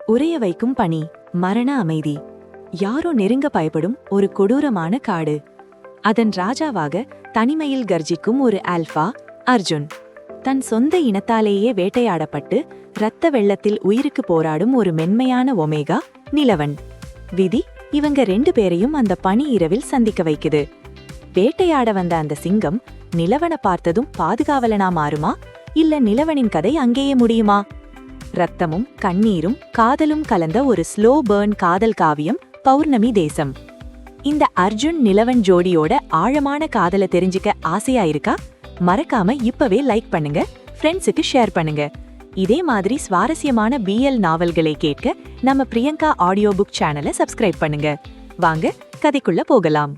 உறைய வைக்கும் பனி, மரண அமைதி. யாரோ நெருங்க பயப்படும் ஒரு கொடூரமான காடு. அதன் ராஜாவாக தனிமையில் கர்ஜிக்கும் ஒரு ஆல்பா, அர்ஜுன். தன் சொந்த இனத்தாலேயே வேட்டையாடப்பட்டு இரத்த வெள்ளத்தில் உயிருக்கு போராடும் ஒரு மென்மையான ஒமேகா, நிலவன். விதி இவங்க 2 பேரையும் அந்த பனி இரவில் சந்திக்க வைக்குது. வேட்டையாட வந்த அந்த சிங்கம் நிலவனை பார்த்ததும் பாதுகாவலனா மாறுமா, இல்ல நிலவனின் கதை அங்கேயே முடியுமா? ரத்தமும் கண்ணீரும் காதலும் கலந்த ஒரு ஸ்லோ பர்ன் காதல் காவியம், பௌர்ணமி தேசம். இந்த அர்ஜுன் நிலவன் ஜோடியோட ஆழமான காதலை தெரிஞ்சுக்க ஆசையா இருக்கா? மறக்காம இப்பவே லைக் பண்ணுங்க, ஃப்ரெண்ட்ஸுக்கு ஷேர் பண்ணுங்க. இதே மாதிரி சுவாரஸ்யமான BL நாவல்களை கேட்க நம்ம பிரியங்கா ஆடியோ புக் சேனலை சப்ஸ்கிரைப் பண்ணுங்க. வாங்க கதைக்குள்ள போகலாம்.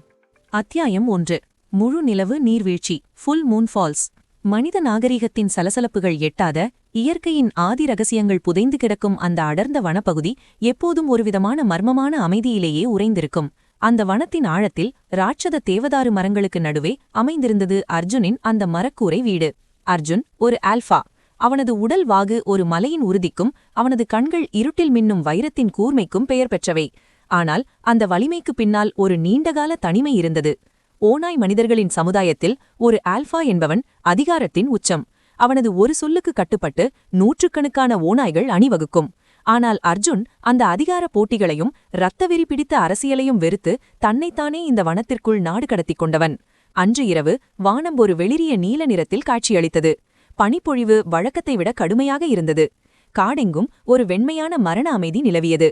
அத்தியாயம் 1. முழு நிலவு நீர்வீழ்ச்சி, ஃபுல் மூன் ஃபால்ஸ். மனித நாகரிகத்தின் சலசலப்புகள் எட்டாத, இயற்கையின் ஆதி ரகசியங்கள் புதைந்து கிடக்கும் அந்த அடர்ந்த வனப்பகுதி எப்போதும் ஒருவிதமான மர்மமான அமைதியிலேயே உறைந்திருக்கும். அந்த வனத்தின் ஆழத்தில் ராட்சத தேவதாரு மரங்களுக்கு நடுவே அமைந்திருந்தது அர்ஜுனின் அந்த மரக்கூரை வீடு. அர்ஜுன் ஒரு ஆல்பா. அவனது உடல் வாகு ஒரு மலையின் உறுதிக்கும், அவனது கண்கள் இருட்டில் மின்னும் வைரத்தின் கூர்மைக்கும் பெயர் பெற்றவை. ஆனால் அந்த வலிமைக்கு பின்னால் ஒரு நீண்டகால தனிமை இருந்தது. ஓநாய் மனிதர்களின் சமுதாயத்தில் ஒரு ஆல்பா என்பவன் அதிகாரத்தின் உச்சம். அவனது ஒரு சொல்லுக்கு கட்டுப்பட்டு நூற்றுக்கணக்கான ஓநாய்கள் அணிவகுக்கும். ஆனால் அர்ஜுன் அந்த அதிகார போட்டிகளையும் இரத்தவெறி பிடித்த அரசியலையும் வெறுத்து தன்னைத்தானே இந்த வனத்திற்குள் நாடு கடத்திக் கொண்டவன். அன்று இரவு வானம் ஒரு வெளிரிய நீல நிறத்தில் காட்சியளித்தது. பனிப்பொழிவு வழக்கத்தை விட கடுமையாக இருந்தது. காடெங்கும் ஒரு வெண்மையான மரண அமைதி நிலவியது.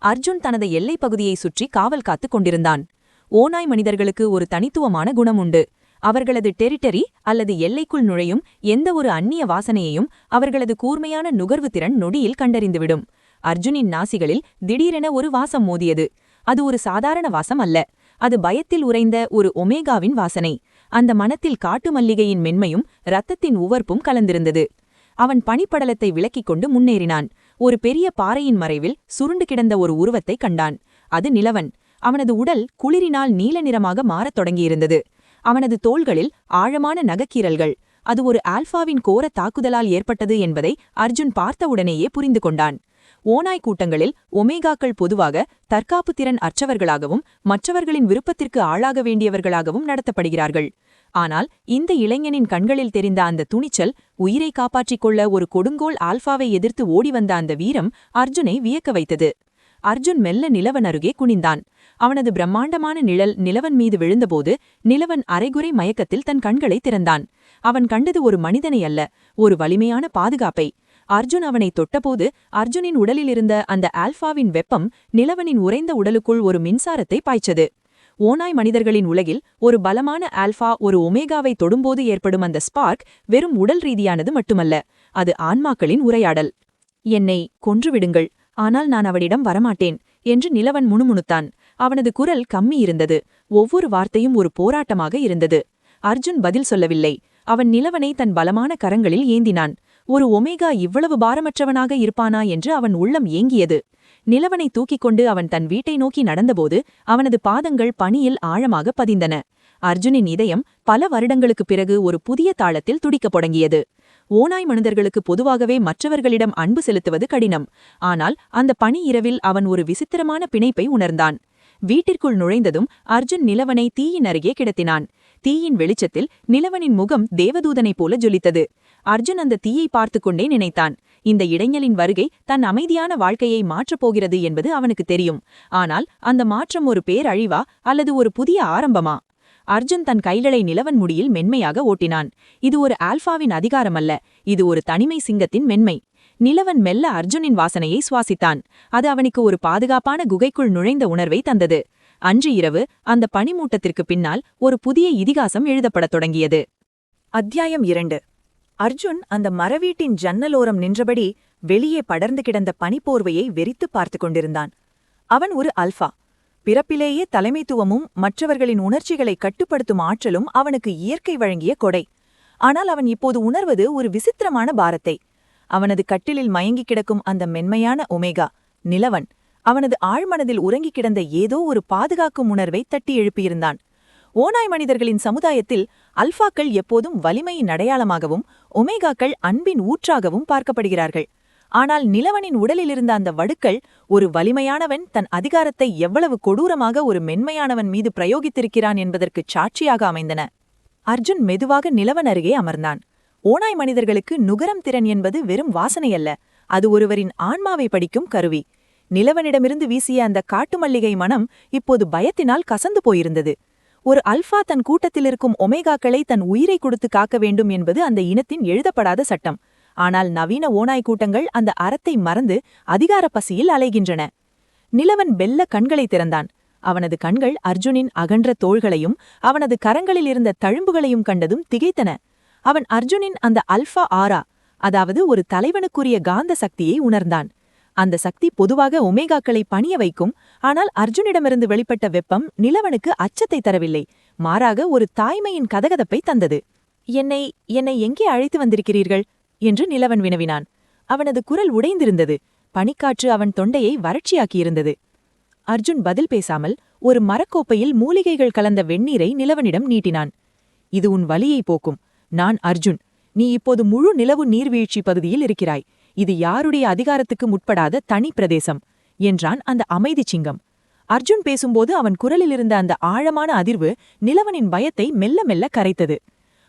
அர்ஜுன் தனது எல்லைப் பகுதியை சுற்றி காவல் காத்துக் கொண்டிருந்தான். ஓநாய் மனிதர்களுக்கு ஒரு தனித்துவமான குணம் உண்டு. அவர்களது டெரிட்டரி அல்லது எல்லைக்குள் நுழையும் எந்த ஒரு அந்நிய வாசனையையும் அவர்களது கூர்மையான நுகர்வு திறன் நொடியில் கண்டறிந்துவிடும். அர்ஜுனின் நாசிகளில் திடீரென ஒரு வாசம் மோதியது. அது ஒரு சாதாரண வாசம் அல்ல. அது பயத்தில் உறைந்த ஒரு ஒமேகாவின் வாசனை. அந்த மனத்தில் காட்டு மல்லிகையின் மென்மையும் இரத்தத்தின் உவர்ப்பும் கலந்திருந்தது. அவன் பனிப்படலத்தை விலக்கிக் கொண்டு முன்னேறினான். ஒரு பெரிய பாறையின் மறைவில் சுருண்டு கிடந்த ஒரு உருவத்தை கண்டான். அது நிலவன். அவனது உடல் குளிரினால் நீல நிறமாக மாறத் தொடங்கியிருந்தது. அவனது தோள்களில் ஆழமான நகக்கீறல்கள். அது ஒரு ஆல்பாவின் கோர தாக்குதலால் ஏற்பட்டது என்பதை அர்ஜுன் பார்த்தவுடனேயே புரிந்து கொண்டான். ஓநாய் கூட்டங்களில் ஒமேகாக்கள் பொதுவாக தற்காப்பு திறன் அற்றவர்களாகவும் மற்றவர்களின் விருப்பத்திற்கு ஆளாக வேண்டியவர்களாகவும் நடத்தப்படுகிறார்கள். ஆனால் இந்த இளைஞனின் கண்களில் தெரிந்த அந்த துணிச்சல், உயிரை காப்பாற்றிக் கொள்ள ஒரு கொடுங்கோல் ஆல்பாவை எதிர்த்து ஓடிவந்த அந்த வீரம் அர்ஜுனை வியக்க வைத்தது. அர்ஜுன் மெல்ல நிலவன் அருகே குனிந்தான். அவனது பிரம்மாண்டமான நிழல் நிலவன் மீது விழுந்தபோது நிலவன் அரைகுறை மயக்கத்தில் தன் கண்களை திறந்தான். அவன் கண்டது ஒரு மனிதனை அல்ல, ஒரு வலிமையான பாதுகாப்பை. அர்ஜுன் அவனை தொட்டபோது அர்ஜுனின் உடலிலிருந்த அந்த ஆல்பாவின் வெப்பம் நிலவனின் உறைந்த உடலுக்குள் ஒரு மின்சாரத்தை பாய்ச்சது. ஓநாய் மனிதர்களின் உலகில் ஒரு பலமான ஆல்பா ஒரு ஒமேகாவை தொடும்போது ஏற்படும் அந்த ஸ்பார்க் வெறும் உடல் ரீதியானது மட்டுமல்ல, அது ஆன்மாக்களின் உரையாடல். என்னை கொன்றுவிடுங்கள், ஆனால் நான் அவளிடம் வரமாட்டேன் என்று நிலவன் முணுமுணுத்தான். அவனது குரல் கம்மி இருந்தது. ஒவ்வொரு வார்த்தையும் ஒரு போராட்டமாக இருந்தது. அர்ஜுன் பதில் சொல்லவில்லை. அவன் நிலவனை தன் பலமான கரங்களில் ஏந்தினான். ஒரு ஒமேகா இவ்வளவு பாரமற்றவனாக இருப்பானா என்று அவன் உள்ளம் ஏங்கியது. நிலவனை தூக்கிக் கொண்டு அவன் தன் வீட்டை நோக்கி நடந்தபோது அவனது பாதங்கள் பனியில் ஆழமாக பதிந்தன. அர்ஜுனின் இதயம் பல வருடங்களுக்குப் பிறகு ஒரு புதிய தாளத்தில் துடிக்கத் தொடங்கியது. ஓநாய் மனிதர்களுக்கு பொதுவாகவே மற்றவர்களிடம் அன்பு செலுத்துவது கடினம். ஆனால் அந்த பனி இரவில் அவன் ஒரு விசித்திரமான பிணைப்பை உணர்ந்தான். வீட்டிற்குள் நுழைந்ததும் அர்ஜுன் நிலவனை தீயின் அருகே கிடத்தினான். தீயின் வெளிச்சத்தில் நிலவனின் முகம் தேவதூதனைப் போல ஜொலித்தது. அர்ஜுன் அந்த தீயை பார்த்துக் கொண்டே நினைத்தான். இந்த இளைஞனின் வருகை தன் அமைதியான வாழ்க்கையை மாற்றப் போகிறது என்பது அவனுக்கு தெரியும். ஆனால் அந்த மாற்றம் ஒரு பேரழிவா அல்லது ஒரு புதிய ஆரம்பமா? அர்ஜுன் தன் கைகளை நிலவன் முடியில் மென்மையாக ஓட்டினான். இது ஒரு ஆல்பாவின் அதிகாரமல்ல, இது ஒரு தனிமை சிங்கத்தின் மென்மை. நிலவன் மெல்ல அர்ஜுனின் வாசனையை சுவாசித்தான். அது அவனுக்கு ஒரு பாதுகாப்பான குகைக்குள் நுழைந்த உணர்வை தந்தது. அன்று இரவு அந்த பனிமூட்டத்திற்கு பின்னால் ஒரு புதிய இதிகாசம் எழுதப்படத் தொடங்கியது. அத்தியாயம் 2. அர்ஜுன் அந்த மரவீட்டின் ஜன்னலோரம் நின்றபடி வெளியே படர்ந்து கிடந்த பனிப்போர்வையை வெறித்து பார்த்து கொண்டிருந்தான். அவன் ஒரு அல்பா. பிறப்பிலேயே தலைமைத்துவமும் மற்றவர்களின் உணர்ச்சிகளை கட்டுப்படுத்தும் ஆற்றலும் அவனுக்கு இயற்கை வழங்கிய கொடை. ஆனால் அவன் இப்போது உணர்வது ஒரு விசித்திரமான பாரத்தை. அவனது கட்டிலில் மயங்கிக் கிடக்கும் அந்த மென்மையான ஒமேகா, நிலவன், அவனது ஆழ்மனதில் உறங்கிக் கிடந்த ஏதோ ஒரு பாதுகாக்கும் உணர்வை தட்டி எழுப்பியிருந்தான். ஓநாய் மனிதர்களின் சமுதாயத்தில் அல்பாக்கள் எப்போதும் வலிமையின் அடையாளமாகவும் ஒமேகாக்கள் அன்பின் ஊற்றாகவும் பார்க்கப்படுகிறார்கள். ஆனால் நிலவனின் உடலிலிருந்த அந்த வடுக்கள் ஒரு வலிமையானவன் தன் அதிகாரத்தை எவ்வளவு கொடூரமாக ஒரு மென்மையானவன் மீது பிரயோகித்திருக்கிறான் என்பதற்குச் சாட்சியாக அமைந்தன. அர்ஜுன் மெதுவாக நிலவன் அருகே அமர்ந்தான். ஓநாய் மனிதர்களுக்கு நுகரம் திறன் என்பது வெறும் வாசனையல்ல, அது ஒருவரின் ஆன்மாவை படிக்கும் கருவி. நிலவனிடமிருந்து வீசிய அந்த காட்டு மல்லிகை மனம் இப்போது பயத்தினால் கசந்து போயிருந்தது. ஒரு அல்ஃபா தன் கூட்டத்திலிருக்கும் ஒமேகாக்களை தன் உயிரை கொடுத்து காக்க வேண்டும் என்பது அந்த இனத்தின் எழுதப்படாத சட்டம். ஆனால் நவீன ஓநாய் கூட்டங்கள் அந்த அறத்தை மறந்து அதிகார பசியில் அலைகின்றன. நிலவன் வெள்ள கண்களை திறந்தான். அவனது கண்கள் அர்ஜுனின் அகன்ற தோள்களையும் அவனது கரங்களில் இருந்த தழும்புகளையும் கண்டதும் திகைத்தன. அவன் அர்ஜுனின் அந்த அல்ஃபா ஆரா, அதாவது ஒரு தலைவனுக்குரிய காந்த சக்தியை உணர்ந்தான். அந்த சக்தி பொதுவாக ஒமேகாக்களை பணிய வைக்கும். ஆனால் அர்ஜுனிடமிருந்து வெளிப்பட்ட வெப்பம் நிலவனுக்கு அச்சத்தை தரவில்லை, மாறாக ஒரு தாய்மையின் கதகதப்பை தந்தது. என்னை என்னை எங்கே அழைத்து வந்திருக்கிறீர்கள் என்று நிலவன் வினவினான். அவனது குரல் உடைந்திருந்தது. பனிக்காற்று அவன் தொண்டையை வறட்சியாக்கியிருந்தது. அர்ஜுன் பதில் பேசாமல் ஒரு மரக்கோப்பையில் மூலிகைகள் கலந்த வெந்நீரை நிலவனிடம் நீட்டினான். இது உன் வலியை போக்கும். நான் அர்ஜுன். நீ இப்போது முழு நிலவு நீர்வீழ்ச்சி பகுதியில் இருக்கிறாய். இது யாருடைய அதிகாரத்துக்கு முற்படாத தனி பிரதேசம் என்றான் அந்த அமைதி சிங்கம். அர்ஜுன் பேசும்போது அவன் குரலிலிருந்த அந்த ஆழமான அதிர்வு நிலவனின் பயத்தை மெல்ல மெல்ல கரைத்தது.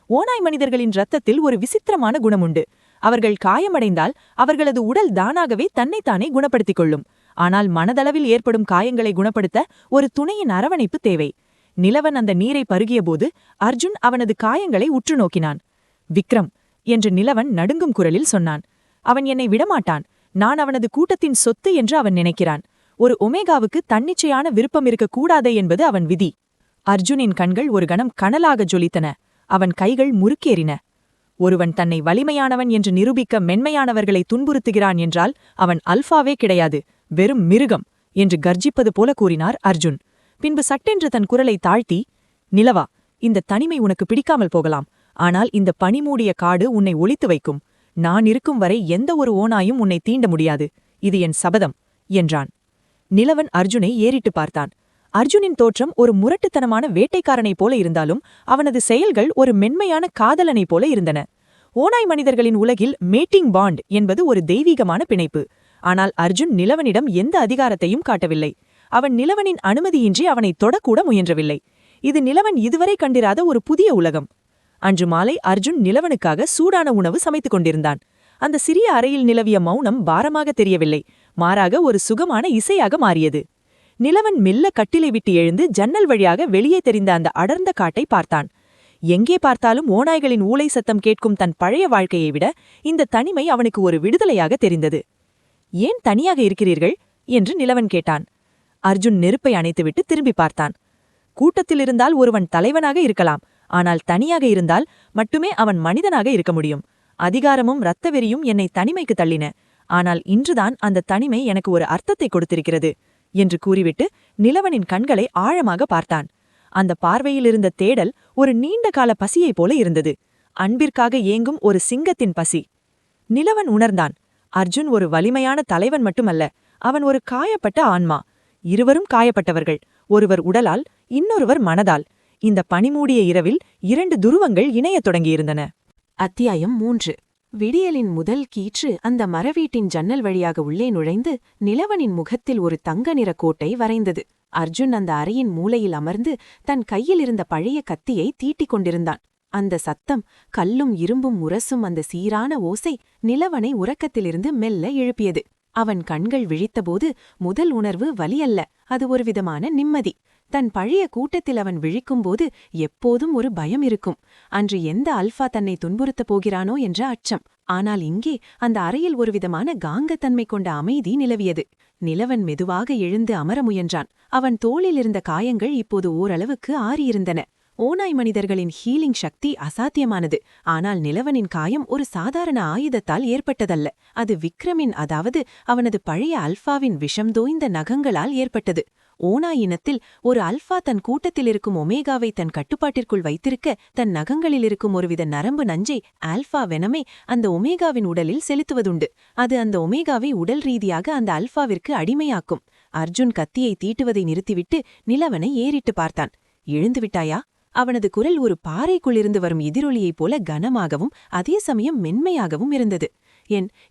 ஓநாய் மனிதர்களின் இரத்தத்தில் ஒரு விசித்திரமான குணமுண்டு. அவர்கள் காயமடைந்தால் அவர்களது உடல் தானாகவே தன்னைத்தானே குணப்படுத்திக் கொள்ளும். ஆனால் மனதளவில் ஏற்படும் காயங்களை குணப்படுத்த ஒரு துணையின் அரவணைப்பு தேவை. நிலவன் அந்த நீரை பருகியபோது அர்ஜுன் அவனது காயங்களை உற்று நோக்கினான். விக்ரம் என்று நிலவன் நடுங்கும் குரலில் சொன்னான். அவன் என்னை விடமாட்டான். நான் அவனது கூட்டத்தின் சொத்து என்று அவன் நினைக்கிறான். ஒரு ஒமேகாவுக்கு தன்னிச்சையான விருப்பம் இருக்கக்கூடாதே என்பது அவன் விதி. அர்ஜுனின் கண்கள் ஒரு கணம் கனலாக ஜொலித்தன. அவன் கைகள் முறுக்கேறின. ஒருவன் தன்னை வலிமையானவன் என்று நிரூபிக்க மென்மையானவர்களை துன்புறுத்துகிறான் என்றால் அவன் அல்ஃபாவே கிடையாது, வெறும் மிருகம் என்று கர்ஜிப்பது போல கூறினார் அர்ஜுன். பின்பு சட்டென்று தன் குரலை தாழ்த்தி, நிலவா, இந்த தனிமை உனக்கு பிடிக்காமல் போகலாம். ஆனால் இந்த பனிமூடிய காடு உன்னை ஒளித்து வைக்கும். நான் இருக்கும் வரை எந்த ஒரு ஓநாயும் உன்னை தீண்ட முடியாது. இது என் சபதம் என்றான். நிலவன் அர்ஜுனை ஏறிட்டு பார்த்தான். அர்ஜுனின் தோற்றம் ஒரு முரட்டுத்தனமான வேட்டைக்காரனைப் போல இருந்தாலும் அவனது செயல்கள் ஒரு மென்மையான காதலனைப் போல இருந்தன. ஓநாய் மனிதர்களின் உலகில் மேட்டிங் பாண்ட் என்பது ஒரு தெய்வீகமான பிணைப்பு. ஆனால் அர்ஜுன் நிலவனிடம் எந்த அதிகாரத்தையும் காட்டவில்லை. அவன் நிலவனின் அனுமதியின்றி அவனை தொடக்கூட முயன்றவில்லை. இது நிலவன் இதுவரை கண்டிராத ஒரு புதிய உலகம். அன்று மாலை அர்ஜுன் நிலவனுக்காக சூடான உணவு சமைத்துக் கொண்டிருந்தான். அந்த சிறிய அறையில் நிலவிய மௌனம் பாரமாக தெரியவில்லை, மாறாக ஒரு சுகமான இசையாக மாறியது. நிலவன் மெல்ல கட்டிலை விட்டு எழுந்து ஜன்னல் வழியாக வெளியே தெரிந்த அந்த அடர்ந்த காட்டை பார்த்தான். எங்கே பார்த்தாலும் ஓநாய்களின் ஊளை சத்தம் கேட்கும் தன் பழைய வாழ்க்கையை விட இந்த தனிமை அவனுக்கு ஒரு விடுதலையாக தெரிந்தது. ஏன் தனியாக இருக்கிறீர்கள் என்று நிலவன் கேட்டான். அர்ஜுன் நெருப்பை அணைத்துவிட்டு திரும்பி பார்த்தான். கூட்டத்திலிருந்தால் ஒருவன் தலைவனாக இருக்கலாம், ஆனால் தனியாக இருந்தால் மட்டுமே அவன் மனிதனாக இருக்க முடியும். அதிகாரமும் இரத்தவெறியும் என்னை தனிமைக்கு தள்ளின. ஆனால் இன்றுதான் அந்த தனிமை எனக்கு ஒரு அர்த்தத்தை கொடுத்திருக்கிறது என்று கூறிவிட்டு நிலவனின் கண்களை ஆழமாக பார்த்தான். அந்த பார்வையிலிருந்த தேடல் ஒரு நீண்ட கால பசியைப் போல இருந்தது. அன்பிற்காக ஏங்கும் ஒரு சிங்கத்தின் பசி. நிலவன் உணர்ந்தான், அர்ஜுன் ஒரு வலிமையான தலைவன் மட்டுமல்ல, அவன் ஒரு காயப்பட்ட ஆன்மா. இருவரும் காயப்பட்டவர்கள், ஒருவர் உடலால், இன்னொருவர் மனதால். இந்த பனிமூடிய இரவில் 2 துருவங்கள் இணையத் தொடங்கியிருந்தன. அத்தியாயம் 3. விடியலின் முதல் கீற்று அந்த மரவீட்டின் ஜன்னல் வழியாக உள்ளே நுழைந்து நிலவனின் முகத்தில் ஒரு தங்க நிற கோட்டை வரைந்தது. அர்ஜுன் அந்த அறையின் மூலையில் அமர்ந்து தன் கையில் இருந்த பழைய கத்தியை தீட்டிக் கொண்டிருந்தான். அந்த சத்தம், கல்லும் இரும்பும் உரசும் அந்த சீரான ஓசை நிலவனை உறக்கத்திலிருந்து மெல்ல எழுப்பியது. அவன் கண்கள் விழித்தபோது முதல் உணர்வு வலியல்ல, அது ஒருவிதமான நிம்மதி. தன் பழைய கூட்டத்தில் அவன் விழிக்கும்போது எப்போதும் ஒரு பயம் இருக்கும். அன்று எந்த அல்ஃபா தன்னை துன்புறுத்தப் போகிறானோ என்ற அச்சம். ஆனால் இங்கே அந்த அறையில் ஒருவிதமான காங்கத்தன்மை கொண்ட அமைதி நிலவியது. நிலவன் மெதுவாக எழுந்து அமர முயன்றான். அவன் தோளிலிருந்த காயங்கள் இப்போது ஓரளவுக்கு ஆறியிருந்தன. ஓநாய் மனிதர்களின் ஹீலிங் சக்தி அசாத்தியமானது. ஆனால் நிலவனின் காயம் ஒரு சாதாரண ஆயுதத்தால் ஏற்பட்டதல்ல. அது விக்ரமின், அதாவது அவனது பழைய அல்ஃபாவின் விஷம் தோய்ந்த நகங்களால் ஏற்பட்டது. ஓநாய் இனத்தில் ஒரு அல்ஃபா தன் கூட்டத்தில் இருக்கும் ஒமேகாவை தன் கட்டுப்பாட்டிற்குள் வைத்திருக்க தன் நகங்களில் இருக்கும் ஒருவித நரம்பு நஞ்சை, ஆல்ஃபா வெனமே, அந்த ஒமேகாவின் உடலில் செலுத்துவதுண்டு. அது அந்த ஒமேகாவை உடல் ரீதியாக அந்த அல்ஃபாவிற்கு அடிமையாக்கும். அர்ஜுன் கத்தியை தீட்டுவதை நிறுத்திவிட்டு நிலவனை ஏறிட்டு பார்த்தான். எழுந்துவிட்டாயா? அவனது குரல் ஒரு பாறைக்குள்ளிருந்து வரும் எதிரொலியைப் போல கனமாகவும் அதே சமயம் மென்மையாகவும் இருந்தது.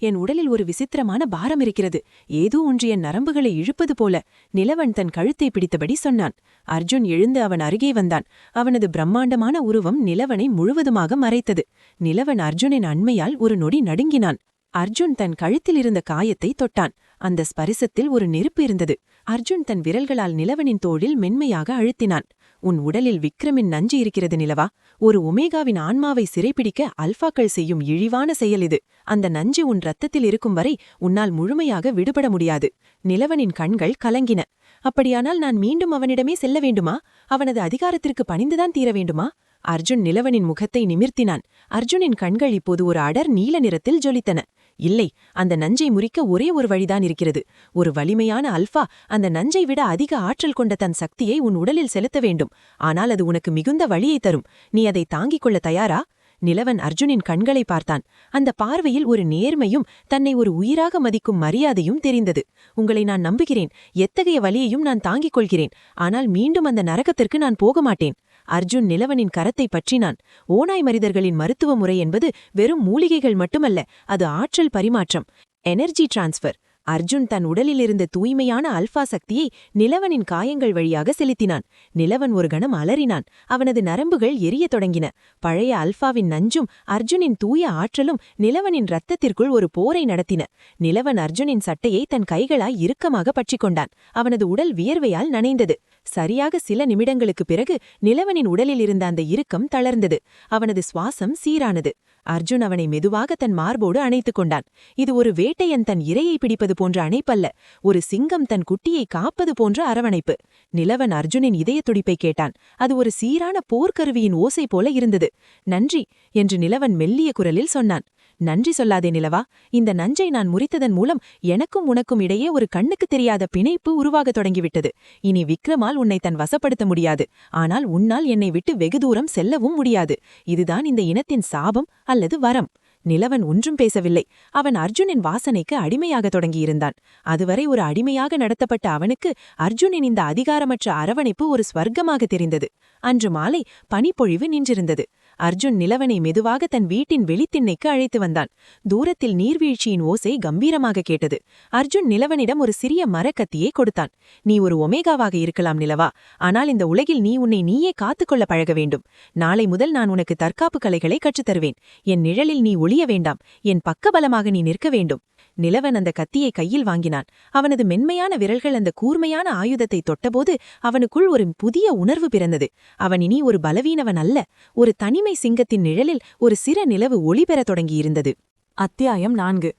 என் உடலில் ஒரு விசித்திரமான பாரம் இருக்கிறது. ஏதோ ஒன்று என் நரம்புகளை இழுப்பது போல. நிலவன் தன் கழுத்தை பிடித்தபடி சொன்னான். அர்ஜுன் எழுந்து அவன் அருகே வந்தான். அவனது பிரம்மாண்டமான உருவம் நிலவனை முழுவதுமாக மறைத்தது. நிலவன் அர்ஜுனின் அண்மையால் ஒரு நொடி நடுங்கினான். அர்ஜுன் தன் கழுத்தில் இருந்த காயத்தை தொட்டான். அந்த ஸ்பரிசத்தில் ஒரு நெருப்பு இருந்தது. அர்ஜுன் தன் விரல்களால் நிலவனின் தோளில் மென்மையாக அழுத்தினான். உன் உடலில் விக்ரமின் நஞ்சு இருக்கிறது நிலவா. ஒரு ஒமேகாவின் ஆன்மாவை சிறைப்பிடிக்க அல்பாக்கள் செய்யும் இழிவான செயல் இது. அந்த நஞ்சு உன் ரத்தத்தில் இருக்கும் வரை உன்னால் முழுமையாக விடுபட முடியாது. நிலவனின் கண்கள் கலங்கின. அப்படியானால் நான் மீண்டும் அவனிடமே செல்ல வேண்டுமா? அவனது அதிகாரத்திற்கு பணிந்துதான் தீர வேண்டுமா? அர்ஜுன் நிலவனின் முகத்தை நிமிர்த்தினான். அர்ஜுனின் கண்கள் இப்போது ஒரு அடர் நீல நிறத்தில் ஜொலித்தன. இல்லை, அந்த நஞ்சை முறிக்க ஒரே ஒரு வழிதான் இருக்கிறது. ஒரு வலிமையான அல்பா அந்த நஞ்சை விட அதிக ஆற்றல் கொண்ட தன் சக்தியை உன் உடலில் செலுத்த வேண்டும். ஆனால் அது உனக்கு மிகுந்த வலியை தரும். நீ அதை தாங்கிக் கொள்ள தயாரா? நிலவன் அர்ஜுனின் கண்களை பார்த்தான். அந்த பார்வையில் ஒரு நேர்மையும் தன்னை ஒரு உயிராக மதிக்கும் மரியாதையும் தெரிந்தது. உங்களை நான் நம்புகிறேன். எத்தகைய வலியையும் நான் தாங்கிக் கொள்கிறேன். ஆனால் மீண்டும் அந்த நரகத்திற்கு நான் போக மாட்டேன். அர்ஜுன் நிலவனின் கரத்தை பற்றினான். ஓநாய் மனிதர்களின் மருத்துவ முறை என்பது வெறும் மூலிகைகள் மட்டுமல்ல, அது ஆற்றல் பரிமாற்றம், எனர்ஜி டிரான்ஸ்ஃபர். அர்ஜுன் தன் உடலிலிருந்த தூய்மையான அல்பா சக்தியை நிலவனின் காயங்கள் வழியாக செலுத்தினான். நிலவன் ஒரு கணம் அலறினான். அவனது நரம்புகள் எரியத் தொடங்கின. பழைய அல்பாவின் நஞ்சும் அர்ஜுனின் தூய ஆற்றலும் நிலவனின் இரத்தத்திற்குள் ஒரு போரை நடத்தின. நிலவன் அர்ஜுனின் சட்டையை தன் கைகளாய் இறுக்கமாக பற்றிக்கொண்டான். அவனது உடல் வியர்வையால் நனைந்தது. சரியாக சில நிமிடங்களுக்குப் பிறகு நிலவனின் உடலில் இருந்த அந்த இறுக்கம் தளர்ந்தது. அவனது சுவாசம் சீரானது. அர்ஜுன் அவனை மெதுவாக தன் மார்போடு அணைத்துக் கொண்டான். இது ஒரு வேட்டையன் தன் இரையை பிடிப்பது போன்ற அணைப்பல்ல, ஒரு சிங்கம் தன் குட்டியை காப்பது போன்ற அரவணைப்பு. நிலவன் அர்ஜுனின் இதய துடிப்பை கேட்டான். அது ஒரு சீரான போர்க்கருவியின் ஓசை போல இருந்தது. நன்றி என்று நிலவன் மெல்லிய குரலில் சொன்னான். நன்றி சொல்லாதே நிலவா. இந்த நஞ்சை நான் முறித்ததன் மூலம் எனக்கும் உனக்கும் இடையே ஒரு கண்ணுக்கு தெரியாத பிணைப்பு உருவாகத் தொடங்கிவிட்டது. இனி விக்ரமால் உன்னை தன் வசப்படுத்த முடியாது. ஆனால் உன்னால் என்னை விட்டு வெகு தூரம் செல்லவும் முடியாது. இதுதான் இந்த இனத்தின் சாபம் அல்லது வரம். நிலவன் ஒன்றும் பேசவில்லை. அவன் அர்ஜுனின் வாசனைக்கு அடிமையாகத் தொடங்கியிருந்தான். அதுவரை ஒரு அடிமையாக நடத்தப்பட்ட அவனுக்கு அர்ஜுனின் இந்த அதிகாரமற்ற அரவணைப்பு ஒரு ஸ்வர்க்கமாக தெரிந்தது. அன்று மாலை பனிப்பொழிவு நின்றிருந்தது. அர்ஜுன் நிலவனை மெதுவாக தன் வீட்டின் வெளித்திண்ணைக்கு அழைத்து வந்தான். தூரத்தில் நீர்வீழ்ச்சியின் ஓசை கம்பீரமாக கேட்டது. அர்ஜுன் நிலவனிடம் ஒரு சிறிய மரக்கத்தியை கொடுத்தான். நீ ஒரு ஒமேகாவாக இருக்கலாம் நிலவா, ஆனால் இந்த உலகில் நீ உன்னை நீயே காத்துக்கொள்ள பழக வேண்டும். நாளை முதல் நான் உனக்கு தற்காப்பு கலைகளை கற்றுத்தருவேன். என் நிழலில் நீ ஒளிய வேண்டாம். என் பக்கபலமாக நீ நிற்க வேண்டும். நிலவன் அந்த கத்தியை கையில் வாங்கினான். அவனது மென்மையான விரல்கள் அந்த கூர்மையான ஆயுதத்தை தொட்டபோது அவனுக்குள் ஒரு புதிய உணர்வு பிறந்தது. அவன் இனி ஒரு பலவீனவன் அல்ல. ஒரு தனிமை சிங்கத்தின் நிழலில் ஒரு சிற நிலவு ஒளி பெறத் தொடங்கியிருந்தது. அத்தியாயம் 4.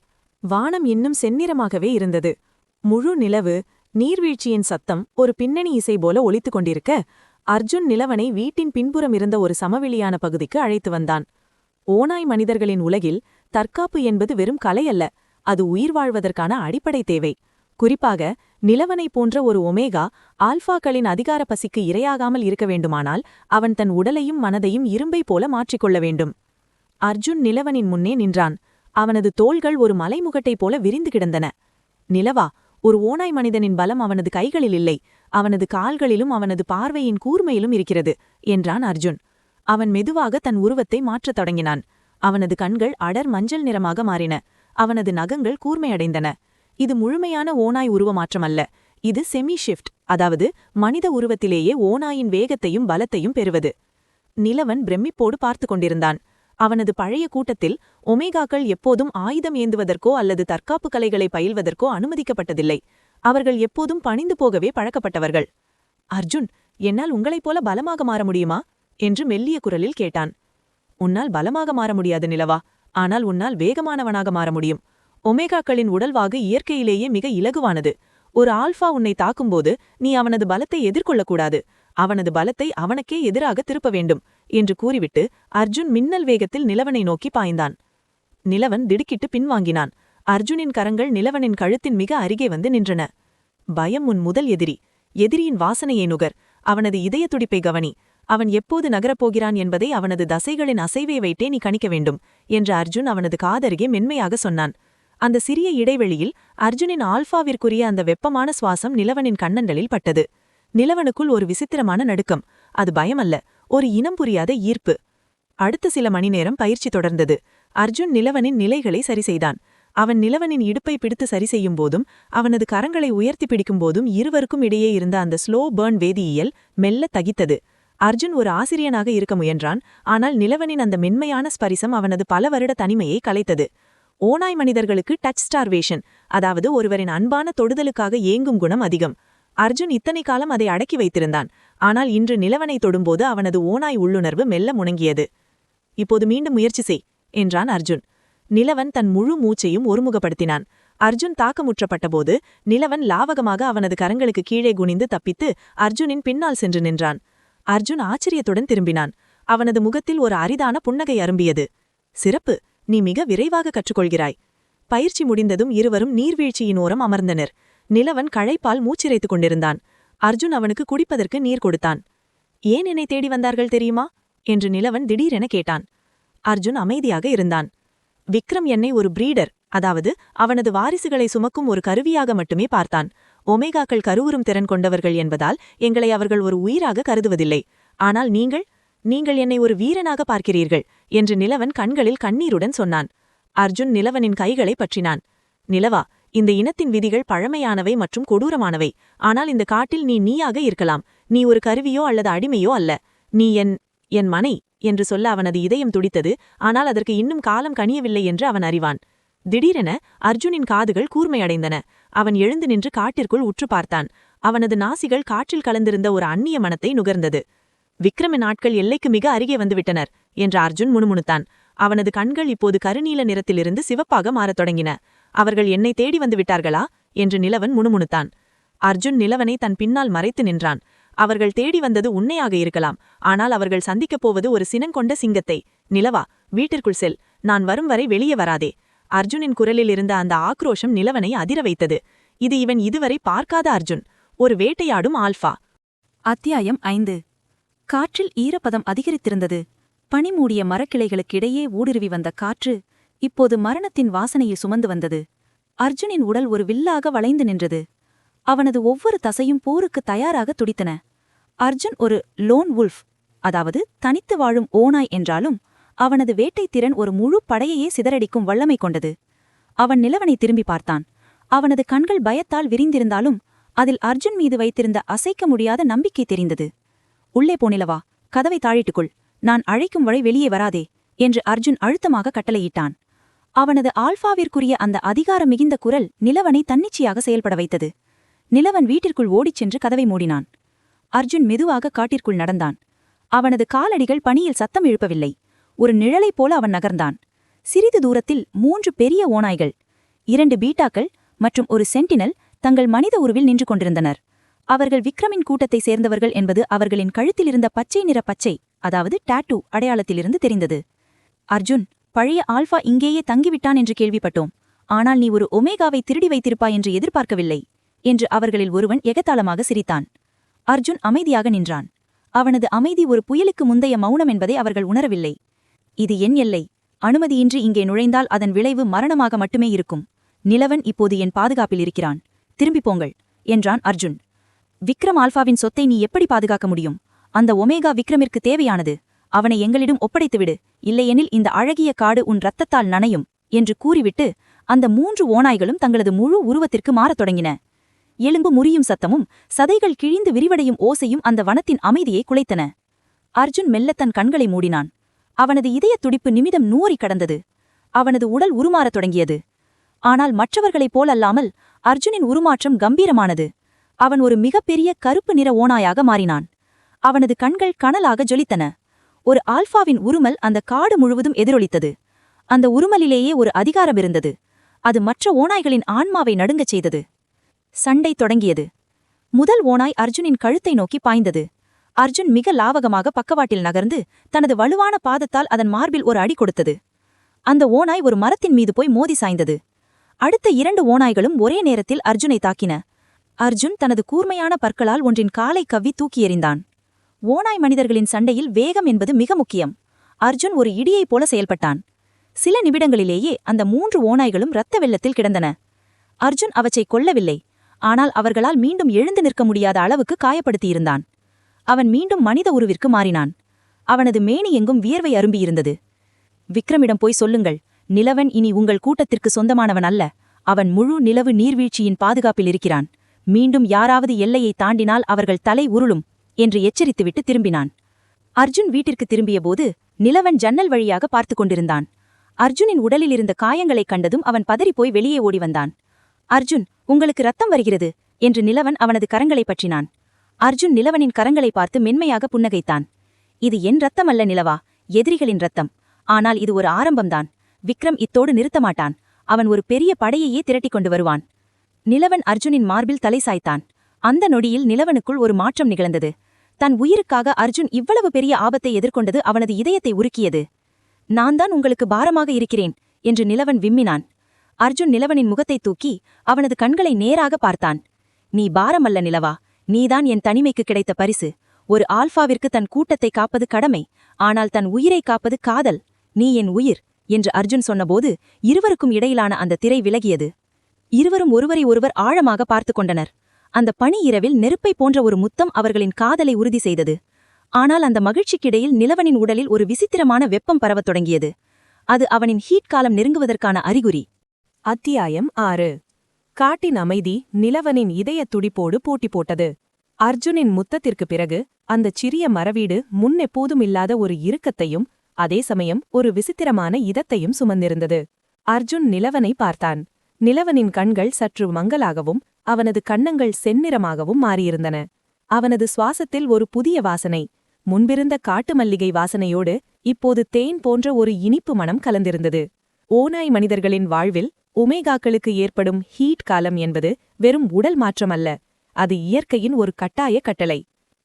வானம் இன்னும் செந்நிறமாகவே இருந்தது. முழு நிலவு, நீர்வீழ்ச்சியின் சத்தம் ஒரு பின்னணி இசை போல ஒலித்துக் கொண்டிருக்க, அர்ஜுன் நிலவனை வீட்டின் பின்புறம் இருந்த ஒரு சமவெளியான பகுதிக்கு அழைத்து வந்தான். ஓநாய் மனிதர்களின் உலகில் தற்காப்பு என்பது வெறும் கலை அல்ல, அது உயிர் வாழ்வதற்கான அடிப்படை தேவை. குறிப்பாக நிலவனை போன்ற ஒரு ஒமேகா ஆல்பாக்களின் அதிகார பசிக்கு இரையாகாமல் இருக்க வேண்டுமானால் அவன் தன் உடலையும் மனதையும் இரும்பை போல மாற்றிக்கொள்ள வேண்டும். அர்ஜுன் நிலவனின் முன்னே நின்றான். அவனது தோள்கள் ஒரு மலைமுகட்டைப் போல விரிந்து கிடந்தன. நிலவா, ஒரு ஓநாய் மனிதனின் பலம் அவனது கைகளில் இல்லை, அவனது கால்களிலும் அவனது பார்வையின் கூர்மையிலும் இருக்கிறது என்றான் அர்ஜுன். அவன் மெதுவாக தன் உருவத்தை மாற்றத் தொடங்கினான். அவனது கண்கள் அடர் மஞ்சள் நிறமாக மாறின. அவனது நகங்கள் கூர்மையடைந்தன. இது முழுமையான ஓநாய் உருவமாற்றம் அல்ல, இது செமி ஷிஃப்ட், அதாவது மனித உருவத்திலேயே ஓநாயின் வேகத்தையும் பலத்தையும் பெறுவது. நிலவன் பிரமிப்போடு பார்த்து கொண்டிருந்தான். அவனது பழைய கூட்டத்தில் ஒமேகாக்கள் எப்போதும் ஆயுதம் ஏந்துவதற்கோ அல்லது தற்காப்பு கலைகளை பயில்வதற்கோ அனுமதிக்கப்பட்டதில்லை. அவர்கள் எப்போதும் பணிந்து போகவே பழக்கப்பட்டவர்கள். அர்ஜுன், என்னால் உங்களைப் போல பலமாக மாற முடியுமா என்று மெல்லிய குரலில் கேட்டான். உன்னால் பலமாக மாற முடியாது நிலவா, ஆனால் உன்னால் வேகமானவனாக மாற முடியும். ஒமேகாக்களின் உடல்வாகு இயற்கையிலேயே மிக இலகுவானது. ஒரு ஆல்பா உன்னை தாக்கும்போது நீ அவனது பலத்தை எதிர்கொள்ளக்கூடாது, அவனது பலத்தை அவனுக்கே எதிராக திருப்ப வேண்டும் என்று கூறிவிட்டு அர்ஜுன் மின்னல் வேகத்தில் நிலவனை நோக்கி பாய்ந்தான். நிலவன் திடுக்கிட்டு பின்வாங்கினான். அர்ஜுனின் கரங்கள் நிலவனின் கழுத்தின் மிக அருகே வந்து நின்றன. பயம் உன் முதல் எதிரி. எதிரியின் வாசனையை நுகர். அவனது இதய துடிப்பை கவனி. அவன் எப்போது நகரப்போகிறான் என்பதை அவனது தசைகளின் அசைவை வைத்தே நீ கணிக்க வேண்டும் என்று அர்ஜுன் அவனது காதருகே மென்மையாக சொன்னான். அந்த சிறிய இடைவெளியில் அர்ஜுனின் ஆல்பாவிற்குரிய அந்த வெப்பமான சுவாசம் நிலவனின் கண்ணண்டலில் பட்டது. நிலவனுக்குள் ஒரு விசித்திரமான நடுக்கம். அது பயமல்ல, ஒரு இனம் புரியாத ஈர்ப்பு. அடுத்த சில மணி நேரம் பயிற்சி தொடர்ந்தது. அர்ஜுன் நிலவனின் நிலைகளை சரி செய்தான். அவன் நிலவனின் இடுப்பை பிடித்து சரி செய்யும் போதும் அவனது கரங்களை உயர்த்தி பிடிக்கும் போதும் இருவருக்கும் இடையே இருந்த அந்த ஸ்லோ பர்ன் வேதியியல் மெல்ல தகித்தது. அர்ஜுன் ஒரு ஆசிரியனாக இருக்க முயன்றான். ஆனால் நிலவனின் அந்த மென்மையான ஸ்பரிசம் அவனது பல வருட தனிமையை கலைத்தது. ஓநாய் மனிதர்களுக்கு டச் ஸ்டார்வேஷன், அதாவது ஒருவரின் அன்பான தொடுதலுக்காக ஏங்கும் குணம் அதிகம். அர்ஜுன் இத்தனை காலம் அதை அடக்கி வைத்திருந்தான். ஆனால் இன்று நிலவனை தொடும்போது அவனது ஓநாய் உள்ளுணர்வு மெல்ல முணங்கியது. இப்போது மீண்டும் முயற்சி செய் என்றான் அர்ஜுன். நிலவன் தன் முழு மூச்சையும் ஒருமுகப்படுத்தினான். அர்ஜுன் தாக்கமுற்றப்பட்டபோது நிலவன் லாவகமாக அவனது கரங்களுக்கு கீழே குனிந்து தப்பித்து அர்ஜுனின் பின்னால் சென்று நின்றான். அர்ஜுன் ஆச்சரியத்துடன் திரும்பினான். அவனது முகத்தில் ஒரு அரிதான புன்னகை அரும்பியது. சிறப்பு, நீ மிக விரைவாக கற்றுக்கொள்கிறாய். பயிற்சி முடிந்ததும் இருவரும் நீர்வீழ்ச்சியின் ஓரம் அமர்ந்தனர். நிலவன் களைப்பால் மூச்சிறைத்துக் கொண்டிருந்தான். அர்ஜுன் அவனுக்கு குடிப்பதற்கு நீர் கொடுத்தான். ஏன் என்னை தேடி வந்தார்கள் தெரியுமா என்று நிலவன் திடீரென கேட்டான். அர்ஜுன் அமைதியாக இருந்தான். விக்ரம் என்னை ஒரு பிரீடர், அதாவது அவனது வாரிசுகளை சுமக்கும் ஒரு கருவியாக மட்டுமே பார்த்தான். ஒமேகாக்கள் கருவுறும் திறன் கொண்டவர்கள் என்பதால் எங்களை அவர்கள் ஒரு உயிராக கருதுவதில்லை. ஆனால் நீங்கள் என்னை ஒரு வீரனாக பார்க்கிறீர்கள் என்று நிலவன் கண்களில் கண்ணீருடன் சொன்னான். அர்ஜுன் நிலவனின் கைகளை பற்றினான். நிலவா, இந்த இனத்தின் விதிகள் பழமையானவை மற்றும் கொடூரமானவை. ஆனால் இந்த காட்டில் நீயாக இருக்கலாம். நீ ஒரு கருவியோ அல்லது அடிமையோ அல்ல. நீ என் மனை என்று சொல்ல அவனது இதயம் துடித்தது. ஆனால் அதற்கு இன்னும் காலம் கனியவில்லை என்று அவன் அறிவான். திடீரென அர்ஜுனின் காதுகள் கூர்மையடைந்தன. அவன் எழுந்து நின்று காட்டிற்குள் உற்று பார்த்தான். அவனது நாசிகள் காற்றில் கலந்திருந்த ஒரு அந்நிய மனத்தை நுகர்ந்தது. விக்ரமின் ஆட்கள் எல்லைக்கு மிக அருகே வந்துவிட்டனர் என்று அர்ஜுன் முணுமுணுத்தான். அவனது கண்கள் இப்போது கருநீல நிறத்திலிருந்து சிவப்பாக மாறத் தொடங்கின. அவர்கள் என்னை தேடி வந்து விட்டார்களா என்று நிலவன் முணுமுணுத்தான். அர்ஜுன் நிலவனை தன் பின்னால் மறைத்து நின்றான். அவர்கள் தேடி வந்தது உண்மையாக இருக்கலாம். ஆனால் அவர்கள் சந்திக்கப் போவது ஒரு சினங்கொண்ட சிங்கத்தை. நிலவா, வீட்டிற்குள் செல். நான் வரும் வரை வெளியே வராதே. அர்ஜுனின் குரலில் இருந்த அந்த ஆக்ரோஷம் நிலவனை அதிர வைத்தது. இது இவன் இதுவரை பார்க்காத அர்ஜுன். ஒரு வேட்டையாடும் ஆல்ஃபா. அத்தியாயம் 5. காற்றில் ஈரப்பதம் அதிகரித்திருந்தது. பனிமூடிய மரக்கிளைகளுக்கிடையே ஊடுருவி வந்த காற்று இப்போது மரணத்தின் வாசனையை சுமந்து வந்தது. அர்ஜுனின் உடல் ஒரு வில்லாக வளைந்து நின்றது. அவனது ஒவ்வொரு தசையும் போருக்கு தயாராக துடித்தன. அர்ஜுன் ஒரு லோன் வுல்ஃப், அதாவது தனித்து வாழும் ஓநாய் என்றாலும் அவனது வேட்டைத் திறன் ஒரு முழு படையையே சிதறடிக்கும் வல்லமை கொண்டது. அவன் நிலவனை திரும்பி பார்த்தான். அவனது கண்கள் பயத்தால் விரிந்திருந்தாலும் அதில் அர்ஜுன் மீது வைத்திருந்த அசைக்க முடியாத நம்பிக்கை தெரிந்தது. உள்ளே போனிலவா, கதவை தாழிட்டுக்கொள். நான் அழைக்கும் வரை வெளியே வராதே என்று அர்ஜுன் அழுத்தமாக கட்டளையிட்டான். அவனது ஆல்ஃபாவிற்குரிய அந்த அதிகாரம் மிகுந்த குரல் நிலவனை தன்னிச்சையாக செயல்பட வைத்தது. நிலவன் வீட்டிற்குள் ஓடிச் சென்று கதவை மூடினான். அர்ஜுன் மெதுவாக காட்டிற்குள் நடந்தான். அவனது காலடிகள் பனியில் சத்தம் எழுப்பவில்லை. ஒரு நிழலைப் போல அவன் நகர்ந்தான். சிறிது தூரத்தில் 3 பெரிய ஓநாய்கள், 2 பீட்டாக்கள் மற்றும் ஒரு சென்டினல் தங்கள் மனித உருவில் நின்று கொண்டிருந்தனர். அவர்கள் விக்ரமின் கூட்டத்தை சேர்ந்தவர்கள் என்பது அவர்களின் கழுத்திலிருந்த பச்சை நிற பச்சை, அதாவது டாட்டூ அடையாளத்திலிருந்து தெரிந்தது. அர்ஜுன், பழைய ஆல்ஃபா இங்கேயே தங்கிவிட்டான் என்று கேள்விப்பட்டோம். ஆனால் நீ ஒரு ஒமேகாவை திருடி வைத்திருப்பாய் என்று எதிர்பார்க்கவில்லை என்று அவர்களில் ஒருவன் எகத்தாளமாக சிரித்தான். அர்ஜுன் அமைதியாக நின்றான். அவனது அமைதி ஒரு புயலுக்கு முந்தைய மௌனம் என்பதை அவர்கள் உணரவில்லை. இது என் எல்லை. அனுமதியின்றி இங்கே நுழைந்தால் அதன் விளைவு மரணமாக மட்டுமே இருக்கும். நிலவன் இப்போது என் பாதுகாப்பில் இருக்கிறான். திரும்பிப் போங்கள் என்றான் அர்ஜுன். விக்ரம் ஆல்ஃபாவின் சொத்தை நீ எப்படி பாதுகாக்க முடியும்? அந்த ஒமேகா விக்ரமிற்கு தேவையானது. அவனை எங்களிடம் ஒப்படைத்துவிடு, இல்லையெனில் இந்த அழகிய காடு உன் இரத்தத்தால் நனையும் என்று கூறிவிட்டு அந்த 3 ஓநாய்களும் தங்களது முழு உருவத்திற்கு மாறத் தொடங்கின. எலும்பு முறியும் சத்தமும் சதைகள் கிழிந்து விரிவடையும் ஓசையும் அந்த வனத்தின் அமைதியை குலைத்தன. அர்ஜுன் மெல்ல தன் கண்களை மூடினான். அவனது இதயத் துடிப்பு நிமிடம் 100 கடந்தது. அவனது உடல் உருமாறத் தொடங்கியது. ஆனால் மற்றவர்களைப் போலல்லாமல் அர்ஜுனின் உருமாற்றம் கம்பீரமானது. அவன் ஒரு மிகப்பெரிய கருப்பு நிற ஓநாயாக மாறினான். அவனது கண்கள் கனலாக ஜொலித்தன. ஒரு ஆல்ஃபாவின் உருமல் அந்த காடு முழுவதும் எதிரொலித்தது. அந்த உருமலிலேயே ஒரு அதிகாரம் இருந்தது. அது மற்ற ஓநாய்களின் ஆன்மாவை நடுங்கச் செய்தது. சண்டை தொடங்கியது. முதல் ஓநாய் அர்ஜுனின் கழுத்தை நோக்கி பாய்ந்தது. அர்ஜுன் மிக லாவகமாக பக்கவாட்டில் நகர்ந்து தனது வலுவான பாதத்தால் அதன் மார்பில் ஒரு அடி கொடுத்தது. அந்த ஓநாய் ஒரு மரத்தின் மீது போய் மோதி சாய்ந்தது. அடுத்த 2 ஓநாய்களும் ஒரே நேரத்தில் அர்ஜுனை தாக்கின. அர்ஜுன் தனது கூர்மையான பற்களால் ஒன்றின் காலை கவ்வி தூக்கி எறிந்தான். ஓநாய் மனிதர்களின் சண்டையில் வேகம் என்பது மிக முக்கியம். அர்ஜுன் ஒரு இடியைப் போல செயல்பட்டான். சில நிமிடங்களிலேயே அந்த 3 ஓநாய்களும் இரத்த வெள்ளத்தில் கிடந்தன. அர்ஜுன் அவற்றை கொல்லவில்லை, ஆனால் அவர்களால் மீண்டும் எழுந்து நிற்க முடியாத அளவுக்கு காயப்படுத்தியிருந்தான். அவன் மீண்டும் மனித உருவிற்கு மாறினான். அவனது மேனி எங்கும் வியர்வை அரும்பியிருந்தது. விக்ரமிடம் போய் சொல்லுங்கள், நிலவன் இனி உங்கள் கூட்டத்திற்கு சொந்தமானவன் அல்ல. அவன் முழு நிலவு நீர்வீழ்ச்சியின் பாதுகாப்பில் இருக்கிறான். மீண்டும் யாராவது எல்லையை தாண்டினால் அவர்கள் தலை உருளும் என்று எச்சரித்துவிட்டு திரும்பினான். அர்ஜுன் வீட்டிற்கு திரும்பியபோது நிலவன் ஜன்னல் வழியாக பார்த்து கொண்டிருந்தான். அர்ஜுனின் உடலில் இருந்த காயங்களைக் கண்டதும் அவன் பதறிப்போய் வெளியே ஓடி வந்தான். அர்ஜுன், உங்களுக்கு ரத்தம் வருகிறது என்று நிலவன் அவனது கரங்களை பற்றினான். அர்ஜுன் நிலவனின் கரங்களை பார்த்து மென்மையாக புன்னகைத்தான். இது என் ரத்தம் அல்ல நிலவா, எதிரிகளின் ரத்தம். ஆனால் இது ஒரு ஆரம்பம்தான். விக்ரம் இத்தோடு நிறுத்தமாட்டான். அவன் ஒரு பெரிய படையையே திரட்டிக் கொண்டு வருவான். நிலவன் அர்ஜுனின் மார்பில் தலை சாய்த்தான். அந்த நொடியில் நிலவனுக்குள் ஒரு மாற்றம் நிகழ்ந்தது. தன் உயிருக்காக அர்ஜுன் இவ்வளவு பெரிய ஆபத்தை எதிர்கொண்டது அவனது இதயத்தை உருக்கியது. நான் தான் உங்களுக்கு பாரமாக இருக்கிறேன் என்று நிலவன் விம்மினான். அர்ஜுன் நிலவனின் முகத்தை தூக்கி அவனது கண்களை நேராக பார்த்தான். நீ பாரமல்ல நிலவா, நீதான் என் தனிமைக்கு கிடைத்த பரிசு. ஒரு ஆல்பாவிற்கு தன் கூட்டத்தை காப்பது கடமை, ஆனால் தன் உயிரை காப்பது காதல். நீ என் உயிர் என்று அர்ஜுன் சொன்னபோது இருவருக்கும் இடையிலான அந்த திரை விலகியது. இருவரும் ஒருவரை ஒருவர் ஆழமாக பார்த்து கொண்டனர். அந்த பனி இரவில் நெருப்பை போன்ற ஒரு முத்தம் அவர்களின் காதலை உறுதி செய்தது. ஆனால் அந்த மகிழ்ச்சிக்கிடையில் நிலவனின் உடலில் ஒரு விசித்திரமான வெப்பம் பரவத் தொடங்கியது. அது அவனின் ஹீட் காலம் நெருங்குவதற்கான அறிகுறி. அத்தியாயம் 6. காட்டின் அமைதி நிலவனின் இதயத் துடிப்போடு போட்டி போட்டது. அர்ஜுனின் முத்தத்திற்குப் பிறகு அந்தச் சிறிய மரவீடு முன்னெப்போதும் இல்லாத ஒரு இறுக்கத்தையும் அதே சமயம் ஒரு விசித்திரமான இதத்தையும் சுமந்திருந்தது. அர்ஜுன் நிலவனை பார்த்தான். நிலவனின் கண்கள் சற்று மங்கலாகவும் அவனது கன்னங்கள் செந்நிறமாகவும் மாறியிருந்தன. அவனது சுவாசத்தில் ஒரு புதிய வாசனை, முன்பிருந்த காட்டு மல்லிகை வாசனையோடு இப்போது தேன் போன்ற ஒரு இனிப்பு மணம் கலந்திருந்தது. ஓநாய் மனிதர்களின் வாழ்வில் ஒமேகாக்களுக்கு ஏற்படும் ஹீட் காலம் என்பது வெறும் உடல் மாற்றமல்ல, அது இயற்கையின் ஒரு கட்டாய கட்டளை.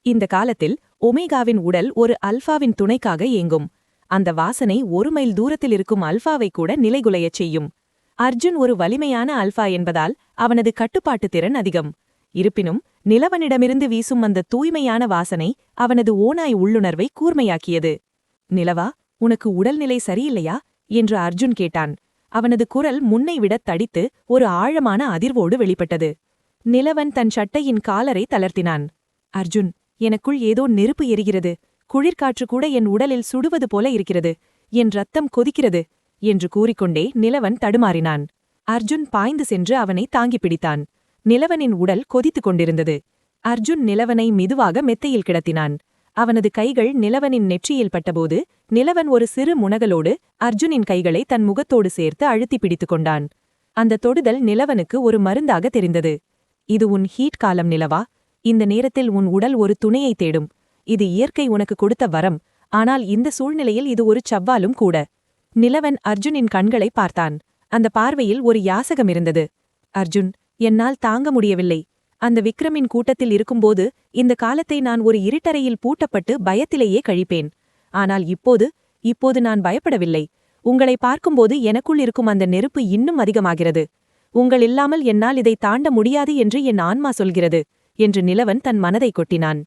இந்த காலத்தில் ஒமேகாவின் உடல் ஒரு அல்ஃபாவின் துணைக்காக ஏங்கும். அந்த வாசனை 1 மைல் தூரத்தில் இருக்கும் அல்ஃபாவை கூட நிலைகுலையச் செய்யும். அர்ஜுன் ஒரு வலிமையான அல்ஃபா என்பதால் அவனது கட்டுப்பாட்டு திறன் அதிகம். இருப்பினும் நிலவனிடமிருந்து வீசும் அந்த தூய்மையான வாசனை அவனது ஓநாய் உள்ளுணர்வை கூர்மையாக்கியது. நிலவா, உனக்கு உடல்நிலை சரியில்லையா என்று அர்ஜுன் கேட்டான். அவனது குரல் முன்னைவிட தடித்து ஒரு ஆழமான அதிர்வோடு வெளிப்பட்டது. நிலவன் தன் சட்டையின் காலரை தளர்த்தினான். அர்ஜுன், எனக்குள் ஏதோ நெருப்பு எரிகிறது. குளிர்காற்று கூட என் உடலில் சுடுவது போல இருக்கிறது. என் ரத்தம் கொதிக்கிறது என்று கூறிக்கொண்டே நிலவன் தடுமாறினான். அர்ஜுன் பாய்ந்து சென்று அவனை தாங்கிப் பிடித்தான். நிலவனின் உடல் கொதித்துக் கொண்டிருந்தது. அர்ஜுன் நிலவனை மெதுவாக மெத்தையில் கிடத்தினான். அவனது கைகள் நிலவனின் நெற்றியில் பட்டபோது நிலவன் ஒரு சிறு முனகலோடு அர்ஜுனின் கைகளை தன் முகத்தோடு சேர்த்து அழுத்தி பிடித்துக் கொண்டான். அந்த தொடுதல் நிலவனுக்கு ஒரு மருந்தாக தெரிந்தது. இது உன் ஹீட் காலம் நிலவா. இந்த நேரத்தில் உன் உடல் ஒரு துணையை தேடும். இது இயற்கை உனக்கு கொடுத்த வரம். ஆனால் இந்த சூழ்நிலையில் இது ஒரு சவ்வாலும் கூட. நிலவன் அர்ஜுனின் கண்களை பார்த்தான். அந்த பார்வையில் ஒரு யாசகம் இருந்தது. அர்ஜுன், என்னால் தாங்க முடியவில்லை. அந்த விக்ரமின் கூட்டத்தில் இருக்கும்போது இந்த காலத்தை நான் ஒரு இருட்டறையில் பூட்டப்பட்டு பயத்திலேயே கழிப்பேன். ஆனால் இப்போது நான் பயப்படவில்லை. உங்களை பார்க்கும்போது எனக்குள் இருக்கும் அந்த நெருப்பு இன்னும் அதிகமாகிறது. உங்கள் இல்லாமல் என்னால் இதை தாண்ட முடியாது என்று என் ஆன்மா சொல்கிறது என்று நிலவன் தன் மனதை கொட்டினான்.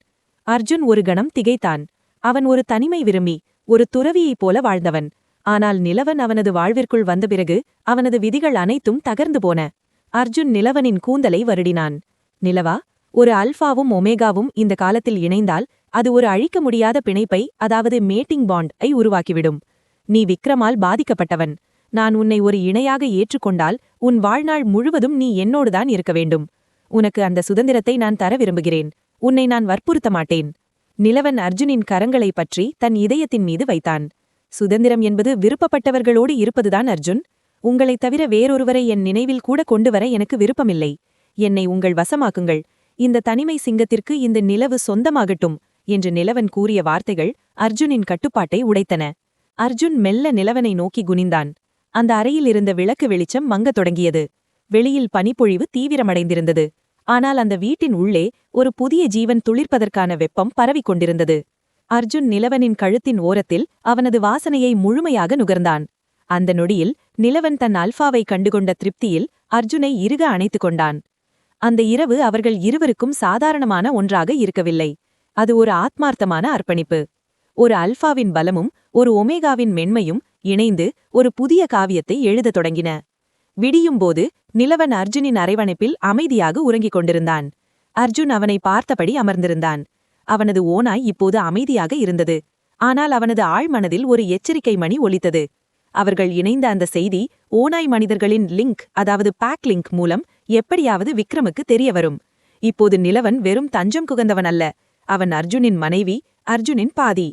அர்ஜுன் ஒரு கணம் திகைத்தான். அவன் ஒரு தனிமை விரும்பி ஒரு துறவியைப் போல வாழ்ந்தவன். ஆனால் நிலவன் அவனது வாழ்விற்குள் வந்த பிறகு அவனது விதிகள் அனைத்தும் தகர்ந்து போன. அர்ஜுன் நிலவனின் கூந்தலை வருடினான். நிலவா, ஒரு அல்ஃபாவும் ஒமேகாவும் இந்த காலத்தில் இணைந்தால் அது ஒரு அழிக்க முடியாத பிணைப்பை, அதாவது மேட்டிங் பாண்ட் ஐ உருவாக்கிவிடும். நீ விக்ரமால் பாதிக்கப்பட்டவன். நான் உன்னை ஒரு இணையாக ஏற்றுக்கொண்டால் உன் வாழ்நாள் முழுவதும் நீ என்னோடுதான் இருக்க வேண்டும். உனக்கு அந்த சுதந்திரத்தை நான் தர விரும்புகிறேன். உன்னை நான் வற்புறுத்த மாட்டேன். நிலவன் அர்ஜுனின் கரங்களைப் பற்றி தன் இதயத்தின் மீது வைத்தான். சுதந்திரம் என்பது விருப்பப்பட்டவர்களோடு இருப்பதுதான் அர்ஜுன். உங்களைத் தவிர வேறொருவரை என் நினைவில் கூட கொண்டுவர எனக்கு விருப்பமில்லை. என்னை உங்கள் வசமாக்குங்கள். இந்த தனிமை சிங்கத்திற்கு இந்த நிலவு சொந்தமாகட்டும் என்று நிலவன் கூறிய வார்த்தைகள் அர்ஜுனின் கட்டுப்பாட்டை உடைத்தன. அர்ஜுன் மெல்ல நிலவனை நோக்கி குனிந்தான். அந்த அறையில் இருந்த விளக்கு வெளிச்சம் மங்கத் தொடங்கியது. வெளியில் பனிப்பொழிவு தீவிரமடைந்திருந்தது. ஆனால் அந்த வீட்டின் உள்ளே ஒரு புதிய ஜீவன் துளிர்ப்பதற்கான வெப்பம் பரவிக் கொண்டிருந்தது. அர்ஜுன் நிலவனின் கழுத்தின் ஓரத்தில் அவனது வாசனையை முழுமையாக நுகர்ந்தான். அந்த நொடியில் நிலவன் தன் அல்ஃபாவை கண்டுகொண்ட திருப்தியில் அர்ஜுனை இறுக அணைத்துக் கொண்டான். அந்த இரவு அவர்கள் இருவருக்கும் சாதாரணமான ஒன்றாக இருக்கவில்லை. அது ஒரு ஆத்மார்த்தமான அர்ப்பணிப்பு. ஒரு அல்ஃபாவின் பலமும் ஒரு ஒமேகாவின் மென்மையும் இணைந்து ஒரு புதிய காவியத்தை எழுதத் தொடங்கின. விடியும்போது நிலவன் அர்ஜுனின் அரவணைப்பில் அமைதியாக உறங்கிக் கொண்டிருந்தான். அர்ஜுன் அவனை பார்த்தபடி அமர்ந்திருந்தான். அவனது ஓநாய் இப்போது அமைதியாக இருந்தது. ஆனால் அவனது ஆழ்மனதில் ஒரு எச்சரிக்கை மணி ஒலித்தது. அவர்கள் இணைந்த அந்த செய்தி ஓநாய் மனிதர்களின் லிங்க், அதாவது பேக் லிங்க் மூலம் எப்படியாவது விக்ரமுக்கு தெரிய வரும். இப்போது நிலவன் வெறும் தஞ்சம் குகந்தவன் அல்ல, அவன் அர்ஜுனின் மனைவி, அர்ஜுனின் பாதி.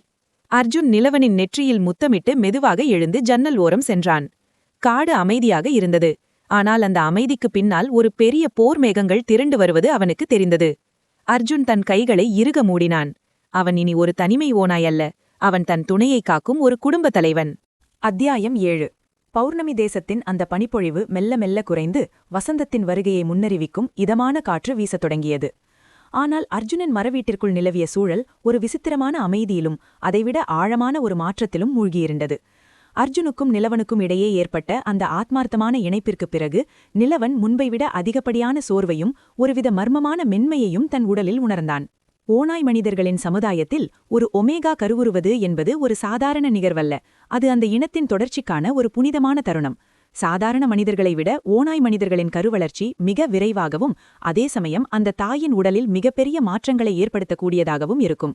அர்ஜுன் நிலவனின் நெற்றியில் முத்தமிட்டு மெதுவாக எழுந்து ஜன்னல் ஓரம் சென்றான். காடு அமைதியாக இருந்தது. ஆனால் அந்த அமைதிக்கு பின்னால் ஒரு பெரிய போர் மேகங்கள் திரண்டு வருவது அவனுக்கு தெரிந்தது. அர்ஜுன் தன் கைகளை இறுக மூடினான். அவன் இனி ஒரு தனிமை ஓநாய் அல்ல, அவன் தன் துணையை காக்கும் ஒரு குடும்ப தலைவன். அத்தியாயம் 7. பௌர்ணமி தேசத்தின் அந்த பனிப்பொழிவு மெல்ல மெல்ல குறைந்து வசந்தத்தின் வருகையை முன்னறிவிக்கும் இதமான காற்று வீசத் தொடங்கியது. ஆனால் அர்ஜுனன் மரவீட்டிற்குள் நிலவிய சூழல் ஒரு விசித்திரமான அமைதியிலும் அதைவிட ஆழமான ஒரு மாற்றத்திலும் மூழ்கியிருந்தது. அர்ஜுனுக்கும் நிலவனுக்கும் இடையே ஏற்பட்ட அந்த ஆத்மார்த்தமான இணைப்பிற்குப் பிறகு நிலவன் முன்பைவிட அதிகப்படியான சோர்வையும் ஒருவித மர்மமான மென்மையையும் தன் உடலில் உணர்ந்தான். ஓநாய் மனிதர்களின் சமுதாயத்தில் ஒரு ஒமேகா கருவுறுவது என்பது ஒரு சாதாரண நிகழ்வல்ல, அது அந்த இனத்தின் தொடர்ச்சிக்கான ஒரு புனிதமான தருணம். சாதாரண மனிதர்களை விட ஓநாய் மனிதர்களின் கருவளர்ச்சி மிக விரைவாகவும் அதே சமயம் அந்த தாயின் உடலில் மிகப்பெரிய மாற்றங்களை ஏற்படுத்தக்கூடியதாகவும் இருக்கும்.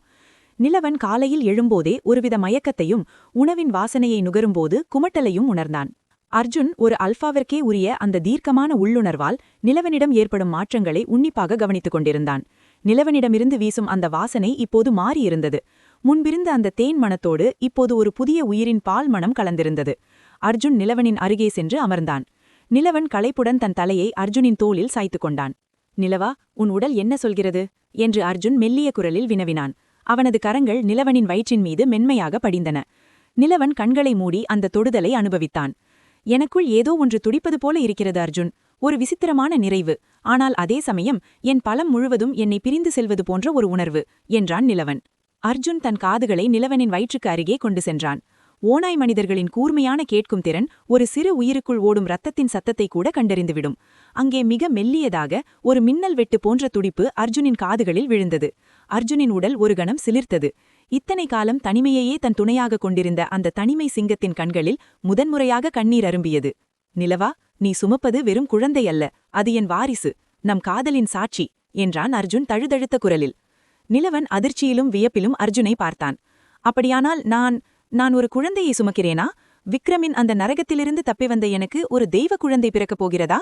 நிலவன் காலையில் எழும்போதே ஒருவித மயக்கத்தையும் உணவின் வாசனையை நுகரும்போது குமட்டலையும் உணர்ந்தான். அர்ஜுன் ஒரு அல்ஃபாவிற்கே உரிய அந்த தீர்க்கமான உள்ளுணர்வால் நிலவனிடம் ஏற்படும் மாற்றங்களை உன்னிப்பாக கவனித்துக் கொண்டிருந்தான். நிலவனிடமிருந்து வீசும் அந்த வாசனை இப்போது மாறியிருந்தது. முன்பிருந்த அந்த தேன் மணத்தோடு இப்போது ஒரு புதிய உயிரின் பால் மணம் கலந்திருந்தது. அர்ஜுன் நிலவனின் அருகே சென்று அமர்ந்தான். நிலவன் களைப்புடன் தன் தலையை அர்ஜுனின் தோளில் சாய்த்துக் கொண்டான். நிலவா, உன் உடல் என்ன சொல்கிறது என்று அர்ஜுன் மெல்லிய குரலில் வினவினான். அவனது கரங்கள் நிலவனின் வயிற்றின் மீது மென்மையாக படிந்தன. நிலவன் கண்களை மூடி அந்த தொடுதலை அனுபவித்தான். எனக்குள் ஏதோ ஒன்று துடிப்பது போல இருக்கிறது அர்ஜுன், ஒரு விசித்திரமான நிறைவு, ஆனால் அதே சமயம் என் பலம் முழுவதும் என்னை பிரிந்து செல்வது போன்ற ஒரு உணர்வு என்றான் நிலவன். அர்ஜுன் தன் காதுகளை நிலவனின் வயிற்றுக்கு அருகே கொண்டு சென்றான். ஓநாய் மனிதர்களின் கூர்மையான கேட்கும் திறன் ஒரு சிறு உயிருக்குள் ஓடும் இரத்தத்தின் சத்தத்தை கூட கண்டறிந்துவிடும். அங்கே மிக மெல்லியதாக ஒரு மின்னல் வெட்டு போன்ற துடிப்பு அர்ஜுனின் காதுகளில் விழுந்தது. அர்ஜுனின் உடல் ஒரு கணம் சிலிர்த்தது. இத்தனை காலம் தனிமையையே தன் துணையாக கொண்டிருந்த அந்த தனிமை சிங்கத்தின் கண்களில் முதன்முறையாக கண்ணீர் அரும்பியது. நிலவா, நீ சுமப்பது வெறும் குழந்தை அல்ல, அது என் வாரிசு, நம் காதலின் சாட்சி என்றான் அர்ஜுன் தழுதழுத்த குரலில். நிலவன் அதிர்ச்சியிலும் வியப்பிலும் அர்ஜுனை பார்த்தான். அப்படியானால் நான் ஒரு குழந்தையை சுமக்கிறேனா? விக்ரமின் அந்த நரகத்திலிருந்து தப்பி வந்த எனக்கு ஒரு தெய்வ குழந்தை பிறக்கப் போகிறதா?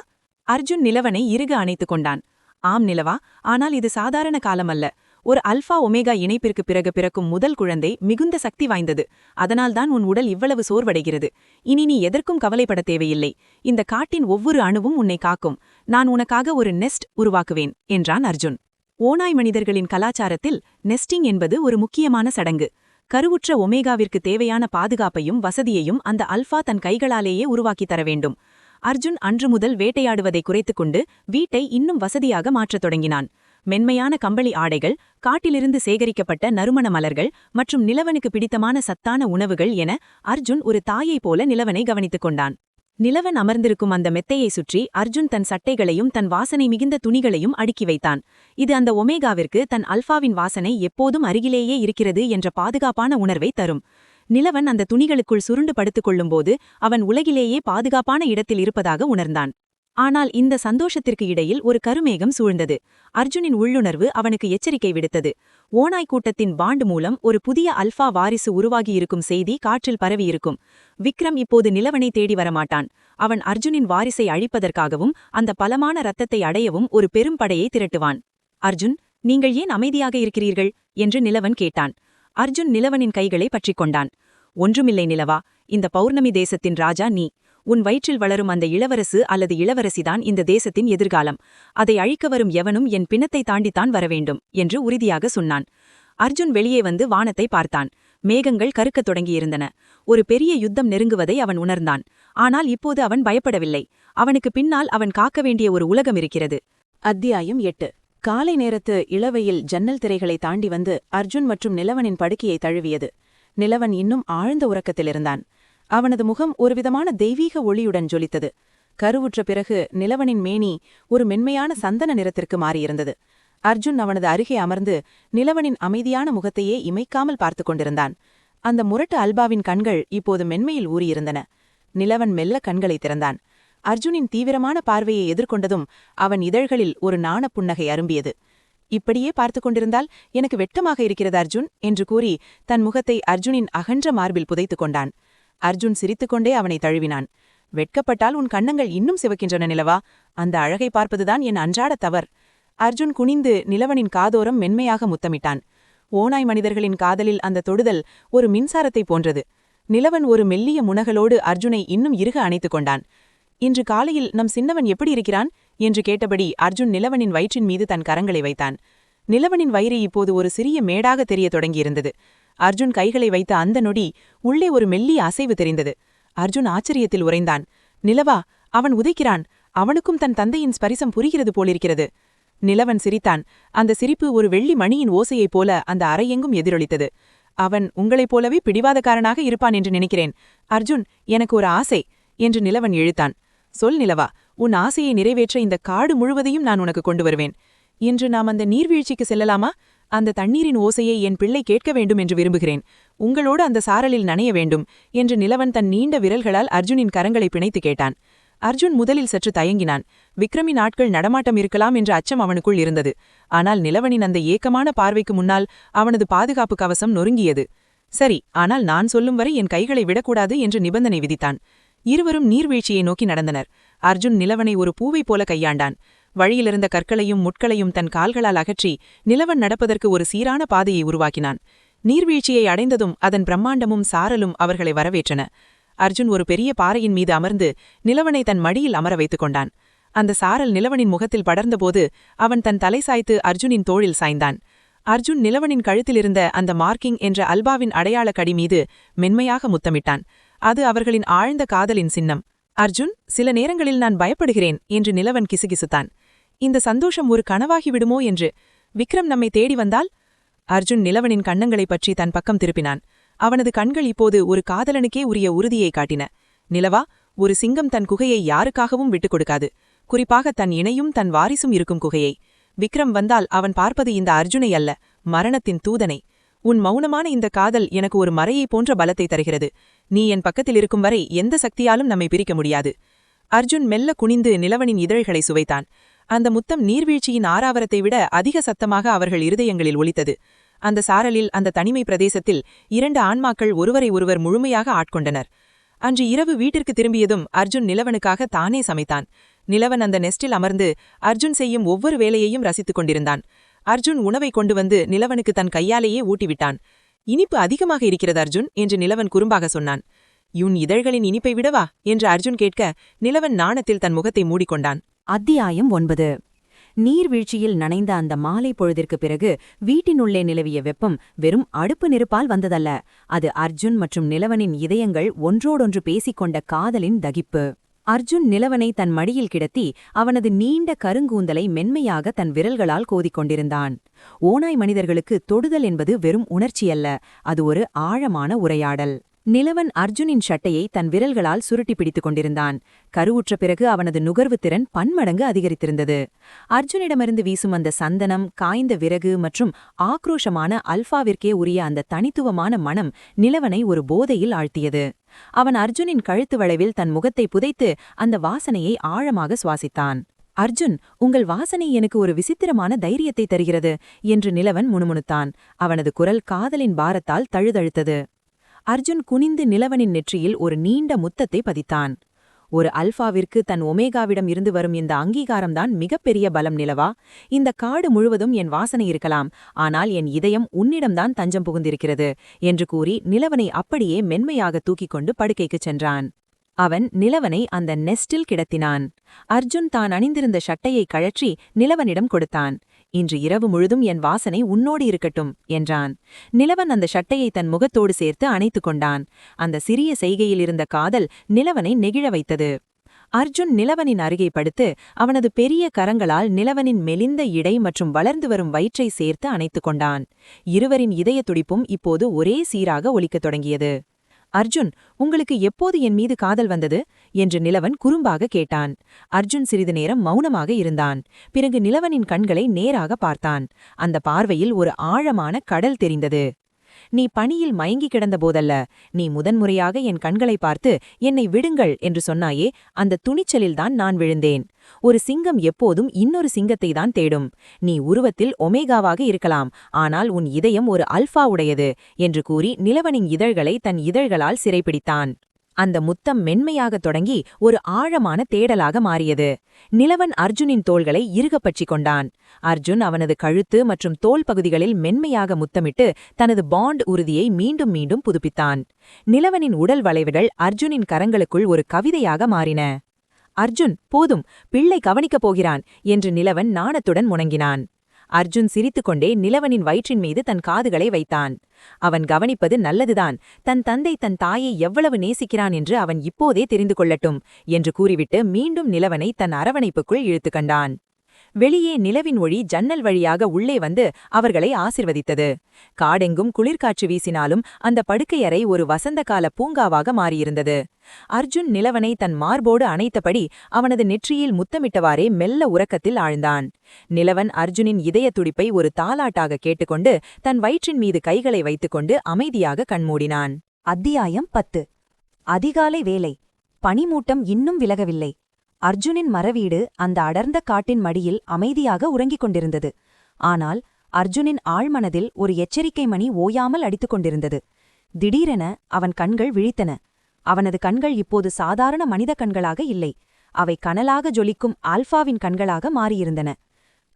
அர்ஜுன் நிலவனை இறுக அணைத்துக் கொண்டான். ஆம் நிலவா, ஆனால் இது சாதாரண காலமல்ல. ஒரு அல்ஃபா ஒமேகா இணைப்பிற்கு பிறகு பிறக்கும் முதல் குழந்தை மிகுந்த சக்தி வாய்ந்தது. அதனால்தான் உன் உடல் இவ்வளவு சோர்வடைகிறது. இனி நீ எதற்கும் கவலைப்பட தேவையில்லை. இந்த காட்டின் ஒவ்வொரு அணுவும் உன்னை காக்கும். நான் உனக்காக ஒரு நெஸ்ட் உருவாக்குவேன் என்றான் அர்ஜுன். ஓநாய் மனிதர்களின் கலாச்சாரத்தில் நெஸ்டிங் என்பது ஒரு முக்கியமான சடங்கு. கருவுற்ற ஒமேகாவிற்கு தேவையான பாதுகாப்பையும் வசதியையும் அந்த அல்ஃபா தன் கைகளாலேயே உருவாக்கித் தர வேண்டும். அர்ஜுன் அன்று முதல் வேட்டையாடுவதை குறைத்துக்கொண்டு வீட்டை இன்னும் வசதியாக மாற்றத் தொடங்கினான். மென்மையான கம்பளி ஆடைகள், காட்டிலிருந்து சேகரிக்கப்பட்ட நறுமண மலர்கள் மற்றும் நிலவனுக்கு பிடித்தமான சத்தான உணவுகள் என அர்ஜுன் ஒரு தாயைப் போல நிலவனை கவனித்துக் கொண்டான். நிலவன் அமர்ந்திருக்கும் அந்த மெத்தையை சுற்றி அர்ஜுன் தன் சட்டைகளையும் தன் வாசனை மிகுந்த துணிகளையும் அடுக்கி வைத்தான். இது அந்த ஒமேகாவிற்கு தன் அல்ஃபாவின் வாசனை எப்போதும் அருகிலேயே இருக்கிறது என்ற பாதுகாப்பான உணர்வை தரும். நிலவன் அந்த துணிகளுக்குள் சுருண்டு படுத்துக் கொள்ளும்போது அவன் உலகிலேயே பாதுகாப்பான இடத்தில் இருப்பதாக உணர்ந்தான். ஆனால் இந்த சந்தோஷத்திற்கு இடையில் ஒரு கருமேகம் சூழ்ந்தது. அர்ஜுனின் உள்ளுணர்வு அவனுக்கு எச்சரிக்கை விடுத்தது. ஓநாய் கூட்டத்தின் பாண்ட் மூலம் ஒரு புதிய அல்ஃபா வாரிசு உருவாகியிருக்கும் செய்தி காற்றில் பரவியிருக்கும். விக்ரம் இப்போது நிலவனை தேடி வரமாட்டான். அவன் அர்ஜுனின் வாரிசை அழிப்பதற்காகவும் அந்த பலமான இரத்தத்தை அடையவும் ஒரு பெரும் படையை திரட்டுவான். அர்ஜுன், நீங்கள் ஏன் அமைதியாக இருக்கிறீர்கள் என்று நிலவன் கேட்டான். அர்ஜுன் நிலவனின் கைகளை பற்றிக் கொண்டான். ஒன்றுமில்லை நிலவா, இந்த பௌர்ணமி தேசத்தின் ராஜா நீ. உன் வயிற்றில் வளரும் அந்த இளவரசு அல்லது இளவரசிதான் இந்த தேசத்தின் எதிர்காலம். அதை அழிக்க வரும் எவனும் என் பிணத்தை தாண்டித்தான் வரவேண்டும் என்று உறுதியாக சொன்னான். அர்ஜுன் வெளியே வந்து வானத்தை பார்த்தான். மேகங்கள் கருக்கத் தொடங்கியிருந்தன. ஒரு பெரிய யுத்தம் நெருங்குவதை அவன் உணர்ந்தான். ஆனால் இப்போது அவன் பயப்படவில்லை. அவனுக்கு பின்னால் அவன் காக்க வேண்டிய ஒரு உலகம் இருக்கிறது. அத்தியாயம் 8. காலை நேரத்து இளவையில் ஜன்னல் திரைகளை தாண்டி வந்து அர்ஜுன் மற்றும் நிலவனின் படுக்கையை தழுவியது. நிலவன் இன்னும் ஆழ்ந்த உறக்கத்திலிருந்தான். அவனது முகம் ஒருவிதமான தெய்வீக ஒளியுடன் ஜொலித்தது. கருவுற்ற பிறகு நிலவனின் மேனி ஒரு மென்மையான சந்தன நிறத்திற்கு மாறியிருந்தது. அர்ஜுன் அவனது அருகே அமர்ந்து நிலவனின் அமைதியான முகத்தையே இமைக்காமல் பார்த்து கொண்டிருந்தான். அந்த முரட்டு அல்பாவின் கண்கள் இப்போது மென்மையில் ஊறியிருந்தன. நிலவன் மெல்ல கண்களை திறந்தான். அர்ஜுனின் தீவிரமான பார்வையை எதிர்கொண்டதும் அவன் இதழ்களில் ஒரு நாணப் புன்னகை அரும்பியது. இப்படியே பார்த்து கொண்டிருந்தால் எனக்கு வெட்கமாக இருக்கிறது அர்ஜுன் என்று கூறி தன் முகத்தை அர்ஜுனின் அகன்ற மார்பில் புதைத்துக் கொண்டான். அர்ஜுன் சிரித்துக்கொண்டே அவனை தழுவினான். வெட்கப்பட்டால் உன் கண்ணங்கள் இன்னும் சிவக்கின்றன நிலவா. அந்த அழகை பார்ப்பதுதான் என் அன்றாட தவர். அர்ஜுன் குனிந்து நிலவனின் காதோரம் மென்மையாக முத்தமிட்டான். ஓநாய் மனிதர்களின் காதலில் அந்த தொடுதல் ஒரு மின்சாரத்தைப் போன்றது. நிலவன் ஒரு மெல்லிய முனகலோடு அர்ஜுனை இன்னும் இறுக அணைத்துக் கொண்டான். இன்று காலையில் நம் சின்னவன் எப்படி இருக்கிறான் என்று கேட்டபடி அர்ஜுன் நிலவனின் வயிற்றின் மீது தன் கரங்களை வைத்தான். நிலவனின் வயிறு இப்போது ஒரு சிறிய மேடாக தெரியத் தொடங்கியிருந்தது. அர்ஜுன் கைகளை வைத்த அந்த நொடி உள்ளே ஒரு மெல்லிய அசைவு தெரிந்தது. அர்ஜுன் ஆச்சரியத்தில் உறைந்தான். நிலவா, அவன் உதைக்கிறான். அவனுக்கும் தன் தந்தையின் ஸ்பரிசம் புரிகிறது போலிருக்கிறது. நிலவன் சிரித்தான். அந்த சிரிப்பு ஒரு வெள்ளி மணியின் ஓசையைப் போல அந்த அறையெங்கும் எதிரொலித்தது. அவன் உங்களைப் போலவே பிடிவாதக்காரனாக இருப்பான் என்று நினைக்கிறேன். அர்ஜுன், எனக்கு ஒரு ஆசை என்று நிலவன் இழுத்தான். சொல் நிலவா, உன் ஆசையை நிறைவேற்ற இந்த காடு முழுவதையும் நான் உனக்கு கொண்டு வருவேன். இன்று நாம் அந்த நீர்வீழ்ச்சிக்கு செல்லலாமா? அந்த தண்ணீரின் ஓசையை என் பிள்ளை கேட்க வேண்டும் என்று விரும்புகிறேன். உங்களோடு அந்த சாரலில் நனைய வேண்டும் என்று நிலவன் தன் நீண்ட விரல்களால் அர்ஜுனின் கரங்களை பிணைத்து கேட்டான். அர்ஜுன் முதலில் சற்று தயங்கினான். விக்ரமின் ஆட்கள் நடமாட்டம் இருக்கலாம் என்ற அச்சம் அவனுக்குள் இருந்தது. ஆனால் நிலவனின் அந்த ஏக்கமான பார்வைக்கு முன்னால் அவனது பாதுகாப்பு கவசம் நொறுங்கியது. சரி, ஆனால் நான் சொல்லும் வரை என் கைகளை விடக்கூடாது என்று நிபந்தனை விதித்தான். இருவரும் நீர்வீழ்ச்சியை நோக்கி நடந்தனர். அர்ஜுன் நிலவனை ஒரு பூவைப் போல கையாண்டான். வழியிலிருந்த கற்களையும் முட்களையும் தன் கால்களால் அகற்றி நிலவன் நடப்பதற்கு ஒரு சீரான பாதையை உருவாக்கினான். நீர்வீழ்ச்சியை அடைந்ததும் அதன் பிரம்மாண்டமும் சாரலும் அவர்களை வரவேற்றன. அர்ஜுன் ஒரு பெரிய பாறையின் மீது அமர்ந்து நிலவனை தன் மடியில் அமர வைத்துக் கொண்டான். அந்த சாரல் நிலவனின் முகத்தில் படர்ந்தபோது அவன் தன் தலை சாய்த்து அர்ஜுனின் தோளில் சாய்ந்தான். அர்ஜுன் நிலவனின் கழுத்திலிருந்த அந்த மார்க்கிங் என்ற அல்பாவின் அடையாள கடி மீது மென்மையாக முத்தமிட்டான். அது அவர்களின் ஆழ்ந்த காதலின் சின்னம். அர்ஜுன், சில நேரங்களில் நான் பயப்படுகிறேன் என்று நிலவன் கிசுகிசுத்தான். இந்த சந்தோஷம் ஒரு கனவாகிவிடுமோ என்று. விக்ரம் நம்மை தேடி வந்தால்? அர்ஜுன் நிலவனின் கண்ணங்களைப் பற்றி தன் பக்கம் திருப்பினான். அவனது கண்கள் இப்போது ஒரு காதலனுக்கே உரிய உறுதியை காட்டின. நிலவா, ஒரு சிங்கம் தன் குகையை யாருக்காகவும் விட்டுக் கொடுக்காது. குறிப்பாக தன் இணையும் தன் வாரிசும் இருக்கும் குகையை. விக்ரம் வந்தால் அவன் பார்ப்பது இந்த அர்ஜுனை அல்ல, மரணத்தின் தூதனை. உன் மௌனமான இந்த காதல் எனக்கு ஒரு மறையைப் போன்ற பலத்தை தருகிறது. நீ என் பக்கத்தில் இருக்கும் வரை எந்த சக்தியாலும் நம்மை பிரிக்க முடியாது. அர்ஜுன் மெல்ல குனிந்து நிலவனின் இதழ்களை சுவைத்தான். அந்த முத்தம் நீர்வீழ்ச்சியின் ஆராவரத்தை விட அதிக சத்தமாக அவர்கள் இருதயங்களில் ஒலித்தது. அந்த சாரலில், அந்த தனிமை பிரதேசத்தில் 2 ஆன்மாக்கள் ஒருவரை ஒருவர் முழுமையாக ஆட்கொண்டனர். அன்று இரவு வீட்டிற்கு திரும்பியதும் அர்ஜுன் நிலவனுக்காக தானே சமைத்தான். நிலவன் அந்த நெஸ்டில் அமர்ந்து அர்ஜுன் செய்யும் ஒவ்வொரு வேலையையும் ரசித்துக் கொண்டிருந்தான். அர்ஜுன் உணவை கொண்டு வந்து நிலவனுக்கு தன் கையாலேயே ஊட்டிவிட்டான். இனிப்பு அதிகமாக இருக்கிறது அர்ஜுன் என்று நிலவன் குறும்பாக சொன்னான். உன் இதழ்களின் இனிப்பை விடவா என்று அர்ஜுன் கேட்க நிலவன் நாணத்தில் தன் முகத்தை மூடிக்கொண்டான். அத்தியாயம் 9. நீர்வீழ்ச்சியில் நனைந்த அந்த மாலை பொழுதிற்குப் பிறகு வீட்டினுள்ளே நிலவிய வெப்பம் வெறும் அடுப்பு நெருப்பால் வந்ததல்ல. அது அர்ஜுன் மற்றும் நிலவனின் இதயங்கள் ஒன்றோடொன்று பேசிக்கொண்ட காதலின் தகிப்பு. அர்ஜுன் நிலவனை தன் மடியில் கிடத்தி அவனது நீண்ட கருங்கூந்தலை மென்மையாக தன் விரல்களால் கோதிக்கொண்டிருந்தான். ஓநாய் மனிதர்களுக்கு தொடுதல் என்பது வெறும் உணர்ச்சியல்ல, அது ஒரு ஆழமான உரையாடல். நிலவன் அர்ஜுனின் ஷட்டையை தன் விரல்களால் சுருட்டி பிடித்துக் கொண்டிருந்தான். கருவுற்ற பிறகு அவனது நுகர்வு திறன் பன்மடங்கு அதிகரித்திருந்தது. அர்ஜுனிடமிருந்து வீசும் அந்த சந்தனம், காய்ந்த விறகு மற்றும் ஆக்ரோஷமான அல்ஃபாவிற்கே உரிய அந்த தனித்துவமான மனம் நிலவனை ஒரு போதையில் ஆழ்த்தியது. அவன் அர்ஜுனின் கழுத்து வளைவில் தன் முகத்தை புதைத்து அந்த வாசனையை ஆழமாக சுவாசித்தான். அர்ஜுன், உங்கள் வாசனை எனக்கு ஒரு விசித்திரமான தைரியத்தை தருகிறது என்று நிலவன் முணுமுணுத்தான். அவனது குரல் காதலின் பாரத்தால் தழுதழுத்தது. அர்ஜுன் குனிந்து நிலவனின் நெற்றியில் ஒரு நீண்ட முத்தத்தை பதித்தான். ஒரு அல்ஃபாவிற்கு தன் ஒமேகாவிடம் இருந்து வரும் இந்த அங்கீகாரம்தான் மிகப்பெரிய பலம் நிலவா. இந்த காடு முழுவதும் என் வாசனை இருக்கலாம், ஆனால் என் இதயம் உன்னிடம்தான் தஞ்சம் புகுந்திருக்கிறது என்று கூறி நிலவனை அப்படியே மென்மையாக தூக்கிக் கொண்டு படுக்கைக்குச் சென்றான். அவன் நிலவனை அந்த நெஸ்டில் கிடத்தினான். அர்ஜுன் தான் அணிந்திருந்த ஷட்டையை கழற்றி நிலவனிடம் கொடுத்தான். இன்று இரவு முழுதும் என் வாசனை உன்னோடு இருக்கட்டும் என்றான். நிலவன் அந்த ஷட்டையை தன் முகத்தோடு சேர்த்து அணைத்துக் கொண்டான். அந்த சிறிய செய்கையில் இருந்த காதல் நிலவனை நெகிழ வைத்தது. அர்ஜுன் நிலவனின் அருகே படுத்து அவனது பெரிய கரங்களால் நிலவனின் மெலிந்த இடை மற்றும் வளர்ந்து வரும் வயிற்றை சேர்த்து அணைத்துக் கொண்டான். இருவரின் இதய துடிப்பும் இப்போது ஒரே சீராக ஒலிக்கத் தொடங்கியது. அர்ஜுன், உங்களுக்கு எப்போது என் மீது காதல் வந்தது என்று நிலவன் குறும்பாக கேட்டான். அர்ஜுன் சிறிது நேரம் மௌனமாக இருந்தான். பிறகு நிலவனின் கண்களை நேராக பார்த்தான். அந்த பார்வையில் ஒரு ஆழமான கடல் தெரிந்தது. நீ பனியில் மயங்கி கிடந்த போதல்ல, நீ முதன்முறையாக என் கண்களை பார்த்து என்னை விடுங்கள் என்று சொன்னாயே, அந்த துணிச்சலில்தான் நான் விழுந்தேன். ஒரு சிங்கம் எப்போதும் இன்னொரு சிங்கத்தை தான் தேடும். நீ உருவத்தில் ஒமேகாவாக இருக்கலாம், ஆனால் உன் இதயம் ஒரு அல்ஃபா உடையது என்று கூறி நிலவனின் இதழ்களை தன் இதழ்களால் சிறைப்பிடித்தான். அந்த முத்தம் மென்மையாகத் தொடங்கி ஒரு ஆழமான தேடலாக மாறியது. நிலவன் அர்ஜுனின் தோள்களை இறுகப் பற்றிக் கொண்டான். அர்ஜுன் அவனது கழுத்து மற்றும் தோள் பகுதிகளில் மென்மையாக முத்தமிட்டு தனது பாண்ட் உறுதியை மீண்டும் மீண்டும் புதுப்பித்தான். நிலவனின் உடல் வளைவுகள் அர்ஜுனின் கரங்களுக்குள் ஒரு கவிதையாக மாறின. அர்ஜுன், போதும், பிள்ளை கவனிக்கப் போகிறான் என்று நிலவன் நாணத்துடன் முணங்கினான். அர்ஜுன் சிரித்துக்கொண்டே நிலவனின் வயிற்றின் மீது தன் காதுகளை வைத்தான். அவன் கவனிப்பது நல்லதுதான். தன் தந்தை தன் தாயை எவ்வளவு நேசிக்கிறான் என்று அவன் இப்போதே தெரிந்து கொள்ளட்டும் என்று கூறிவிட்டு மீண்டும் நிலவனை தன் அரவணைப்புக்குள் இழுத்து கண்டான். வெளியே நிலவின் ஒளி ஜன்னல் வழியாக உள்ளே வந்து அவர்களை ஆசிர்வதித்தது. காடெங்கும் குளிர்காற்று வீசினாலும் அந்த படுக்கையறை ஒரு வசந்தகால பூங்காவாக மாறியிருந்தது. அர்ஜுன் நிலவனை தன் மார்போடு அணைத்தபடி அவனது நெற்றியில் முத்தமிட்டவாறே மெல்ல உறக்கத்தில் ஆழ்ந்தான். நிலவன் அர்ஜுனின் இதய துடிப்பை ஒரு தாலாட்டாக கேட்டுக்கொண்டு தன் வயிற்றின் மீது கைகளை வைத்துக்கொண்டு அமைதியாக கண்மூடினான். அத்தியாயம் 10. அதிகாலை வேலை. பனிமூட்டம் இன்னும் விலகவில்லை. அர்ஜுனின் மரவீடு அந்த அடர்ந்த காட்டின் மடியில் அமைதியாக உறங்கிக் கொண்டிருந்தது. ஆனால் அர்ஜுனின் ஆழ்மனதில் ஒரு எச்சரிக்கை மணி ஓயாமல் அடித்துக் கொண்டிருந்தது. திடீரென அவன் கண்கள் விழித்தன. அவனது கண்கள் இப்போது சாதாரண மனித கண்களாக இல்லை. அவை கனலாக ஜொலிக்கும் ஆல்ஃபாவின் கண்களாக மாறியிருந்தன.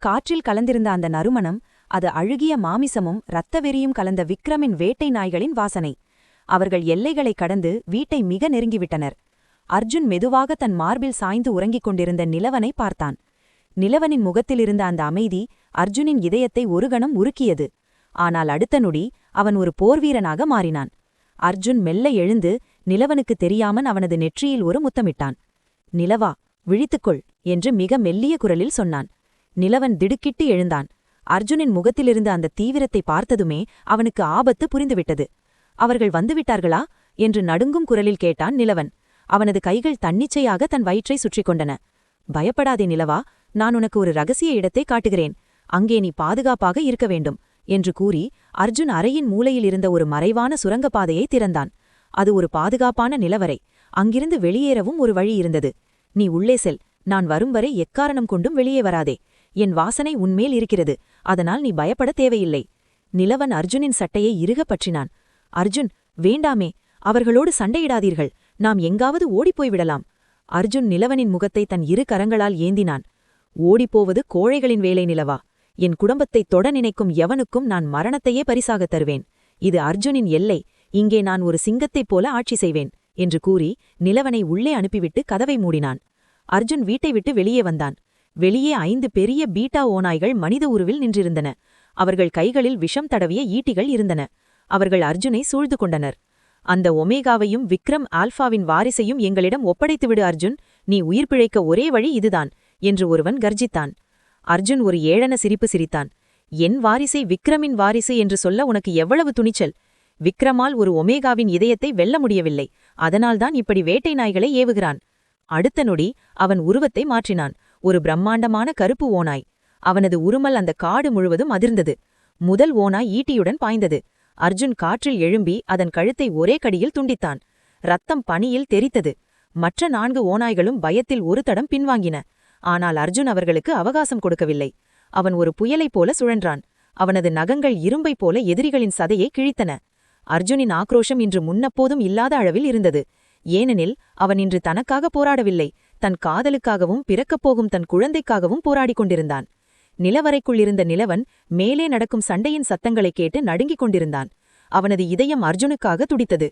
காற்றில் கலந்திருந்த அந்த நறுமணம், அது அழுகிய மாமிசமும் இரத்தவெறியும் கலந்த விக்ரமின் வேட்டை நாய்களின் வாசனை. அவர்கள் எல்லைகளை கடந்து வீட்டை மிக நெருங்கிவிட்டனர். அர்ஜுன் மெதுவாக தன் மார்பில் சாய்ந்து உறங்கிக் கொண்டிருந்த நிலவனை பார்த்தான். நிலவனின் முகத்திலிருந்த அந்த அமைதி அர்ஜுனின் இதயத்தை ஒரு கணம் உருக்கியது. ஆனால் அடுத்த நொடி அவன் ஒரு போர்வீரனாக மாறினான். அர்ஜுன் மெல்ல எழுந்து நிலவனுக்கு தெரியாமன் அவனது நெற்றியில் ஒரு முத்தமிட்டான். நிலவா, விழித்துக்கொள் என்று மிக மெல்லிய குரலில் சொன்னான். நிலவன் திடுக்கிட்டு எழுந்தான். அர்ஜுனின் முகத்திலிருந்த அந்த தீவிரத்தை பார்த்ததுமே அவனுக்கு ஆபத்து புரிந்துவிட்டது. அவர்கள் வந்துவிட்டார்களா என்று நடுங்கும் குரலில் கேட்டான் நிலவன். அவனது கைகள் தன்னிச்சையாக தன் வயிற்றை சுற்றிக் கொண்டன. பயப்படாதே நிலவா, நான் உனக்கு ஒரு ரகசிய இடத்தை காட்டுகிறேன். அங்கே நீ பாதுகாப்பாக இருக்க வேண்டும் என்று கூறி அர்ஜுன் அறையின் மூலையில் இருந்த ஒரு மறைவான சுரங்கப்பாதையை திறந்தான். அது ஒரு பாதுகாப்பான நிலவரை. அங்கிருந்து வெளியேறவும் ஒரு வழி இருந்தது. நீ உள்ளே செல். நான் வரும் வரை எக்காரணம் கொண்டும் வெளியே வராதே. என் வாசனை உன்மேல் இருக்கிறது. அதனால் நீ பயப்பட தேவையில்லை. நிலவன் அர்ஜுனின் சட்டையை இறுகப் பற்றினான். அர்ஜுன், வேண்டாமே, அவர்களோடு சண்டையிடாதீர்கள். நாம் எங்காவது ஓடிப்போய் விடலாம். அர்ஜுன் நிலவனின் முகத்தை தன் இரு கரங்களால் ஏந்தினான். ஓடிப்போவது கோழைகளின் வேலை நிலவா. என் குடும்பத்தை தொட நினைக்கும் எவனுக்கும் நான் மரணத்தையே பரிசாகத் தருவேன். இது அர்ஜுனின் எல்லை. இங்கே நான் ஒரு சிங்கத்தைப் போல ஆட்சி செய்வேன் என்று கூறி நிலவனை உள்ளே அனுப்பிவிட்டு கதவை மூடினான். அர்ஜுன் வீட்டை விட்டு வெளியே வந்தான். வெளியே 5 பெரிய பீட்டா ஓநாய்கள் மனித உருவில் நின்றிருந்தன. அவர்கள் கைகளில் விஷம் தடவிய ஈட்டிகள் இருந்தன. அவர்கள் அர்ஜுனை சூழ்ந்து கொண்டனர். அந்த ஒமேகாவையும் விக்ரம் ஆல்ஃபாவின் வாரிசையும் எங்களிடம் ஒப்படைத்துவிடு அர்ஜுன். நீ உயிர் பிழைக்க ஒரே வழி இதுதான் என்று ஒருவன் கர்ஜித்தான். அர்ஜுன் ஒரு ஏளன சிரிப்பு சிரித்தான். என் வாரிசை விக்ரமின் வாரிசு என்று சொல்ல உனக்கு எவ்வளவு துணிச்சல்! விக்ரமால் ஒரு ஒமேகாவின் இதயத்தை வெல்ல முடியவில்லை. அதனால்தான் இப்படி வேட்டை நாய்களை ஏவுகிறான். அடுத்த நொடி அவன் உருவத்தை மாற்றினான். ஒரு பிரம்மாண்டமான கருப்பு ஓநாய். அவனது உருமல் அந்த காடு முழுவதும் அதிர்ந்தது. முதல் ஓநாய் ஈட்டியுடன் பாய்ந்தது. அர்ஜுன் காற்றில் எழும்பி அதன் கழுத்தை ஒரே கடியில் துண்டித்தான். ரத்தம் பனியில் தெரித்தது. மற்ற 4 ஓநாய்களும் பயத்தில் ஒரு தடம் பின்வாங்கின. ஆனால் அர்ஜுன் அவர்களுக்கு அவகாசம் கொடுக்கவில்லை. அவன் ஒரு புயலைப் போல சுழன்றான். அவனது நகங்கள் இரும்பைப் போல எதிரிகளின் சதையை கிழித்தன. அர்ஜுனின் ஆக்ரோஷம் இன்று முன்னப்போதும் இல்லாத அளவில் இருந்தது. ஏனெனில் அவன் இன்று தனக்காக போராடவில்லை, தன் காதலுக்காகவும் பிறக்கப்போகும் தன் குழந்தைக்காகவும் போராடிக் கொண்டிருந்தான். நிலவரைக்குள் இருந்த நிலவன் மேலே நடக்கும் சண்டையின் சத்தங்களைக் கேட்டு நடுங்கிக் கொண்டிருந்தான். அவனது இதயம் அர்ஜுனுக்காக துடித்தது.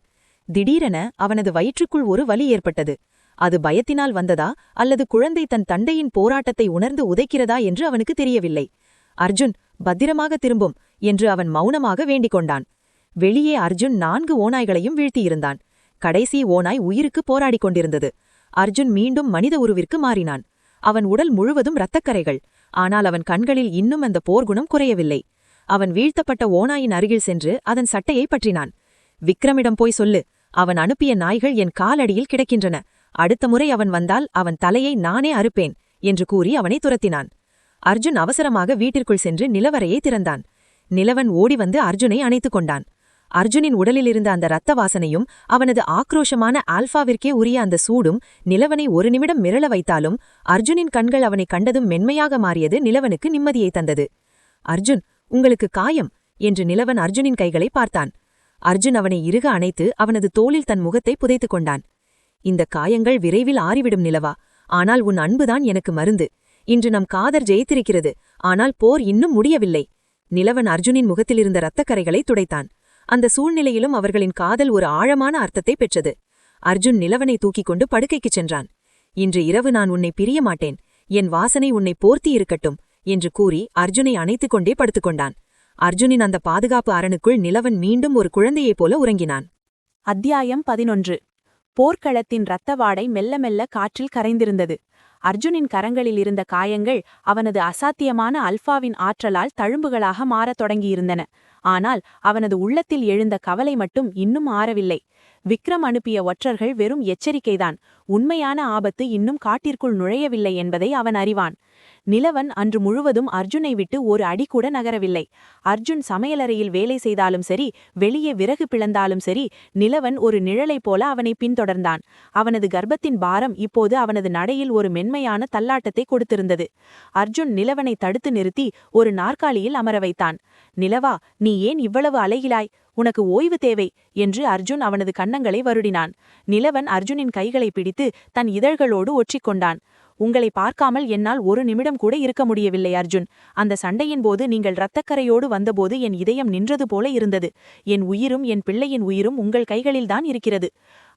திடீரென அவனது வயிற்றுக்குள் ஒரு வலி ஏற்பட்டது. அது பயத்தினால் வந்ததா அல்லது குழந்தை தன் தந்தையின் போராட்டத்தை உணர்ந்து உதைக்கிறதா என்று அவனுக்கு தெரியவில்லை. அர்ஜுன், பத்திரமாக திரும்பும் என்று அவன் மௌனமாக வேண்டிக் கொண்டான். வெளியே அர்ஜுன் 4 ஓநாய்களையும் வீழ்த்தியிருந்தான். கடைசி ஓநாய் உயிருக்கு போராடிக் கொண்டிருந்தது. அர்ஜுன் மீண்டும் மனித உருவிற்கு மாறினான். அவன் உடல் முழுவதும் இரத்தக்கரைகள். ஆனால் அவன் கண்களில் இன்னும் அந்த போர்க்குணம் குறையவில்லை. அவன் வீழ்த்தப்பட்ட ஓநாயின் அருகில் சென்று அதன் சட்டையை பற்றினான். விக்ரமிடம் போய் சொல்லு, அவன் அனுப்பிய நாய்கள் என் காலடியில் கிடக்கின்றன. அடுத்த முறை அவன் வந்தால் அவன் தலையை நானே அறுப்பேன் என்று கூறி அவனை துரத்தினான். அர்ஜுன் அவசரமாக வீட்டிற்குள் சென்று நிலவரையை திறந்தான். நிலவன் ஓடி வந்து அர்ஜுனை அணைத்துக் கொண்டான். அர்ஜுனின் உடலிலிருந்த அந்த இரத்த வாசனையும் அவனது ஆக்ரோஷமான ஆல்ஃபாவிற்கே உரிய அந்த சூடும் நிலவனை ஒரு நிமிடம் மிரள வைத்தாலும் அர்ஜுனின் கண்கள் அவனை கண்டதும் மென்மையாக மாறியது நிலவனுக்கு நிம்மதியை தந்தது. அர்ஜுன், உங்களுக்கு காயம் என்று நிலவன் அர்ஜுனின் கைகளை பார்த்தான். அர்ஜுன் அவனை இறுக அணைத்து அவனது தோளில் தன் முகத்தை புதைத்துக் கொண்டான். இந்த காயங்கள் விரைவில் ஆறிவிடும் நிலவா. ஆனால் உன் அன்புதான் எனக்கு மருந்து. இன்று நம் காதர் ஜெயித்திருக்கிறது. ஆனால் போர் இன்னும் முடியவில்லை. நிலவன் அர்ஜுனின் முகத்திலிருந்த இரத்தக்கரைகளை துடைத்தான். அந்த சூழ்நிலையிலும் அவர்களின் காதல் ஒரு ஆழமான அர்த்தத்தை பெற்றது. அர்ஜுன் நிலவனை தூக்கிக் கொண்டு படுக்கைக்குச் சென்றான். இன்று இரவு நான் உன்னை பிரிய மாட்டேன். என் வாசனை உன்னை போர்த்தி இருக்கட்டும் என்று கூறி அர்ஜுனை அணைத்துக் கொண்டே படுத்துக்கொண்டான். அர்ஜுனின் அந்த பாதுகாப்பு அரணுக்குள் நிலவன் மீண்டும் ஒரு குழந்தையைப் போல உறங்கினான். அத்தியாயம் 11. போர்க்களத்தின் இரத்த வாடை மெல்ல மெல்ல காற்றில் கரைந்திருந்தது. அர்ஜுனின் கரங்களில் இருந்த காயங்கள் அவனது அசாத்தியமான அல்ஃபாவின் ஆற்றலால் தழும்புகளாக மாறத் தொடங்கியிருந்தன. ஆனால் அவனது உள்ளத்தில் எழுந்த கவலை மட்டும் இன்னும் ஆறவில்லை. விக்ரம் அனுப்பிய ஒற்றர்கள் வெறும் எச்சரிக்கைதான். உண்மையான ஆபத்து இன்னும் காட்டிற்குள் நுழையவில்லை என்பதை அவன் அறிவான். நிலவன் அன்று முழுவதும் அர்ஜுனை விட்டு ஒரு அடி கூட நகரவில்லை. அர்ஜுன் சமையலறையில் வேலை செய்தாலும் சரி, வெளியே விறகு பிளந்தாலும் சரி, நிலவன் ஒரு நிழலைப் போல அவனை பின்தொடர்ந்தான். அவனது கர்ப்பத்தின் பாரம் இப்போது அவனது நடையில் ஒரு மென்மையான தள்ளாட்டத்தை கொடுத்திருந்தது. அர்ஜுன் நிலவனை தடுத்து நிறுத்தி ஒரு நாற்காலியில் அமர வைத்தான். நிலவா, நீ ஏன் இவ்வளவு அலைகிறாய்? உனக்கு ஓய்வு தேவை என்று அர்ஜுன் அவனது கன்னங்களை வருடினான். நிலவன் அர்ஜுனின் கைகளை பிடித்து தன் இதழ்களோடு ஒற்றிக்கொண்டான். உங்களை பார்க்காமல் என்னால் ஒரு நிமிடம் கூட இருக்க முடியவில்லை அர்ஜுன். அந்த சண்டையின் போது நீங்கள் இரத்தக்கரையோடு வந்தபோது என் இதயம் நின்றது போல இருந்தது. என் உயிரும் என் பிள்ளையின் உயிரும் உங்கள் கைகளில்தான் இருக்கிறது.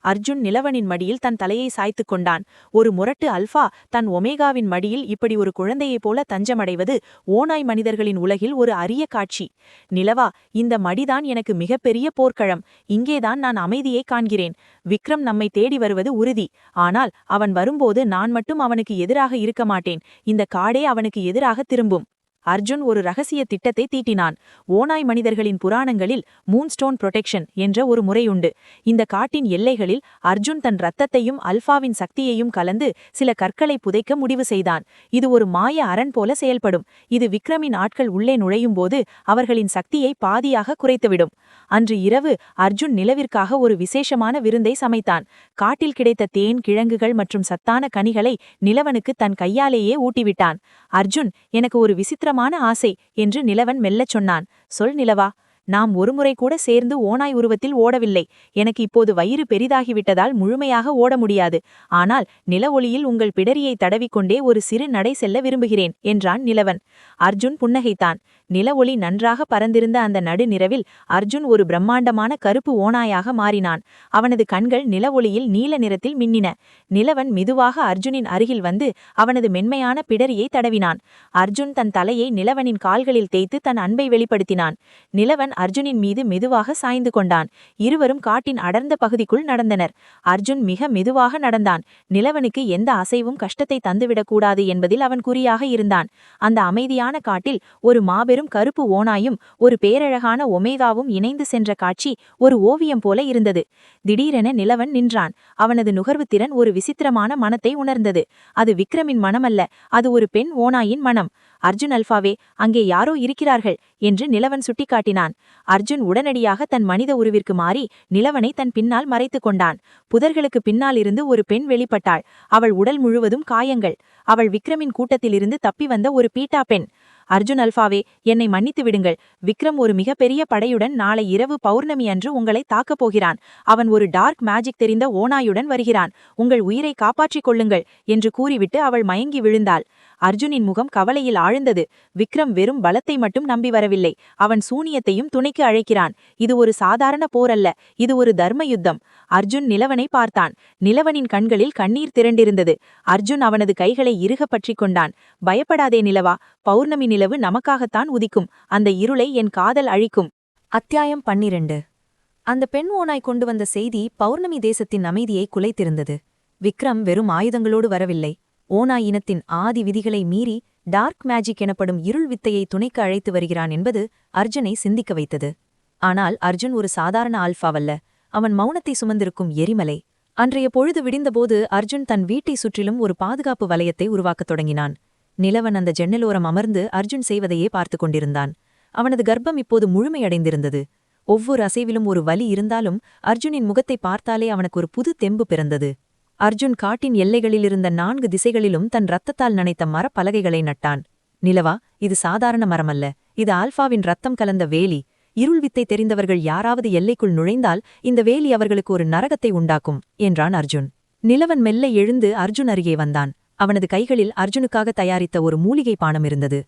அர்ஜுன் நிலவனின் மடியில் தன் தலையை சாய்த்துக் கொண்டான். ஒரு முரட்டு அல்ஃபா தன் ஒமேகாவின் மடியில் இப்படி ஒரு குழந்தையைப் போல தஞ்சமடைவது ஓநாய் மனிதர்களின் உலகில் ஒரு அரிய காட்சி. நிலவா, இந்த மடிதான் எனக்கு மிகப்பெரிய போர்க்களம். இங்கேதான் நான் அமைதியை காண்கிறேன். விக்ரம் நம்மை தேடி வருவது உறுதி. ஆனால் அவன் வரும்போது நான் மட்டும் அவனுக்கு எதிராக இருக்க மாட்டேன். இந்த காடே அவனுக்கு எதிராக திரும்பும். அர்ஜுன் ஒரு ரகசிய திட்டத்தை தீட்டினான். ஓநாய் மனிதர்களின் புராணங்களில் மூன்ஸ்டோன் புரொடெக்ஷன் என்ற ஒரு முறையுண்டு. இந்த காட்டின் எல்லைகளில் அர்ஜுன் தன் இரத்தத்தையும் அல்ஃபாவின் சக்தியையும் கலந்து சில கற்களை புதைக்க முடிவு செய்தான். இது ஒரு மாய அரண் போல செயல்படும். இது விக்ரமின் ஆட்கள் உள்ளே நுழையும் போது அவர்களின் சக்தியை பாதியாக குறைத்துவிடும். அன்று இரவு அர்ஜுன் நிலவிற்காக ஒரு விசேஷமான விருந்தை சமைத்தான். காட்டில் கிடைத்த தேன், கிழங்குகள் மற்றும் சத்தான கனிகளை நிலவனுக்கு தன் கையாலேயே ஊட்டிவிட்டான். அர்ஜுன், எனக்கு ஒரு விசித்திரமான ஆசை என்று நிலவன் மெல்லச் சொன்னான். சொல் நிலவா. நாம் ஒருமுறை கூட சேர்ந்து ஓநாய் உருவத்தில் ஓடவில்லை. எனக்கு இப்போது வயிறு பெரிதாகிவிட்டதால் முழுமையாக ஓட முடியாது. ஆனால் நில ஒளியில் உங்கள் பிடரியை தடவிக்கொண்டே ஒரு சிறு நடை செல்ல விரும்புகிறேன் என்றான் நிலவன். அர்ஜுன் புன்னகைத்தான். நில ஒளி நன்றாக பறந்திருந்த அந்த நடுநிரவில் அர்ஜுன் ஒரு பிரம்மாண்டமான கருப்பு ஓநாயாக மாறினான். அவனது கண்கள் நில ஒளியில் நீல நிறத்தில் மின்னின. நிலவன் மெதுவாக அர்ஜுனின் அருகில் வந்து அவனது மென்மையான பிடரியை தடவினான். அர்ஜுன் தன் தலையை நிலவனின் கால்களில் தேய்த்து தன் அன்பை வெளிப்படுத்தினான். நிலவன் அர்ஜுனின் மீது மெதுவாக சாய்ந்து கொண்டான். இருவரும் காட்டின் அடர்ந்த பகுதிக்குள் நடந்தனர். அர்ஜுன் மிக மெதுவாக நடந்தான். நிலவனுக்கு எந்த அசைவும் கஷ்டத்தை தந்துவிடக்கூடாது என்பதில் அவன் குறியாக இருந்தான். அந்த அமைதியான காட்டில் ஒரு மாபெரும் கருப்பு ஓநாயும் ஒரு பேரழகான ஒமேகாவும் இணைந்து சென்ற காட்சி ஒரு ஓவியம் போல இருந்தது. திடீரென நிலவன் நின்றான். அவனது நுகர்வு திறன் ஒரு விசித்திரமான மனத்தை உணர்ந்தது. அது விக்ரமின் மனமல்ல, அது ஒரு பெண் ஓநாயின் மனம். அர்ஜுன் அல்ஃபாவே, அங்கே யாரோ இருக்கிறார்கள் என்று நிலவன் சுட்டிக்காட்டினான். அர்ஜுன் உடனடியாக தன் மனித உருவிற்கு மாறி நிலவனை தன் பின்னால் மறைத்துக் கொண்டான். புதர்களுக்கு பின்னால் இருந்து ஒரு பெண் வெளிப்பட்டாள். அவள் உடல் முழுவதும் காயங்கள். அவள் விக்ரமின் கூட்டத்திலிருந்து தப்பி வந்த ஒரு பீட்டா பெண். அர்ஜுன் அல்ஃபாவே, என்னை மன்னித்து விடுங்கள். விக்ரம் ஒரு மிகப்பெரிய படையுடன் நாளை இரவு பௌர்ணமி அன்று உங்களை தாக்கப் போகிறான். அவன் ஒரு டார்க் மேஜிக் தெரிந்த ஓநாயுடன் வருகிறான். உங்கள் உயிரை காப்பாற்றிக் கொள்ளுங்கள் என்று கூறிவிட்டு அவள் மயங்கி விழுந்தாள். அர்ஜுனின் முகம் கவலையில் ஆழ்ந்தது. விக்ரம் வெறும் பலத்தை மட்டும் நம்பி வரவில்லை, அவன் சூனியத்தையும் துணைக்கு அழைக்கிறான். இது ஒரு சாதாரண போர் அல்ல, இது ஒரு தர்ம யுத்தம். அர்ஜுன் நிலவனை பார்த்தான். நிலவனின் கண்களில் கண்ணீர் திரண்டிருந்தது. அர்ஜுன் அவனது கைகளை இறுக பற்றிக் கொண்டான். பயப்படாதே நிலவா, பௌர்ணமி நிலவு நமக்காகத்தான் உதிக்கும். அந்த இருளை என் காதல் அழிக்கும். அத்தியாயம் 12. அந்த பெண் ஓநாய் கொண்டு வந்த செய்தி பௌர்ணமி தேசத்தின் அமைதியை குலைத்திருந்தது. விக்ரம் வெறும் ஆயுதங்களோடு வரவில்லை. ஓநாய் இனத்தின் ஆதி விதிகளை மீறி டார்க் மேஜிக் எனப்படும் இருள் வித்தையை துணைக்கு அழைத்து வருகிறான் என்பது அர்ஜுனை சிந்திக்க வைத்தது. ஆனால் அர்ஜுன் ஒரு சாதாரண ஆல்ஃபாவல்ல, அவன் மௌனத்தை சுமந்திருக்கும் எரிமலை. அன்றைய பொழுது விடிந்தபோது அர்ஜுன் தன் வீட்டை சுற்றிலும் ஒரு பாதுகாப்பு வலயத்தை உருவாக்கத் தொடங்கினான். நிலவன் அந்த ஜன்னலோரம் அமர்ந்து அர்ஜுன் செய்வதையே பார்த்து கொண்டிருந்தான். அவனது கர்ப்பம் இப்போது முழுமையடைந்திருந்தது. ஒவ்வொரு அசைவிலும் ஒரு வலி இருந்தாலும் அர்ஜுனின் முகத்தை பார்த்தாலே அவனுக்கு ஒரு புது தெம்பு பிறந்தது. அர்ஜுன் காட்டின் எல்லைகளிலிருந்த 4 திசைகளிலும் தன் இரத்தத்தால் நனைத்த மரப்பலகைகளை நட்டான். நிலவா, இது சாதாரண மரமல்ல, இது ஆல்ஃபாவின் ரத்தம் கலந்த வேலி. இருள் வித்தை தெரிந்தவர்கள் யாராவது எல்லைக்குள் நுழைந்தால் இந்த வேலி அவர்களுக்கு ஒரு நரகத்தை உண்டாக்கும் என்றான் அர்ஜுன். நிலவன் மெல்ல எழுந்து அர்ஜுன் அருகே வந்தான். அவனது கைகளில் அர்ஜுனுக்காக தயாரித்த ஒரு மூலிகை பானம் இருந்தது.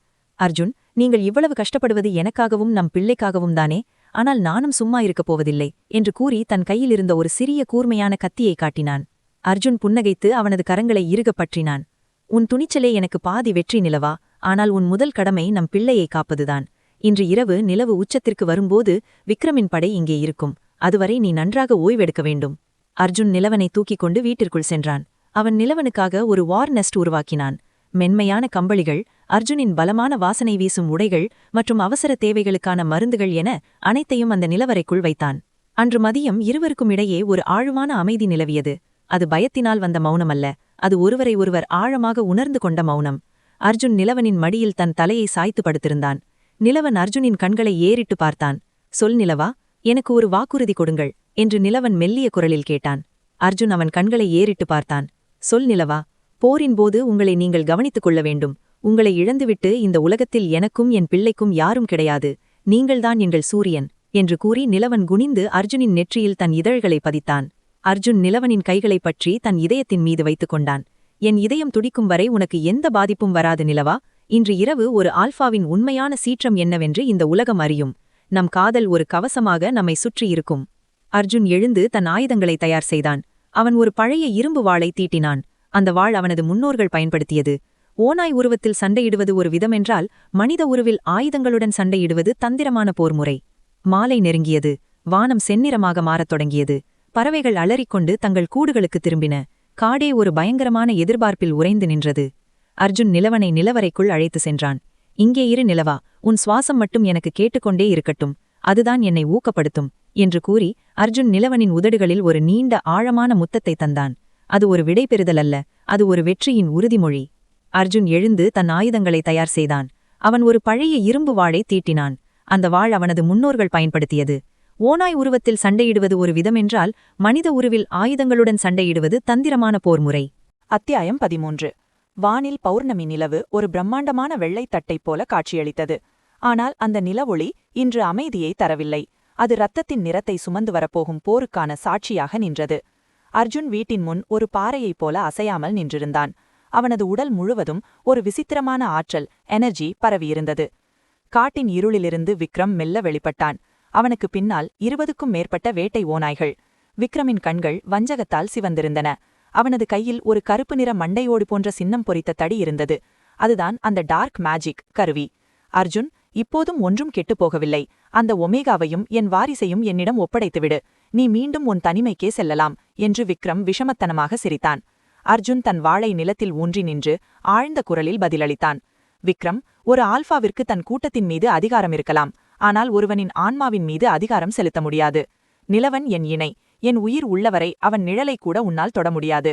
அர்ஜுன், நீங்கள் இவ்வளவு கஷ்டப்படுவது எனக்காகவும் நம் பிள்ளைக்காகவும் தானே, ஆனால் நானும் சும்மா இருக்கப் போவதில்லை என்று கூறி தன் கையிலிருந்த ஒரு சிறிய கூர்மையான கத்தியை காட்டினான். அர்ஜுன் புன்னகைத்து அவனது கரங்களை இறுகப் பற்றினான். உன் துணிச்சலே எனக்கு பாதி வெற்றி நிலவா, ஆனால் உன் முதல் கடமை நம் பிள்ளையை காப்பதுதான். இன்று இரவு நிலவு உச்சத்திற்கு வரும்போது விக்ரமின் படை இங்கே இருக்கும். அதுவரை நீ நன்றாக ஓய்வெடுக்க வேண்டும். அர்ஜுன் நிலவனை தூக்கிக் கொண்டு வீட்டிற்குள் சென்றான். அவன் நிலவனுக்காக ஒரு வார் நெஸ்ட் உருவாக்கினான். மென்மையான கம்பளிகள், அர்ஜுனின் பலமான வாசனை வீசும் உடைகள் மற்றும் அவசர தேவைகளுக்கான மருந்துகள் என அனைத்தையும் அந்த நிலவறைக்குள் வைத்தான். அன்று மதியம் இருவருக்கும் இடையே ஒரு ஆழமான அமைதி நிலவியது. அது பயத்தினால் வந்த மௌனமல்ல, அது ஒருவரை ஒருவர் ஆழமாக உணர்ந்து கொண்ட மௌனம். அர்ஜுன் நிலவனின் மடியில் தன் தலையை சாய்த்து படுத்திருந்தான். நிலவன் அர்ஜுனின் கண்களை ஏறிட்டு பார்த்தான். சொல் நிலவா, எனக்கு ஒரு வாக்குறுதி கொடுங்கள் என்று நிலவன் மெல்லிய குரலில் கேட்டான். அர்ஜுன் அவன் கண்களை ஏறிட்டு பார்த்தான். சொல் நிலவா, போரின் போது உங்களை நீங்கள் கவனித்துக் கொள்ள வேண்டும். உங்களை இழந்துவிட்டு இந்த உலகத்தில் எனக்கும் என் பிள்ளைக்கும் யாரும் கிடையாது. நீங்கள்தான் எங்கள் சூரியன் என்று கூறி நிலவன் குனிந்து அர்ஜுனின் நெற்றியில் தன் இதழ்களை பதித்தான். அர்ஜுன் நிலவனின் கைகளைப் பற்றி தன் இதயத்தின் மீது வைத்துக் கொண்டான். என் இதயம் துடிக்கும் வரை உனக்கு எந்த பாதிப்பும் வராது நிலவா. இன்று இரவு ஒரு ஆல்பாவின் உண்மையான சீற்றம் என்னவென்று இந்த உலகம் அறியும். நம் காதல் ஒரு கவசமாக நம்மை சுற்றியிருக்கும். அர்ஜுன் எழுந்து தன் ஆயுதங்களை தயார் செய்தான். அவன் ஒரு பழைய இரும்பு வாளை தீட்டினான். அந்த வாள் அவனது முன்னோர்கள் பயன்படுத்தியது. ஓநாய் உருவத்தில் சண்டையிடுவது ஒரு விதமென்றால், மனித உருவில் ஆயுதங்களுடன் சண்டையிடுவது தந்திரமான போர்முறை. மாலை நெருங்கியது. வானம் செந்நிறமாக மாறத் தொடங்கியது. பறவைகள் அலறிக்கொண்டு தங்கள் கூடுகளுக்கு திரும்பின. காடே ஒரு பயங்கரமான எதிர்பார்ப்பில் உறைந்து நின்றது. அர்ஜுன் நிலவனை நிலவறைக்குள் அழைத்து சென்றான். இங்கே இரு நிலவா, உன் சுவாசம் மட்டும் எனக்கு கேட்டுக்கொண்டே இருக்கட்டும். அதுதான் என்னை ஊக்கப்படுத்தும் என்று கூறி அர்ஜுன் நிலவனின் உதடுகளில் ஒரு நீண்ட ஆழமான முத்தத்தை தந்தான். அது ஒரு விடைபெறுதல் அல்ல, அது ஒரு வெற்றியின் உறுதிமொழி. அர்ஜுன் எழுந்து தன் ஆயுதங்களை தயார் செய்தான். அவன் ஒரு பழைய இரும்பு வாளை தீட்டினான். அந்த வாள் அவனது முன்னோர்கள் பயன்படுத்தியது. ஓநாய் உருவத்தில் சண்டையிடுவது ஒரு விதமென்றால், மனித உருவில் ஆயுதங்களுடன் சண்டையிடுவது தந்திரமான போர்முறை. அத்தியாயம் 13. வானில் பௌர்ணமி நிலவு ஒரு பிரம்மாண்டமான வெள்ளைத் தட்டைப் போல காட்சியளித்தது. ஆனால் அந்த நிலவொளி இன்று அமைதியை தரவில்லை. அது இரத்தத்தின் நிறத்தை சுமந்து வரப்போகும் போருக்கான சாட்சியாக நின்றது. அர்ஜுன் வீட்டின் முன் ஒரு பாறையைப் போல அசையாமல் நின்றிருந்தான். அவனது உடல் முழுவதும் ஒரு விசித்திரமான ஆற்றல், எனர்ஜி பரவியிருந்தது. காட்டின் இருளிலிருந்து விக்ரம் மெல்ல வெளிப்பட்டான். அவனுக்கு பின்னால் 20க்கும் மேற்பட்ட வேட்டை ஓநாய்கள். விக்ரமின் கண்கள் வஞ்சகத்தால் சிவந்திருந்தன. அவனது கையில் ஒரு கருப்பு நிற மண்டையோடு போன்ற சின்னம் பொறித்த தடி இருந்தது. அதுதான் அந்த டார்க் மேஜிக் கருவி. அர்ஜுன், இப்போதும் ஒன்றும் கெட்டுப்போகவில்லை. அந்த ஒமேகாவையும் என் வாரிசையும் என்னிடம் ஒப்படைத்துவிடு. நீ மீண்டும் உன் தனிமைக்கே செல்லலாம் என்று விக்ரம் விஷமத்தனமாக சிரித்தான். அர்ஜுன் தன் வாளை நிலத்தில் ஊன்றி நின்று ஆழ்ந்த குரலில் பதிலளித்தான். விக்ரம், ஒரு ஆல்பாவிற்கு தன் கூட்டத்தின் மீது அதிகாரம் இருக்கலாம், ஆனால் ஒருவனின் ஆன்மாவின் மீது அதிகாரம் செலுத்த முடியாது. நிலவன் என் இணை. என் உயிர் உள்ளவரை அவன் நிழலை கூட உன்னால் தொட முடியாது.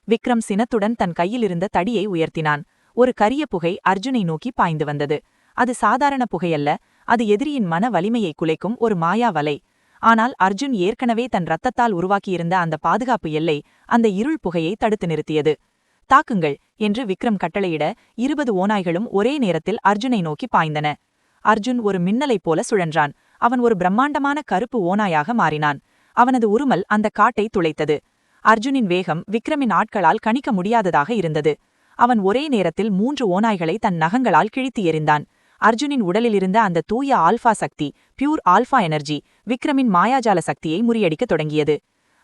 விக்ரம் சினத்துடன் தன் கையிலிருந்த தடியை உயர்த்தினான். ஒரு கரிய புகை அர்ஜுனை நோக்கி பாய்ந்து வந்தது. அது சாதாரண புகையல்ல, அது எதிரியின் மன வலிமையை குலைக்கும் ஒரு மாயா வலை. ஆனால் அர்ஜுன் ஏற்கனவே தன் இரத்தத்தால் உருவாக்கியிருந்த அந்த பாதுகாப்பு எல்லை அந்த இருள் புகையை தடுத்து நிறுத்தியது. தாக்குங்கள் என்று விக்ரம் கட்டளையிட 20 ஓநாய்களும் ஒரே நேரத்தில் அர்ஜுனை நோக்கி பாய்ந்தன. அர்ஜுன் ஒரு மின்னலைப் போல சுழன்றான். அவன் ஒரு பிரம்மாண்டமான கருப்பு ஓநாயாக மாறினான். அவனது உருமல் அந்த காட்டை துளைத்தது. அர்ஜுனின் வேகம் விக்ரமின் ஆட்களால் கணிக்க முடியாததாக இருந்தது. அவன் ஒரே நேரத்தில் 3 ஓநாய்களை தன் நகங்களால் கிழித்து எறிந்தான். அர்ஜுனின் உடலிலிருந்த அந்த தூய ஆல்பா சக்தி, பியூர் ஆல்பா எனர்ஜி, விக்ரமின் மாயாஜால சக்தியை முறியடிக்கத் தொடங்கியது.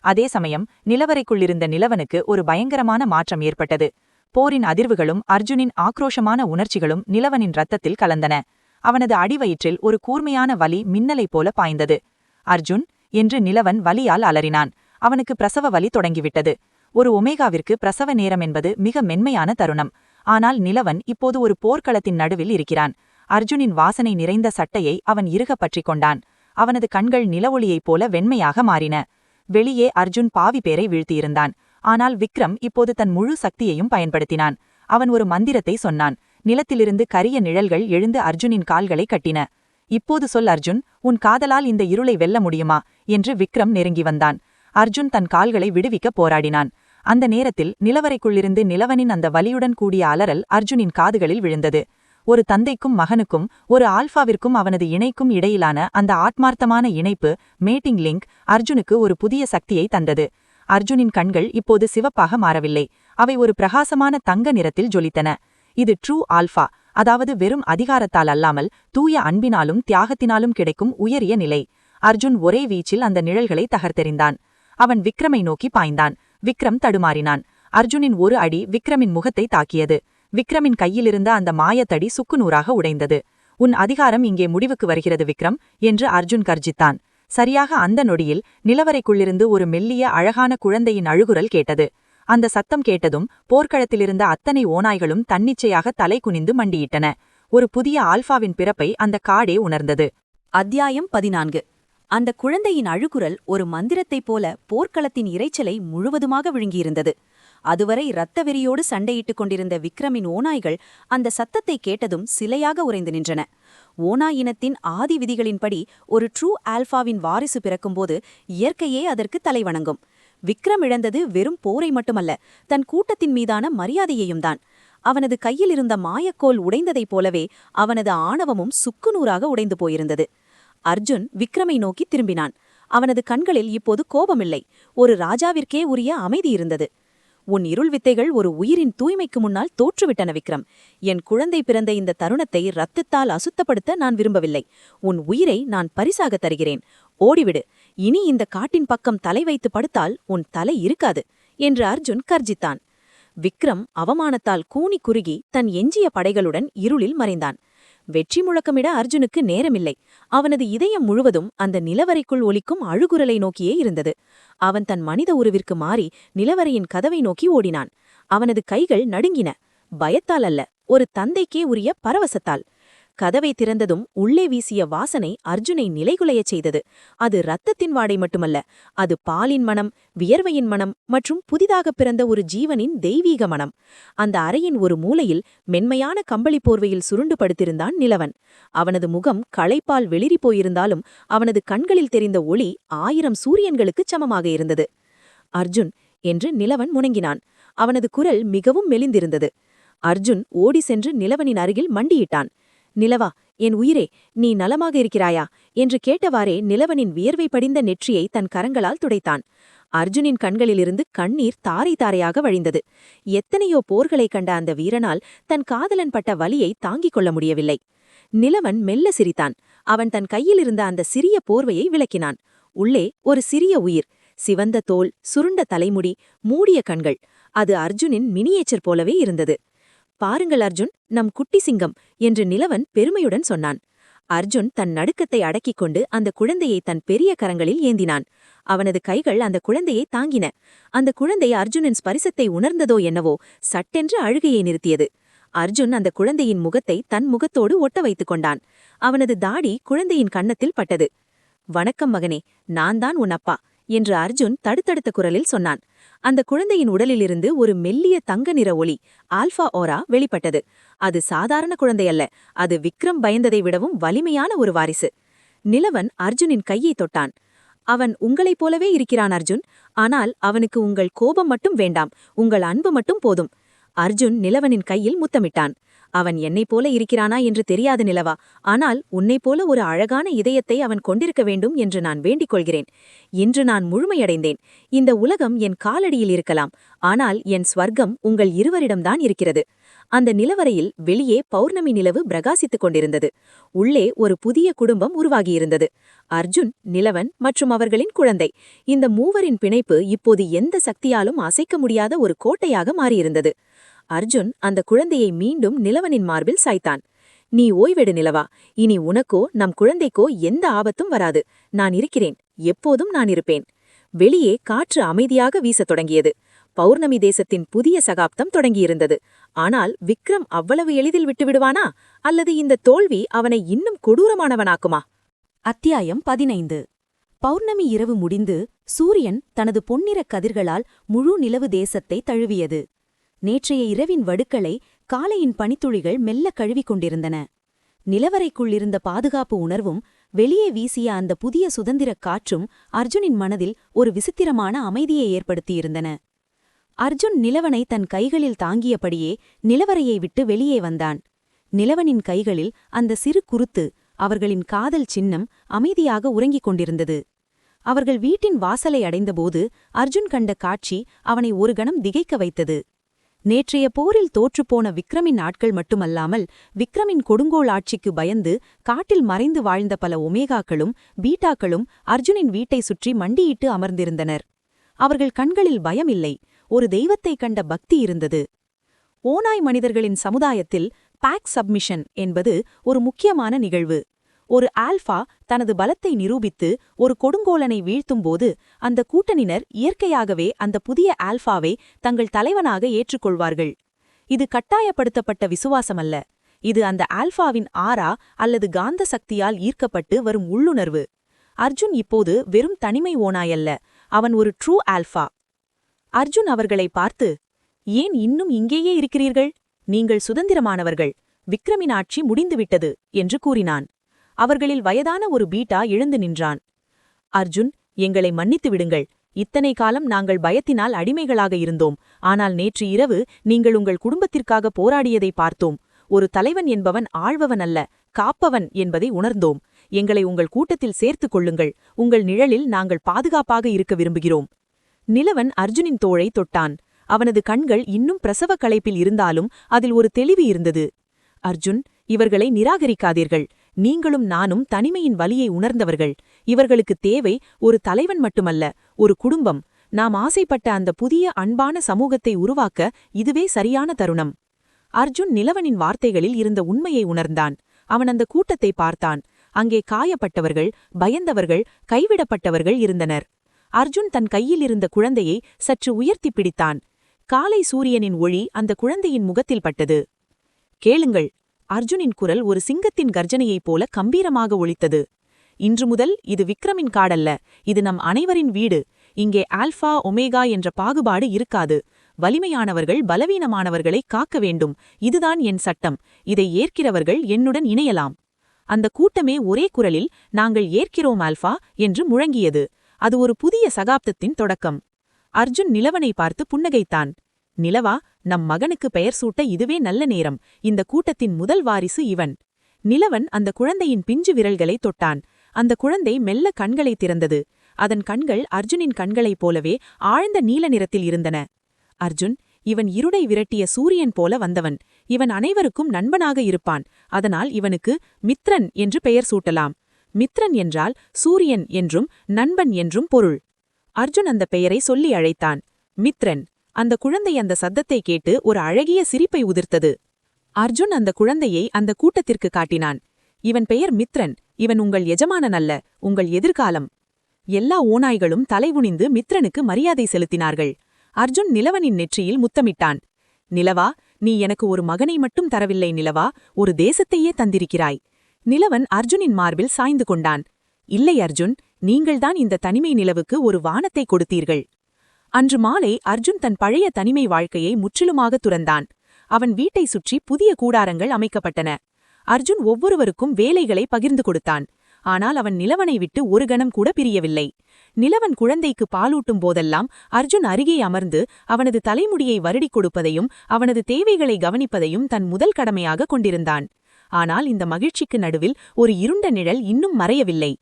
அதே சமயம் நிலவறைக்குள்ளிருந்த நிலவனுக்கு ஒரு பயங்கரமான மாற்றம் ஏற்பட்டது. போரின் அதிர்வுகளும் அர்ஜுனின் ஆக்ரோஷமான உணர்ச்சிகளும் நிலவனின் இரத்தத்தில் கலந்தன. அவனது அடிவயிற்றில் ஒரு கூர்மையான வலி மின்னலைப் போல பாய்ந்தது. அர்ஜுன் என்று நிலவன் வலியால் அலறினான். அவனுக்கு பிரசவ வலி தொடங்கிவிட்டது. ஒரு ஒமேகாவிற்கு பிரசவ நேரம் என்பது மிக மென்மையான தருணம். ஆனால் நிலவன் இப்போது ஒரு போர்க்களத்தின் நடுவில் இருக்கிறான். அர்ஜுனின் வாசனை நிறைந்த சட்டையை அவன் இறுகப் பற்றிக் கொண்டான். அவனது கண்கள் நிலவொளியைப் போல வெண்மையாக மாறின. வெளியே அர்ஜுன் பாவி பேரை வீழ்த்தியிருந்தான். ஆனால் விக்ரம் இப்போது தன் முழு சக்தியையும் பயன்படுத்தினான். அவன் ஒரு மந்திரத்தை சொன்னான். நிலத்திலிருந்து கரிய நிழல்கள் எழுந்து அர்ஜுனின் கால்களை கட்டின. இப்போது சொல் அர்ஜுன், உன் காதலால் இந்த இருளை வெல்ல முடியுமா என்று விக்ரம் நெருங்கி வந்தான். அர்ஜுன் தன் கால்களை விடுவிக்க போராடினான். அந்த நேரத்தில் நிலவறைக்குள்ளிருந்து நிலவனின் அந்த வலியுடன் கூடிய அலறல் அர்ஜுனின் காதுகளில் விழுந்தது. ஒரு தந்தைக்கும் மகனுக்கும், ஒரு ஆல்பாவிற்கும் அவனது இணைக்கும் இடையிலான அந்த ஆத்மார்த்தமான இணைப்பு, மேட்டிங் லிங்க், அர்ஜுனுக்கு ஒரு புதிய சக்தியை தந்தது. அர்ஜுனின் கண்கள் இப்போது சிவப்பாக மாறவில்லை, அவை ஒரு பிரகாசமான தங்க நிறத்தில் ஜொலித்தன. இது ட்ரூ ஆல்ஃபா, அதாவது வெறும் அதிகாரத்தால் அல்லாமல் தூய அன்பினாலும் தியாகத்தினாலும் கிடைக்கும் உயரிய நிலை. அர்ஜுன் ஒரே வீச்சில் அந்த நிழல்களை தகர்த்தெறிந்தான். அவன் விக்ரமை நோக்கி பாய்ந்தான். விக்ரம் தடுமாறினான். அர்ஜுனின் ஒரு அடி விக்ரமின் முகத்தை தாக்கியது. விக்ரமின் கையிலிருந்த அந்த மாயத்தடி சுக்குநூறாக உடைந்தது. உன் அதிகாரம் இங்கே முடிவுக்கு வருகிறது விக்ரம் என்று அர்ஜுன் கர்ஜித்தான். சரியாக அந்த நொடியில் நிலவரைக்குள்ளிருந்து ஒரு மெல்லிய அழகான குழந்தையின் அழுகுரல் கேட்டது. அந்த சத்தம் கேட்டதும் போர்க்களத்திலிருந்த அத்தனை ஓநாய்களும் தன்னிச்சையாக தலை குனிந்து மண்டியிட்டன. ஒரு புதிய ஆல்ஃபாவின் பிறப்பை அந்த காடே உணர்ந்தது. அத்தியாயம் 14. அந்த குழந்தையின் அழுகுரல் ஒரு மந்திரத்தைப் போல போர்க்களத்தின் இரைச்சலை முழுவதுமாக விழுங்கியிருந்தது. அதுவரை இரத்த வெறியோடு சண்டையிட்டுக் கொண்டிருந்த விக்ரமின் ஓநாய்கள் அந்த சத்தத்தை கேட்டதும் சிலையாக உறைந்து நின்றன. ஓநாய் இனத்தின் ஆதி விதிகளின்படி ஒரு ட்ரூ ஆல்ஃபாவின் வாரிசு பிறக்கும்போது இயற்கையே அதற்கு தலைவணங்கும். விக்ரம் இழந்தது வெறும் போரை மட்டுமல்ல, தன் கூட்டத்தின் மீதான மரியாதையையும் தான். அவனது கையில் இருந்த மாயக்கோல் உடைந்ததைப் போலவே அவனது ஆணவமும் சுக்குநூறாக உடைந்து போயிருந்தது. அர்ஜுன் விக்ரமை நோக்கி திரும்பினான். அவனது கண்களில் இப்போது கோபமில்லை, ஒரு ராஜாவிற்கே உரிய அமைதி இருந்தது. உன் இருள் வித்தைகள் ஒரு உயிரின் தூய்மைக்கு முன்னால் தோற்றுவிட்டன விக்ரம். என் குழந்தை பிறந்த இந்த தருணத்தை இரத்தத்தால் அசுத்தப்படுத்த நான் விரும்பவில்லை. உன் உயிரை நான் பரிசாக தருகிறேன். ஓடிவிடு. இனி இந்த காட்டின் பக்கம் தலை வைத்து படுத்தால் உன் தலை இருக்காது என்று அர்ஜுன் கர்ஜித்தான். விக்ரம் அவமானத்தால் கூனி குறுகி தன் எஞ்சிய படைகளுடன் இருளில் மறைந்தான். வெற்றி முழக்கமிட அர்ஜுனுக்கு நேரமில்லை. அவனது இதயம் முழுவதும் அந்த நிலவரைக்குள் ஒலிக்கும் அழுகுரலை நோக்கியே இருந்தது. அவன் தன் மனித உருவிற்கு மாறி நிலவரையின் கதவை நோக்கி ஓடினான். அவனது கைகள் நடுங்கின. பயத்தால் அல்ல, ஒரு தந்தைக்கே உரிய பரவசத்தால். கதவை திறந்ததும் உள்ளே வீசிய வாசனை அர்ஜுனை நிலைகுலையச் செய்தது. அது இரத்தத்தின் வாடை மட்டுமல்ல, அது பாலின் மனம், வியர்வையின் மனம் மற்றும் புதிதாகப் பிறந்த ஒரு ஜீவனின் தெய்வீக மனம். அந்த அறையின் ஒரு மூலையில் மென்மையான கம்பளி போர்வையில் சுருண்டு படுத்திருந்தான் நிலவன். அவனது முகம் களைப்பால் வெளிரி போயிருந்தாலும் அவனது கண்களில் தெரிந்த ஒளி 1000 சூரியன்களுக்குச் சமமாக இருந்தது. அர்ஜுன் என்று நிலவன் முணங்கினான். அவனது குரல் மிகவும் மெலிந்திருந்தது. அர்ஜுன் ஓடி சென்று நிலவனின் அருகில் மண்டியிட்டான். நிலவா, என் உயிரே, நீ நலமாக இருக்கிறாயா என்று கேட்டவாறே நிலவனின் வியர்வை படிந்த நெற்றியை தன் கரங்களால் துடைத்தான். அர்ஜுனின் கண்களிலிருந்து கண்ணீர் தாரை தாரையாக வழிந்தது. எத்தனையோ போர்களை கண்ட அந்த வீரனால் தன் காதலன் பட்ட வலியை தாங்கிக் கொள்ள முடியவில்லை. நிலவன் மெல்ல சிரித்தான். அவன் தன் கையிலிருந்த அந்த சிறிய போர்வையை விளக்கினான். உள்ளே ஒரு சிறிய உயிர், சிவந்த தோல், சுருண்ட தலைமுடி, மூடிய கண்கள். அது அர்ஜுனின் மினியேச்சர் போலவே இருந்தது. பாருங்கள் அர்ஜுன், நம் குட்டி சிங்கம் என்று நிலவன் பெருமையுடன் சொன்னான். அர்ஜுன் தன் நடுக்கத்தை அடக்கிக் கொண்டு அந்த குழந்தையை தன் பெரிய கரங்களில் ஏந்தினான். அவனது கைகள் அந்த குழந்தையை தாங்கின. அந்த குழந்தை அர்ஜுனின் ஸ்பரிசத்தை உணர்ந்ததோ என்னவோ சட்டென்று அழுகையை நிறுத்தியது. அர்ஜுன் அந்த குழந்தையின் முகத்தை தன் முகத்தோடு ஒட்ட வைத்துக் கொண்டான். அவனது தாடி குழந்தையின் கன்னத்தில் பட்டது. வணக்கம் மகனே, நான் தான் உன் அப்பா என்று அர்ஜுன் தடுத்தடுத்த குரலில் சொன்னான். அந்த குழந்தையின் உடலிலிருந்து ஒரு மெல்லிய தங்க நிற ஒளி, ஆல்ஃபா ஓரா வெளிப்பட்டது. அது சாதாரண குழந்தையல்ல, அது விக்ரம் பயந்ததை விடவும் வலிமையான ஒரு வாரிசு. நிலவன் அர்ஜுனின் கையை தொட்டான். அவன் உங்களைப் போலவே இருக்கிறான் அர்ஜுன், ஆனால் அவனுக்கு உங்கள் கோபம் மட்டும் வேண்டாம், உங்கள் அன்பு மட்டும் போதும். அர்ஜுன் நிலவனின் கையில் முத்தமிட்டான். அவன் என்னைப் போல இருக்கிறானா என்று தெரியாது நிலவா, ஆனால் உன்னைப் போல ஒரு அழகான இதயத்தை அவன் கொண்டிருக்க வேண்டும் என்று நான் வேண்டிக் கொள்கிறேன். இன்று நான் முழுமையடைந்தேன். இந்த உலகம் என் காலடியில் இருக்கலாம், ஆனால் என் ஸ்வர்க்கம் உங்கள் இருவரிடம்தான் இருக்கிறது. அந்த நிலவரையில் வெளியே பௌர்ணமி நிலவு பிரகாசித்துக் கொண்டிருந்தது. உள்ளே ஒரு புதிய குடும்பம் உருவாகியிருந்தது. அர்ஜுன், நிலவன் மற்றும் அவர்களின் குழந்தை. இந்த மூவரின் பிணைப்பு இப்போது எந்த சக்தியாலும் அசைக்க முடியாத ஒரு கோட்டையாக மாறியிருந்தது. அர்ஜுன் அந்த குழந்தையை மீண்டும் நிலவனின் மார்பில் சாய்த்தான். நீ ஓய்வெடு நிலவா, இனி உனக்கோ நம் குழந்தைக்கோ எந்த ஆபத்தும் வராது. நான் இருக்கிறேன், எப்போதும் நான் இருப்பேன். வெளியே காற்று அமைதியாக வீசத் தொடங்கியது. பௌர்ணமி தேசத்தின் புதிய சகாப்தம் தொடங்கியிருந்தது. ஆனால் விக்ரம் அவ்வளவு எளிதில் விட்டுவிடுவானா, அல்லது இந்த தோல்வி அவனை இன்னும் கொடூரமானவனாக்குமா? அத்தியாயம் 15. பௌர்ணமி இரவு முடிந்து சூரியன் தனது பொன்னிறக் கதிர்களால் முழு நிலவு தேசத்தை தழுவியது. நேற்றைய இரவின் வடுக்களை காலையின் பனித்துளிகள் மெல்ல கழுவிக் கொண்டிருந்தன. நிலவரைக்குள்ளிருந்த பாதுகாப்பு உணர்வும் வெளியே வீசிய அந்த புதிய சுதந்திரக் காற்றும் அர்ஜுனின் மனதில் ஒரு விசித்திரமான அமைதியை ஏற்படுத்தியிருந்தன. அர்ஜுன் நிலவனை தன் கைகளில் தாங்கியபடியே நிலவரையை விட்டு வெளியே வந்தான். நிலவனின் கைகளில் அந்த சிறு குருத்து, அவர்களின் காதல் சின்னம் அமைதியாக உறங்கிக் கொண்டிருந்தது. அவர்கள் வீட்டின் வாசலை அடைந்தபோது அர்ஜுன் கண்ட காட்சி அவனை ஒரு கணம் திகைக்க வைத்தது. நேற்றைய போரில் தோற்றுப்போன விக்ரமின் ஆட்கள் மட்டுமல்லாமல் விக்ரமின் கொடுங்கோல் ஆட்சிக்கு பயந்து காட்டில் மறைந்து வாழ்ந்த பல ஒமேகாக்களும் பீட்டாக்களும் அர்ஜுனின் வீட்டை சுற்றி மண்டியிட்டு அமர்ந்திருந்தனர். அவர்கள் கண்களில் பயமில்லை, ஒரு தெய்வத்தைக் கண்ட பக்தி இருந்தது. ஓநாய் மனிதர்களின் சமுதாயத்தில் பேக் சப்மிஷன் என்பது ஒரு முக்கியமான நிகழ்வு. ஒரு ஆல்ஃபா தனது பலத்தை நிரூபித்து ஒரு கொடுங்கோலனை வீழ்த்தும்போது அந்த கூட்டணினர் இயற்கையாகவே அந்த புதிய ஆல்ஃபாவை தங்கள் தலைவனாக ஏற்றுக்கொள்வார்கள். இது கட்டாயப்படுத்தப்பட்ட விசுவாசமல்ல, இது அந்த ஆல்ஃபாவின் ஆரா அல்லது காந்த சக்தியால் ஈர்க்கப்பட்டு வரும் உள்ளுணர்வு. அர்ஜுன் இப்போது வெறும் தனிமை ஓநாயல்ல, அவன் ஒரு ட்ரூ ஆல்ஃபா. அர்ஜுன் அவர்களை பார்த்து, ஏன் இன்னும் இங்கேயே இருக்கிறீர்கள்? நீங்கள் சுதந்திரமானவர்கள், விக்ரமின் ஆட்சி முடிந்துவிட்டது என்று கூறினான். அவர்களில் வயதான ஒரு பீட்டா எழுந்து நின்றான். அர்ஜுன், எங்களை மன்னித்து விடுங்கள். இத்தனை காலம் நாங்கள் பயத்தினால் அடிமைகளாக இருந்தோம். ஆனால் நேற்று இரவு நீங்கள் உங்கள் குடும்பத்திற்காக போராடியதை பார்த்தோம். ஒரு தலைவன் என்பவன் ஆள்பவன் அல்ல, காப்பவன் என்பதை உணர்ந்தோம். எங்களை உங்கள் கூட்டத்தில் சேர்த்துக் கொள்ளுங்கள். உங்கள் நிழலில் நாங்கள் பாதுகாப்பாக இருக்க விரும்புகிறோம். நிலவன் அர்ஜுனின் தோளை தொட்டான். அவனது கண்கள் இன்னும் பிரசவ களைப்பில் இருந்தாலும் அதில் ஒரு தெளிவு இருந்தது. அர்ஜுன், இவர்களை நிராகரிக்காதீர்கள். நீங்களும் நானும் தனிமையின் வலியை உணர்ந்தவர்கள். இவர்களுக்கு தேவை ஒரு தலைவன் மட்டுமல்ல, ஒரு குடும்பம். நாம் ஆசைப்பட்ட அந்த புதிய அன்பான சமூகத்தை உருவாக்க இதுவே சரியான தருணம். அர்ஜுன் நிலவனின் வார்த்தைகளில் இருந்த உண்மையை உணர்ந்தான். அவன் அந்த கூட்டத்தை பார்த்தான். அங்கே காயப்பட்டவர்கள், பயந்தவர்கள், கைவிடப்பட்டவர்கள் இருந்தனர். அர்ஜுன் தன் கையில் இருந்த குழந்தையை சற்று உயர்த்தி பிடித்தான். காலை சூரியனின் ஒளி அந்த குழந்தையின் முகத்தில் பட்டது. கேளுங்கள், அர்ஜுனின் குரல் ஒரு சிங்கத்தின் கர்ஜனையைப் போல கம்பீரமாக ஒலித்தது. இன்று முதல் இது விக்ரமின் காடல்ல, இது நம் அனைவரின் வீடு. இங்கே ஆல்ஃபா ஒமேகா என்ற பாகுபாடு இருக்காது. வலிமையானவர்கள் பலவீனமானவர்களை காக்க வேண்டும். இதுதான் என் சட்டம். இதை ஏற்கிறவர்கள் என்னுடன் இணையலாம். அந்த கூட்டமே ஒரே குரலில், நாங்கள் ஏற்கிறோம் ஆல்ஃபா என்று முழங்கியது. அது ஒரு புதிய சகாப்தத்தின் தொடக்கம். அர்ஜுன் நிலவனை பார்த்து புன்னகைத்தான். நிலவா, நம் மகனுக்கு பெயர் சூட்ட இதுவே நல்ல நேரம். இந்த கூட்டத்தின் முதல் வாரிசு இவன். நிலவன் அந்த குழந்தையின் பிஞ்சு விரல்களை தொட்டான். அந்த குழந்தை மெல்ல கண்களை திறந்தது. அதன் கண்கள் அர்ஜுனின் கண்களைப் போலவே ஆழ்ந்த நீல நிறத்தில் இருந்தன. அர்ஜுன், இவன் இருளை விரட்டிய சூரியன் போல வந்தவன். இவன் அனைவருக்கும் நண்பனாக இருப்பான். அதனால் இவனுக்கு மித்ரன் என்று பெயர் சூட்டலாம். மித்ரன் என்றால் சூரியன் என்றும் நண்பன் என்றும் பொருள். அர்ஜுன் அந்த பெயரை சொல்லி அழைத்தான். மித்ரன். அந்த குழந்தை அந்த சத்தத்தை கேட்டு ஒரு அழகிய சிரிப்பை உதிர்த்தது. அர்ஜுன் அந்த குழந்தையை அந்த கூட்டத்திற்கு காட்டினான். இவன் பெயர் மித்ரன். இவன் உங்கள் எஜமானன் அல்ல, உங்கள் எதிர்காலம். எல்லா ஓநாய்களும் தலைகுனிந்து மித்ரனுக்கு மரியாதை செலுத்தினார்கள். அர்ஜுன் நிலவனின் நெற்றியில் முத்தமிட்டான். நிலவா, நீ எனக்கு ஒரு மகனை மட்டும் தரவில்லை நிலவா, ஒரு தேசத்தையே தந்திருக்கிறாய். நிலவன் அர்ஜுனின் மார்பில் சாய்ந்து கொண்டான். இல்லை அர்ஜுன், நீங்கள்தான் இந்த தனிமை நிலவுக்கு ஒரு வானத்தை கொடுத்தீர்கள். அன்று மாலை அர்ஜுன் தன் பழைய தனிமை வாழ்க்கையை முற்றிலுமாக துறந்தான். அவன் வீட்டை சுற்றி புதிய கூடாரங்கள் அமைக்கப்பட்டன. அர்ஜுன் ஒவ்வொருவருக்கும் வேலைகளை பகிர்ந்து கொடுத்தான். ஆனால் அவன் நிலவனை விட்டு ஒரு கணம் கூட பிரியவில்லை. நிலவன் குழந்தைக்கு பாலூட்டும் போதெல்லாம் அர்ஜுன் அருகே அமர்ந்து அவனது தலைமுடியை வருடிக் கொடுப்பதையும் அவனது தேவைகளை கவனிப்பதையும் தன் முதல் கடமையாக கொண்டிருந்தான். ஆனால் இந்த மகிழ்ச்சிக்கு நடுவில் ஒரு இருண்ட நிழல் இன்னும் மறையவில்லை.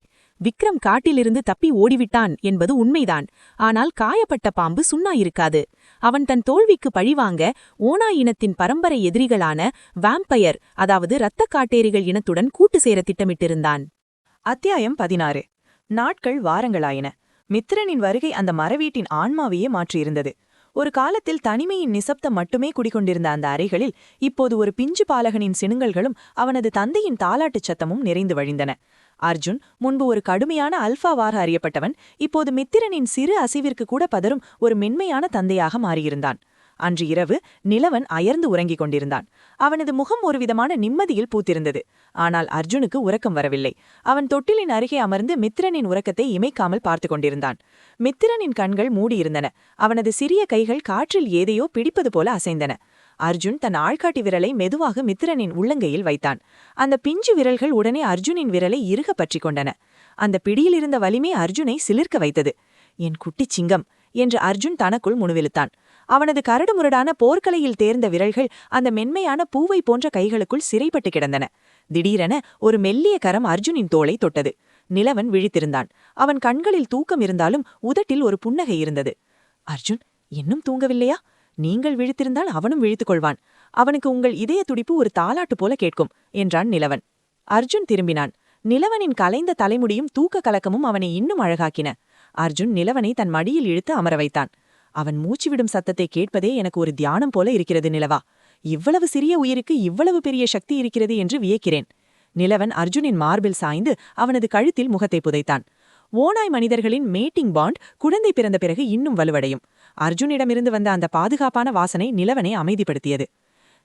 விக்ரம் காட்டிலிருந்து தப்பி ஓடிவிட்டான் என்பது உண்மைதான். ஆனால் காயப்பட்ட பாம்பு சுண்ணா இருக்காது. அவன் தன் தோல்விக்கு பழிவாங்க ஓநாய் இனத்தின் பரம்பரை எதிரிகளான வாம்பயர், அதாவது இரத்தக் காட்டேரிகள் இனத்துடன் கூட்டு சேர திட்டமிட்டிருந்தான். அத்தியாயம் 16. நாட்கள் வாரங்களாயின. மித்ரனின் வருகை அந்த மரவீட்டின் ஆன்மாவையே மாற்றியிருந்தது. ஒரு காலத்தில் தனிமையின் நிசப்தம் மட்டுமே குடிகொண்டிருந்த அந்த அறைகளில் இப்போது ஒரு பிஞ்சு பாலகனின் சினுங்கல்களும் அவனது தந்தையின் தாலாட்டுச் சத்தமும் நிறைந்து வழிந்தன. அர்ஜுன் முன்பு ஒரு கடுமையான அல்ஃபாவாக அறியப்பட்டவன் இப்போது மித்திரனின் சிறு அசைவிற்கு கூட பதறும் ஒரு மென்மையான தந்தையாக மாறியிருந்தான். அன்று இரவு நிலவன் அயர்ந்து உறங்கிக் கொண்டிருந்தான். அவனது முகம் ஒருவிதமான நிம்மதியில் பூத்திருந்தது. ஆனால் அர்ஜுனுக்கு உறக்கம் வரவில்லை. அவன் தொட்டிலின் அருகே அமர்ந்து மித்திரனின் உறக்கத்தை இமைக்காமல் பார்த்து கொண்டிருந்தான். மித்திரனின் கண்கள் மூடியிருந்தன. அவனது சிறிய கைகள் காற்றில் ஏதையோ பிடிப்பது போல அசைந்தன. அர்ஜுன் தன் ஆள்காட்டி விரலை மெதுவாக மித்திரனின் உள்ளங்கையில் வைத்தான். அந்த பிஞ்சு விரல்கள் உடனே அர்ஜுனின் விரலை இறுக பற்றிக் கொண்டன. அந்த பிடியிலிருந்த வலிமை அர்ஜுனை சிலிர்க்க வைத்தது. என் குட்டிச் சிங்கம் என்று அர்ஜுன் தனக்குள் முணுவெழுத்தான். அவனது கரடுமுரடான போர்க்கலையில் தேர்ந்த விரல்கள் அந்த மென்மையான பூவை போன்ற கைகளுக்குள் சிறைப்பட்டு கிடந்தன. திடீரென ஒரு மெல்லிய கரம் அர்ஜுனின் தோளை தொட்டது. நிலவன் விழித்திருந்தான். அவன் கண்களில் தூக்கம் இருந்தாலும் உதட்டில் ஒரு புன்னகை இருந்தது. அர்ஜுன், இன்னும் தூங்கவில்லையா? நீங்கள் விழித்திருந்தால் அவனும் விழித்துக் கொள்வான். அவனுக்கு உங்கள் இதய துடிப்பு ஒரு தாலாட்டு போல கேட்கும் என்றான் நிலவன். அர்ஜுன் திரும்பினான். நிலவனின் கலைந்த தலைமுடியும் தூக்க கலக்கமும் அவனை இன்னும் அழகாக்கின. அர்ஜுன் நிலவனை தன் மடியில் இழுத்து அமர வைத்தான். அவன் மூச்சுவிடும் சத்தத்தை கேட்பதே எனக்கு ஒரு தியானம் போல இருக்கிறது நிலவா. இவ்வளவு சிறிய உயிருக்கு இவ்வளவு பெரிய சக்தி இருக்கிறது என்று வியக்கிறேன். நிலவன் அர்ஜுனின் மார்பில் சாய்ந்து அவனது கழுத்தில் முகத்தை புதைத்தான். ஓநாய் மனிதர்களின் மேட்டிங் பாண்ட் குழந்தை பிறந்த பிறகு இன்னும் வலுவடையும். அர்ஜுனிடமிருந்து வந்த அந்த பாதுகாப்பான வாசனை நிலவனை அமைதிப்படுத்தியது.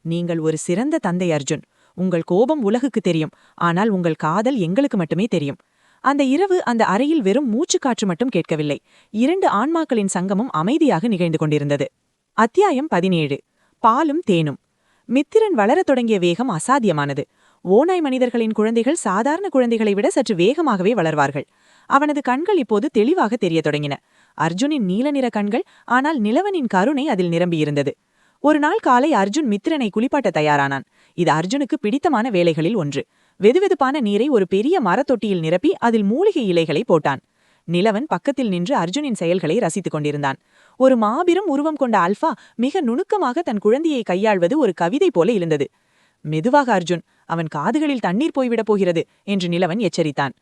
நீங்கள் ஒரு சிறந்த தந்தை அர்ஜுன். உங்கள் கோபம் உலகுக்கு தெரியும், ஆனால் உங்கள் காதல் எங்களுக்கு மட்டுமே தெரியும். அந்த இரவு அந்த அறையில் வெறும் மூச்சுக்காற்று மட்டும் கேட்கவில்லை. 2 ஆன்மாக்களின் சங்கமும் அமைதியாக நிகழ்ந்து கொண்டிருந்தது. அத்தியாயம் 17. பாலும் தேனும். மித்திரன் வளரத் தொடங்கிய வேகம் அசாத்தியமானது. ஓநாய் மனிதர்களின் குழந்தைகள் சாதாரண குழந்தைகளை விட சற்று வேகமாகவே வளர்வார்கள். அவனது கண்கள் இப்போது தெளிவாக தெரியத் தொடங்கின. அர்ஜுனின் நீல நிற கண்கள், ஆனால் நிலவனின் கருணை அதில் நிரம்பியிருந்தது. ஒரு நாள் காலை அர்ஜுன் மித்திரனை குளிப்பாட்ட தயாரானான். இது அர்ஜுனுக்கு பிடித்தமான வேலைகளில் ஒன்று. வெதுவெதுப்பான நீரை ஒரு பெரிய மரத்தொட்டியில் நிரப்பி அதில் மூலிகை இலைகளை போட்டான். நிலவன் பக்கத்தில் நின்று அர்ஜுனின் செயல்களை ரசித்துக் கொண்டிருந்தான். ஒரு மாபெரும் உருவம் கொண்ட அல்ஃபா மிக நுணுக்கமாக தன் குழந்தையை கையாள்வது ஒரு கவிதை போல இருந்தது. மெதுவாக அர்ஜுன், அவன் காதுகளில் தண்ணீர் போய்விடப் போகிறது என்று நிலவன் எச்சரித்தான்.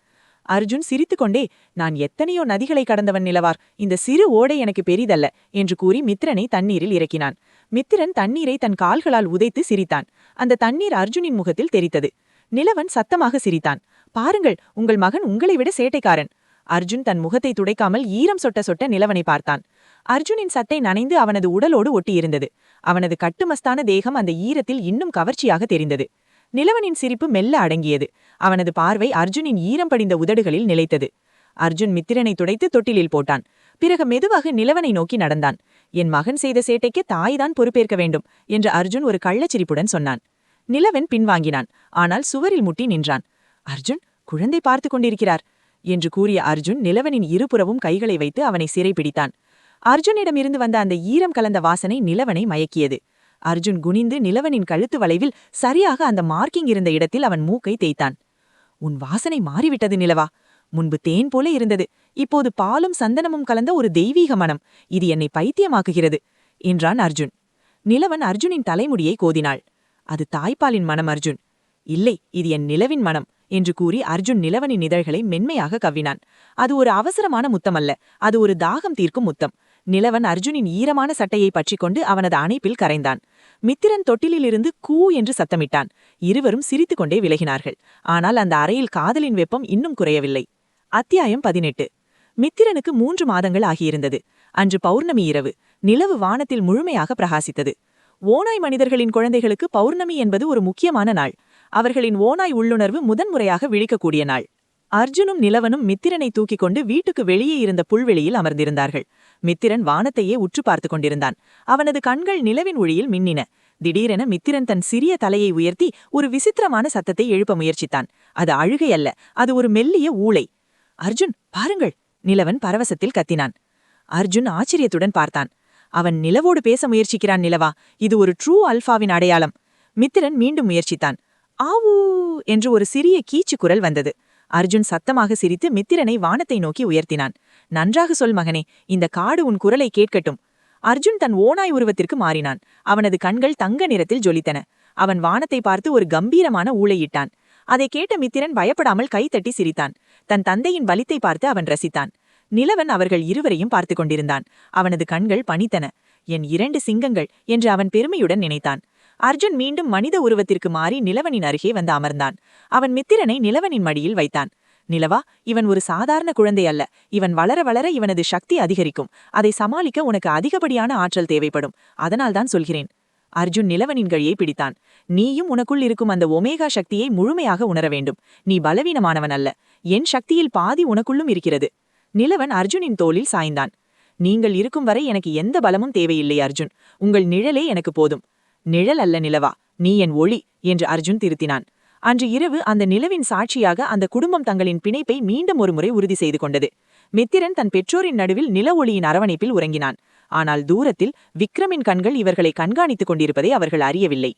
அர்ஜுன் சிரித்துக்கொண்டே, நான் எத்தனையோ நதிகளை கடந்தவன் நிலவார், இந்த சிறு ஓடை எனக்கு பெரிதல்ல என்று கூறி மித்திரனை தண்ணீரில் இறக்கினான். மித்திரன் தண்ணீரை தன் கால்களால் உதைத்து சிரித்தான். அந்த தண்ணீர் அர்ஜுனின் முகத்தில் தெரித்தது. நிலவன் சத்தமாக சிரித்தான். பாருங்கள், உங்கள் மகன் உங்களை விட சேட்டைக்காரன். அர்ஜுன் தன் முகத்தை துடைக்காமல் ஈரம் சொட்ட சொட்ட நிலவனை பார்த்தான். அர்ஜுனின் சட்டை நனைந்து அவனது உடலோடு ஒட்டியிருந்தது. அவனது கட்டுமஸ்தான தேகம் அந்த ஈரத்தில் இன்னும் கவர்ச்சியாக தெரிந்தது. நிலவனின் சிரிப்பு மெல்ல அடங்கியது. அவனது பார்வை அர்ஜுனின் ஈரம் படிந்த உதடுகளில் நிலைத்தது. அர்ஜுன் மித்திரனை துடைத்து தொட்டிலில் போட்டான். பிறகு மெதுவாக நிலவனை நோக்கி நடந்தான். என் மகன் செய்த சேட்டைக்கு தாய்தான் பொறுப்பேற்க வேண்டும் என்று அர்ஜுன் ஒரு கள்ளச்சிரிப்புடன் சொன்னான். நிலவன் பின்வாங்கினான். ஆனால் சுவரில் முட்டி நின்றான். அர்ஜுன், குழந்தை பார்த்து கொண்டிருக்கிறார் என்று கூறிய அர்ஜுன் நிலவனின் இருபுறவும் கைகளை வைத்து அவனை சிறைப்பிடித்தான். அர்ஜுனிடமிருந்து வந்த அந்த ஈரம் கலந்த வாசனை நிலவனை மயக்கியது. அர்ஜுன் குனிந்து நிலவனின் கழுத்து வளைவில் சரியாக அந்த மார்க்கிங் இருந்த இடத்தில் அவன் மூக்கை தேய்த்தான். உன் வாசனை மாறிவிட்டது நிலவா. முன்பு தேன் போல இருந்தது, இப்போது பாலும் சந்தனமும் கலந்த ஒரு தெய்வீக மனம். இது என்னை பைத்தியமாக்குகிறது என்றான் அர்ஜுன். நிலவன் அர்ஜுனின் தலைமுடியை கோதினாள். அது தாய்ப்பாலின் மனம் அர்ஜுன். இல்லை, இது என் நிலவின் மனம் என்று கூறி அர்ஜுன் நிலவனின் இதழ்களை மென்மையாக கவ்வினான். அது ஒரு அவசரமான முத்தமல்ல, அது ஒரு தாகம் தீர்க்கும் முத்தம். நிலவன் அர்ஜுனின் ஈரமான சட்டையை பற்றிக்கொண்டு அவனது அணைப்பில் கரைந்தான். மித்திரன் தொட்டிலிலிருந்து கூ என்று சத்தமிட்டான். இருவரும் சிரித்துக்கொண்டே விலகினார்கள். ஆனால் அந்த அறையில் காதலின் வெப்பம் இன்னும் குறையவில்லை. அத்தியாயம் 18. மித்திரனுக்கு 3 மாதங்கள் ஆகியிருந்தது. அன்று பௌர்ணமி இரவு. நிலவு வானத்தில் முழுமையாக பிரகாசித்தது. ஓநாய் மனிதர்களின் குழந்தைகளுக்கு பௌர்ணமி என்பது ஒரு முக்கியமான நாள். அவர்களின் ஓநாய் உள்ளுணர்வு முதன்முறையாக விழிக்கக்கூடிய நாள். அர்ஜுனும் நிலவனும் மித்திரனை தூக்கிக் கொண்டு வீட்டுக்கு வெளியே இருந்த புல்வெளியில் அமர்ந்திருந்தார்கள். மித்திரன் வானத்தையே உற்று பார்த்து கொண்டிருந்தான். அவனது கண்கள் நிலவின் ஒளியில் மின்னின. திடீரென மித்திரன் தன் சிறிய தலையை உயர்த்தி ஒரு விசித்திரமான சத்தத்தை எழுப்ப முயற்சித்தான். அது அழுகை அல்ல, அது ஒரு மெல்லிய ஊளை. அர்ஜுன், பாருங்கள்! நிலவன் பரவசத்தில் கத்தினான். அர்ஜுன் ஆச்சரியத்துடன் பார்த்தான். அவன் நிலவோடு பேச முயற்சிக்கிறான் நிலவா. இது ஒரு ட்ரூ அல்ஃபாவின் அடையாளம். மித்திரன் மீண்டும் முயற்சித்தான். ஆவூ என்று ஒரு சிறிய கீச்சு குரல் வந்தது. அர்ஜுன் சத்தமாக சிரித்து மித்திரனை வானத்தை நோக்கி உயர்த்தினான். நன்றாக சொல் மகனே, இந்த காடு உன் குரலை கேட்கட்டும். அர்ஜுன் தன் ஓநாய் உருவத்திற்கு மாறினான். அவனது கண்கள் தங்க நிறத்தில் ஜொலித்தன. அவன் வானத்தை பார்த்து ஒரு கம்பீரமான ஊளையிட்டான். அதை கேட்ட மித்திரன் பயப்படாமல் கைத்தட்டி சிரித்தான். தன் தந்தையின் பலித்தை பார்த்து அவன் ரசித்தான். நிலவன் அவர்கள் இருவரையும் பார்த்து கொண்டிருந்தான். அவனது கண்கள் பனித்தன. என் 2 சிங்கங்கள் என்று அவன் பெருமையுடன் நினைத்தான். அர்ஜுன் மீண்டும் மனித உருவத்திற்கு மாறி நிலவனின் அருகே வந்து அமர்ந்தான். அவன் மித்திரனை நிலவனின் மடியில் வைத்தான். நிலவா, இவன் ஒரு சாதாரண குழந்தை அல்ல. இவன் வளர வளர இவனது சக்தி அதிகரிக்கும். அதை சமாளிக்க உனக்கு அதிகப்படியான ஆற்றல் தேவைப்படும். அதனால்தான் சொல்கிறேன். அர்ஜுன் நிலவனின் கழியை பிடித்தான். நீயும் உனக்குள் இருக்கும் அந்த ஒமேகா சக்தியை முழுமையாக உணர வேண்டும். நீ பலவீனமானவன் அல்ல. என் சக்தியில் பாதி உனக்குள்ளும் இருக்கிறது. நிலவன் அர்ஜுனின் தோளில் சாய்ந்தான். நீங்கள் இருக்கும் வரை எனக்கு எந்த பலமும் தேவையில்லை அர்ஜுன். உங்கள் நிழலே எனக்கு போதும். நிழல் அல்ல நிலவா, நீ என் ஒளி என்று அர்ஜுன் திருத்தினான். அன்று இரவு அந்த நிலவின் சாட்சியாக அந்த குடும்பம் தங்களின் பிணைப்பை மீண்டும் ஒருமுறை உறுதி செய்து கொண்டது. மித்திரன் தன் பெற்றோரின் நடுவில் நில ஒளியின் அரவணைப்பில் உறங்கினான். ஆனால் தூரத்தில் விக்ரமின் கண்கள் இவர்களை கண்காணித்துக் கொண்டிருப்பதை அவர்கள் அறியவில்லை.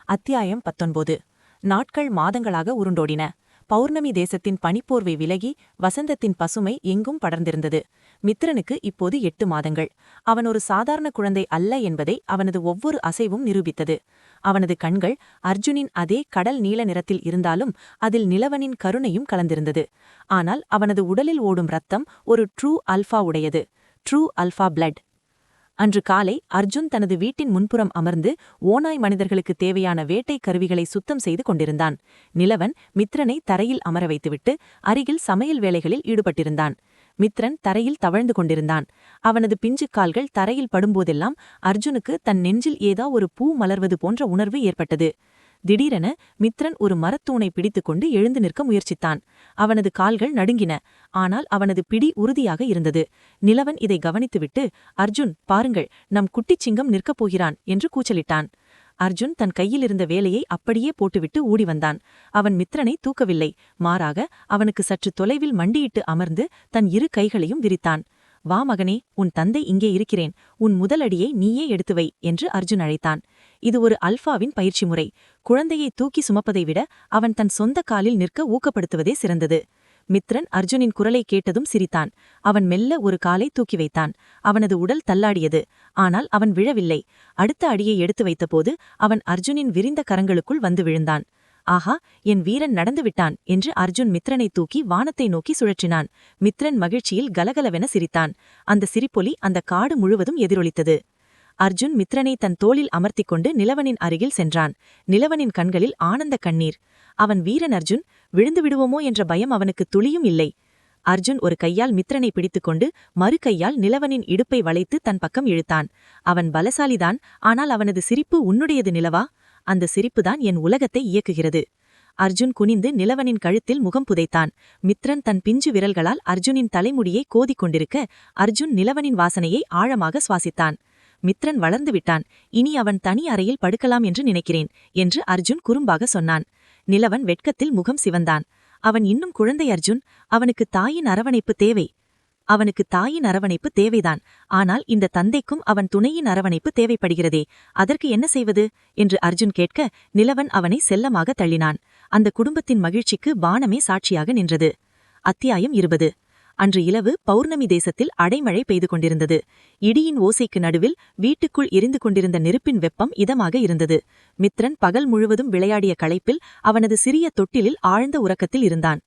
அத்தியாயம் 19. நாட்கள் மாதங்களாக உருண்டோடின. பௌர்ணமி தேசத்தின் பனிப்போர்வை விலகி வசந்தத்தின் பசுமை எங்கும் படர்ந்திருந்தது. மித்ரனுக்கு இப்போது 8 மாதங்கள். அவன் ஒரு சாதாரண குழந்தை அல்ல என்பதை அவனது ஒவ்வொரு அசைவும் நிரூபித்தது. அவனது கண்கள் அர்ஜுனின் அதே கடல் நீல நிறத்தில் இருந்தாலும் அதில் நிலவனின் கருணையும் கலந்திருந்தது. ஆனால் அவனது உடலில் ஓடும் ரத்தம் ஒரு ட்ரூ அல்ஃபா உடையது. True alpha blood. அன்று காலை அர்ஜுன் தனது வீட்டின் முன்புறம் அமர்ந்து ஓநாய் மனிதர்களுக்கு தேவையான வேட்டை கருவிகளை சுத்தம் செய்து கொண்டிருந்தான். நிலவன் மித்ரனை தரையில் அமர வைத்துவிட்டு அருகில் சமையல் வேலைகளில் ஈடுபட்டிருந்தான். மித்ரன் தரையில் தவழ்ந்து கொண்டிருந்தான். அவனது பிஞ்சுக் கால்கள் தரையில் படும்போதெல்லாம் அர்ஜுனுக்கு தன் நெஞ்சில் ஏதா ஒரு பூ மலர்வது போன்ற உணர்வு ஏற்பட்டது. திடீரென மித்ரன் ஒரு மரத்தூணை பிடித்துக்கொண்டு எழுந்து நிற்க முயற்சித்தான். அவனது கால்கள் நடுங்கின. ஆனால் அவனது பிடி உறுதியாக இருந்தது. நிலவன் இதை கவனித்துவிட்டு, "அர்ஜுன், பாருங்கள், நம் குட்டிச் சிங்கம் நிற்கப் போகிறான்" என்று கூச்சலிட்டான். அர்ஜுன் தன் கையிலிருந்த வேலையை அப்படியே போட்டுவிட்டு ஓடி வந்தான். அவன் மித்ரனை தூக்கவில்லை. மாறாக அவனுக்கு சற்று தொலைவில் மண்டியிட்டு அமர்ந்து தன் இரு கைகளையும் விரித்தான். "வா மகனே, உன் தந்தை இங்கே இருக்கிறேன். உன் முதல் அடியை நீயே எடுத்து வை" என்று அர்ஜுன் அழைத்தான். இது ஒரு அல்ஃபாவின் பயிற்சி முறை. குழந்தையை தூக்கி சுமப்பதை விட அவன் தன் சொந்த காலில் நிற்க ஊக்கப்படுத்துவதே சிறந்தது. மித்ரன் அர்ஜுனின் குரலை கேட்டதும் சிரித்தான். அவன் மெல்ல ஒரு காலை தூக்கி வைத்தான். அவனது உடல் தள்ளாடியது. ஆனால் அவன் விழவில்லை. அடுத்த அடியை எடுத்து வைத்தபோது அவன் அர்ஜுனின் விரிந்த கரங்களுக்குள் வந்து விழுந்தான். "ஆஹா, என் வீரன் நடந்துவிட்டான்" என்று அர்ஜுன் மித்ரனை தூக்கி வானத்தை நோக்கி சுழற்றினான். மித்ரன் மகிழ்ச்சியில் கலகலவென சிரித்தான். அந்த சிரிப்பொலி அந்த காடு முழுவதும் எதிரொலித்தது. அர்ஜுன் மித்ரனை தன் தோளில் அமர்த்திக் கொண்டு நிலவனின் அருகில் சென்றான். நிலவனின் கண்களில் ஆனந்த கண்ணீர். அவன் வீரன் அர்ஜுன். விழுந்து விடுவோமோ என்ற பயம் அவனுக்கு துளியும் இல்லை. அர்ஜுன் ஒரு கையால் மித்ரனை பிடித்துக்கொண்டு மறு கையால் நிலவனின் இடுப்பை வளைத்து தன் பக்கம் இழுத்தான். அவன் பலசாலிதான். ஆனால் அவனது சிரிப்பு உன்னுடையது நிலவா. அந்த சிரிப்புதான் என் உலகத்தை இயக்குகிறது. அர்ஜுன் குனிந்து நிலவனின் கழுத்தில் முகம் புதைத்தான். மித்ரன் தன் பிஞ்சு விரல்களால் அர்ஜுனின் தலைமுடியை கோதிக் கொண்டிருக்க அர்ஜுன் நிலவனின் வாசனையை ஆழமாக சுவாசித்தான். மித்ரன் வளர்ந்து விட்டான். இனி அவன் தனி அறையில் படுக்கலாம் என்று நினைக்கிறேன் என்று அர்ஜுன் குறும்பாக சொன்னான். நிலவன் வெட்கத்தில் முகம் சிவந்தான். அவன் இன்னும் குழந்தை அர்ஜுன். அவனுக்கு தாயின் அரவணைப்பு தேவை. அவனுக்கு தாயின் அரவணைப்பு தேவைதான். ஆனால் இந்த தந்தைக்கும் அவன் துணையின் அரவணைப்பு தேவைப்படுகிறதே, அதற்கு என்ன செய்வது என்று அர்ஜுன் கேட்க நிலவன் அவனை செல்லமாக தள்ளினான். அந்த குடும்பத்தின் மகிழ்ச்சிக்கு வானமே சாட்சியாக நின்றது. அத்தியாயம் 20. அன்று இரவு பௌர்ணமி தேசத்தில் அடைமழை பெய்து கொண்டிருந்தது. இடியின் ஓசைக்கு நடுவில் வீட்டுக்குள் எரிந்து கொண்டிருந்த நெருப்பின் வெப்பம் இதமாக இருந்தது. மித்ரன் பகல் முழுவதும் விளையாடிய களைப்பில் அவனது சிறிய தொட்டிலில் ஆழ்ந்த உறக்கத்தில் இருந்தான்.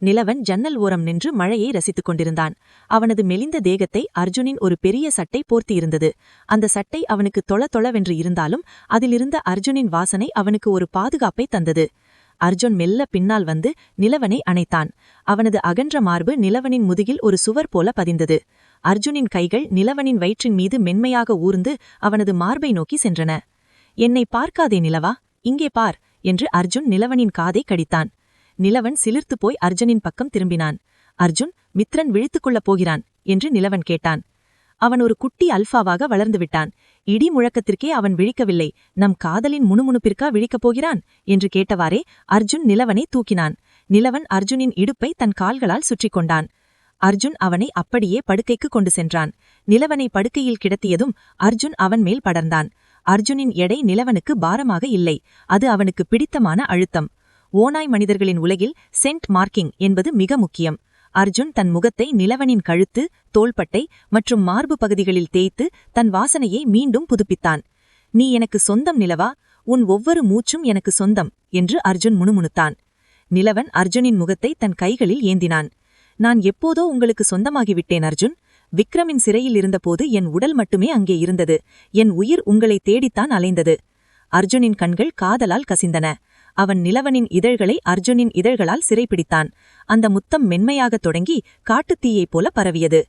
நிலவன் ஜன்னல் ஓரம் நின்று மழையை ரசித்துக் கொண்டிருந்தான். அவனது மெலிந்த தேகத்தை அர்ஜுனின் ஒரு பெரிய சட்டை போர்த்தியிருந்தது. அந்த சட்டை அவனுக்கு தொளதொளவென்று இருந்தாலும் அதிலிருந்த அர்ஜுனின் வாசனை அவனுக்கு ஒரு பாதுகாப்பை தந்தது. அர்ஜுன் மெல்ல பின்னால் வந்து நிலவனை அணைத்தான். அவனது அகன்ற மார்பு நிலவனின் முதுகில் ஒரு சுவர் போல பதிந்தது. அர்ஜுனின் கைகள் நிலவனின் வயிற்றின் மீது மென்மையாக ஊர்ந்து அவனது மார்பை நோக்கி சென்றன. "என்னை பார்க்காதே நிலவா, இங்கே பார்" என்று அர்ஜுன் நிலவனின் காதை கடித்தான். நிலவன் சிலிர்த்து போய் அர்ஜுனின் பக்கம் திரும்பினான். "அர்ஜுன், மித்ரன் விழித்துக் கொள்ளப் போகிறான்" என்று நிலவன் கேட்டான். அவன் ஒரு குட்டி அல்ஃபாவாக வளர்ந்துவிட்டான். இடி முழக்கத்திற்கே அவன் விழிக்கவில்லை. "நம் காதலின் முணுமுணுப்பிற்கா விழிக்கப் போகிறான்" என்று கேட்டவாறே அர்ஜுன் நிலவனை தூக்கினான். நிலவன் அர்ஜுனின் இடுப்பை தன் கால்களால் சுற்றி கொண்டான். அர்ஜுன் அவனை அப்படியே படுக்கைக்கு கொண்டு சென்றான். நிலவனை படுக்கையில் கிடத்தியதும் அர்ஜுன் அவன் மேல் படர்ந்தான். அர்ஜுனின் எடை நிலவனுக்கு பாரமாக இல்லை. அது அவனுக்கு பிடித்தமான அழுத்தம். ஓநாய் மனிதர்களின் உலகில் சென்ட் மார்க்கிங் என்பது மிக முக்கியம். அர்ஜுன் தன் முகத்தை நிலவனின் கழுத்து, தோள்பட்டை மற்றும் மார்பு பகுதிகளில் தேய்த்து தன் வாசனையை மீண்டும் புதுப்பித்தான். "நீ எனக்கு சொந்தம் நிலவா, உன் ஒவ்வொரு மூச்சும் எனக்கு சொந்தம்" என்று அர்ஜுன் முணுமுணுத்தான். நிலவன் அர்ஜுனின் முகத்தை தன் கைகளில் ஏந்தினான். "நான் எப்போதோ உங்களுக்கு சொந்தமாகிவிட்டேன் அர்ஜுன். விக்ரமின் சிறையில் இருந்தபோது என் உடல் மட்டுமே அங்கே இருந்தது. என் உயிர் உங்களை தேடித்தான் அலைந்தது." அர்ஜுனின் கண்கள் காதலால் கசிந்தன. அவன் நிலவனின் இதழ்களை அர்ஜுனின் இதழ்களால் சிறைப்பிடித்தான். அந்த முத்தம் மென்மையாகத் தொடங்கி காட்டுத்தீயைப் போல பரவியது.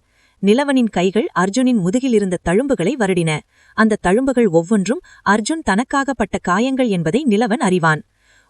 நிலவனின் கைகள் அர்ஜுனின் முதுகிலிருந்த தழும்புகளை வருடின. அந்த தழும்புகள் ஒவ்வொன்றும் அர்ஜுன் தனக்காகப்பட்ட காயங்கள் என்பதை நிலவன் அறிவான்.